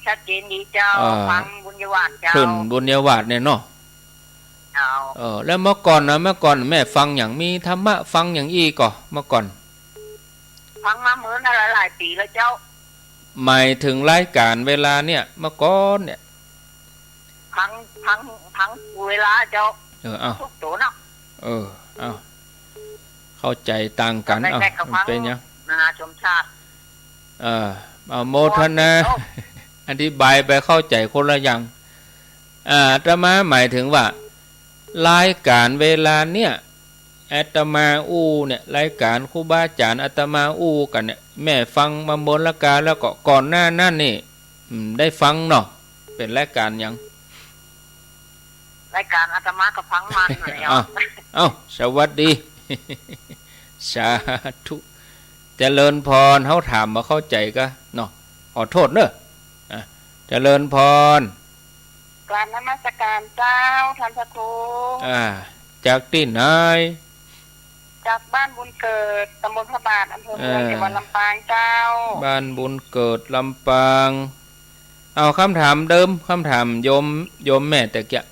ชัดเจนดีเจ้าฟังบุญยวาดเจ้าขึ้นบุญยวาดเนี่ยเนาะแล้วเมื่อก่อนแม่ฟังอย่างมีธรรมะฟังอย่างอีก่อเมื่อก่อนฟังมาเหมือนหลายปีแล้วเจ้าหมายถึงรายการเวลาเนี่ยเมื่อก่อนเนี่ยพังเวลาเจ้าทุกตัวเนาะเข้าใจต่างกันเป็นยังนานาชนชาติโมทนาอธิบายไปเข้าใจคนละอย่างอาตมาหมายถึงว่ารายการเวลาเนี่ยอาตมาเนี่ยรายการครูบาอาจารย์อาตมากันเนี่ยแม่ฟังมาบนละกาแล้วก็ก่อนหน้านั่นนี่ได้ฟังเนาะเป็นรายการยังรายการอาตมาก็ฟังมันสวัสดีสาธุเจริญพรเขาถามมาเข้าใจก็เนาะขอโทษเนอะเจริญพรกราบนมัสการเจ้าท่านพระครูจากที่ไหนจากบ้านบุญเกิดตำบลพระบาทอำเภอเมืองจังหวัดลำปางเจ้าบ้านบุญเกิดลำปางเอาคำถามเดิมคำถามโยมแม่แต่เกี่ย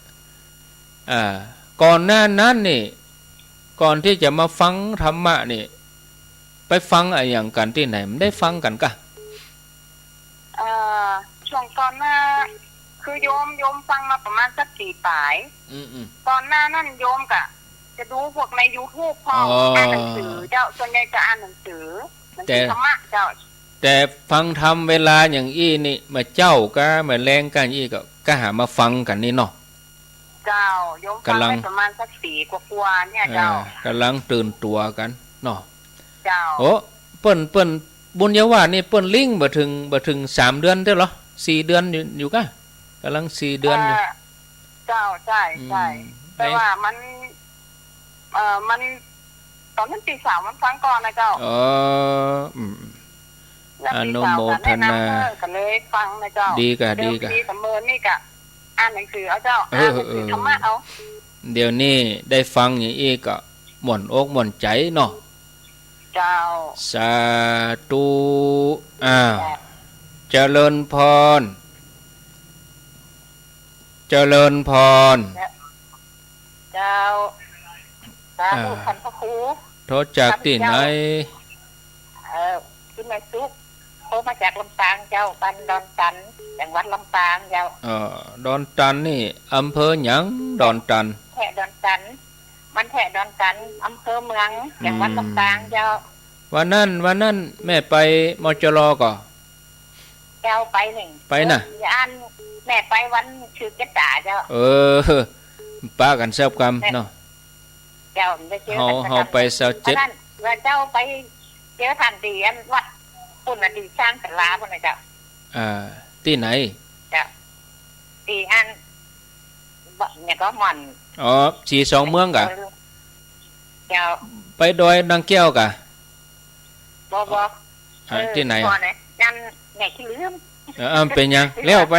ก่อนหน้านั้นนี่ก่อนที่จะมาฟังธรรมะนี่ไปฟังอะไรอย่างกันที่ไหนมันได้ฟังกันกะช่วงก่อนหน้าคือโยมฟังมาประมาณสัก4 ปลายตอนหน้านั่นโยมกะ จะดูพวกใน YouTube พ่ออ่านหนังสือเจ้าส่วนใหญ่จะอ่านหนังสือธรรมะเจ้าแต่ฟังธรรมเวลาอย่างอี้นี่มาเจ้าก็มาแรงกันอี้ก็หามาฟังกันนี่เนาะเจ้าโยมฟังได้ประมาณสัก4 กว่าๆเนี่ยเจ้ากำลังตื่นตัวกันเนาะเจ้าโอ้เปิ้นบุญญาวาสนี่เปิ้นลิงบ่ถึง3 เดือนเด้อเหรอ4 เดือนอยู่กะกำลัง4 เดือนอยู่เจ้าใช่แต่ว่ามันตอนนั้นตี 3มันฟังก่อนนะเจ้าอนุโมทนาก็เลยฟังนะเจ้าดีกะเสมอนี่กะอ่านหนังสือเอาเจ้าอ่านหนังสือธรรมะเอาเดี๋ยวนี้ได้ฟังอย่างอี้ก็ม่วนอกม่วนใจเนาะเจ้าสาธุเจริญพรเจริญพรเจ้าสาธุท่านพระครูโทษจากที่ไหนที่แม่ซุกโทรมาจากลำปางเจ้าบ้านดอนตันจังหวัดลำปางเจ้าดอนตันนี่อำเภอหยังดอนตันแถดอนตันมันแถดอนตันอำเภอเมืองจังหวัดลำปางเจ้าวันนั้นแม่ไปมจรก่อเจ้าไป1ไปน่ะอันแม่ไปวันชื่อเกษาเจ้าป้ากันแซ่บกรรมเนาะเจ้าได้เจอเฮาไป27ว่าเจ้าไปเจอท่านที่อันวัดปุ่นที่สร้างศาลาพุ่นน่ะเจ้าที่ไหนเจ้าที่อันเนี่ยก็ม่อนสีสองเมืองกะเจ้าไปดอยนางแก้วกะบ่ที่ไหนนั่นแม่ขี้ลืมเป็นยังแล้วไป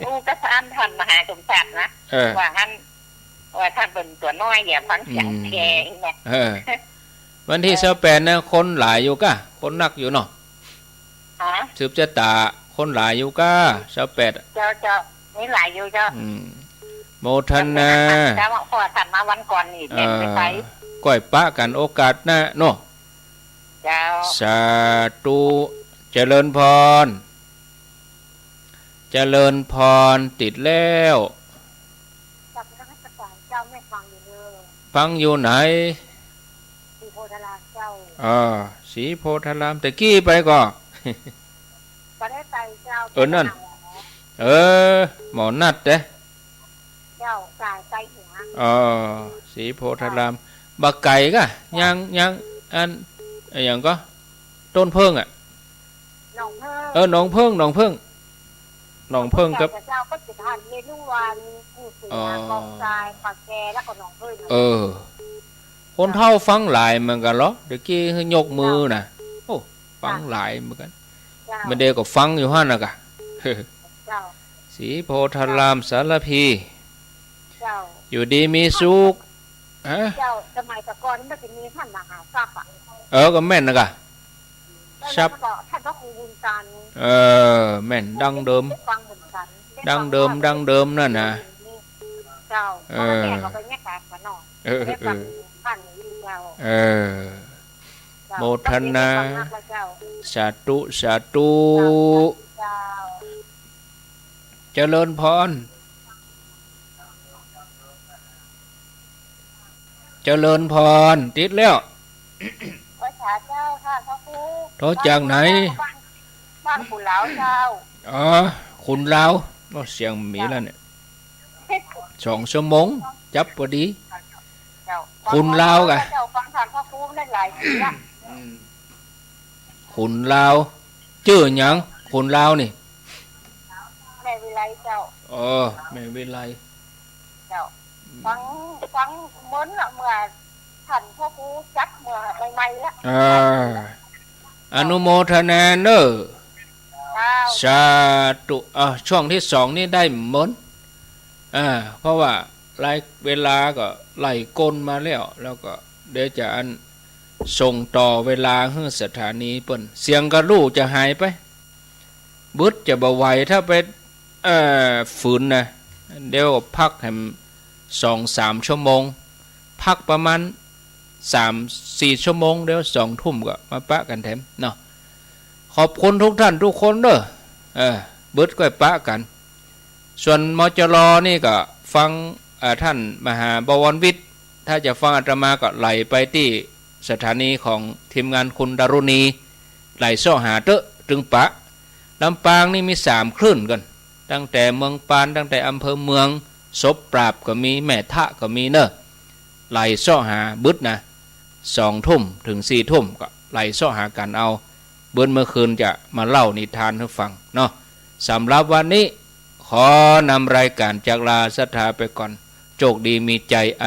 อูก็ท่านมหาสมศักดิ์นะว่าท่านเป็นตัวน้อยอย่าฟังเสียงแกเนี่ยวันที่28นะคนหลายอยู่กะคนนักอยู่เนาะสืบชะตาคนหลายอยู่กะ28เจ้านี่หลายอยู่เจ้าโมทนาแต่ว่าพอท่านมาวันก่อนนี่แม่ไปก้อยปะกันโอกาสหน้าเนาะเจ้าสาธุเจริญพรเจริญพรติดแล้วฟังอยู่ไหนศรีโพธารามเจ้าศรีโพธารามแต่กี้ไปก่อบ่ได้ไปเจ้านั่นหมอนัดเด้เจ้าสายไกลหัวศรีโพธารามบักไก่กะยังอันอย่างก็ต้นเพิ่งหนองเพิ่งหนองเพิ่งกับเจ้าก็จะทานเมนูวานผู้เสือกองทรายปลาแกแล้วก็หนองเพิ่งคนเฒ่าฟังหลายเหมือนกันเหรอเดี๋ยวกี้ยกมือน่ะโอ้ฟังหลายเหมือนกันไม่ได้ก็ฟังอยู่หั่นน่ะกะศรีโพธารามสารพีอยู่ดีมีสุขเจ้าสมัยตะกอนมันจะมีท่านมหาทรัพย์ก็แม่นนะกะชับท่านก็ครูบุญกันแม่นดังเดิมนั่นนะเจ้าแม่ก็ไปแยกกันมาหน่อยท่านเจ้าโมทนาสาธุเจริญพรเจริญพรติดแล้วเจ้าค่ะพระครูโทษจากไหนบ้านขุนลาวเจ้าขุนลาวเสียงมีแล้วเนี่ย2 ชั่วโมงจับพอดีขุนลาวกะฟังทานพระครูได้หลายปีละขุนลาวชื่อหยังขุนลาวนี่แม่วิไลเจ้าแม่วิไลเจ้าฟังเหมือนเมื่อท่านพ่อครูจักเมื่อใหม่ๆแล้วอนุโมทนาเด้อสาธุช่วงที่2นี่ได้หมดเพราะว่าไล่เวลาก็ไล่กลมาแล้วก็เดี๋ยวจะส่งต่อเวลาให้สถานีเปิ้นเสียงกระลู่จะหายไปบึดจะบ่ไหวถ้าไปฝืนนะเดี๋ยวพักให้ 2-3 ชั่วโมงพักประมาณ 3-4 ชั่วโมงเดี๋ยว2 ทุ่มก็มาปะกันแถมเนาะขอบคุณทุกท่านทุกคนเด้อบึดก็ปะกันส่วนมจรนี่ก็ฟังท่านมหาบวรวิทย์ ถ้าจะฟังอาตมาก็ไหลไปที่สถานีของทีมงานคุณดารุณีไหลซ่อหาเตอะตึงปะลำปางนี่มี3คลื่นกันตั้งแต่เมืองปานตั้งแต่อำเภอเมืองศพปราบก็มีแม่ทะก็มีเนอะไหลซ่อหาบึดนะ2 ทุ่มถึง4 ทุ่มก็ไหลซ่อหากันเอาเบิ้ลเมื่อคืนจะมาเล่านิทานให้ฟังเนาะสำหรับวันนี้ขอนำรายการจากลาศรัทธาไปก่อนโชคดีมีใจ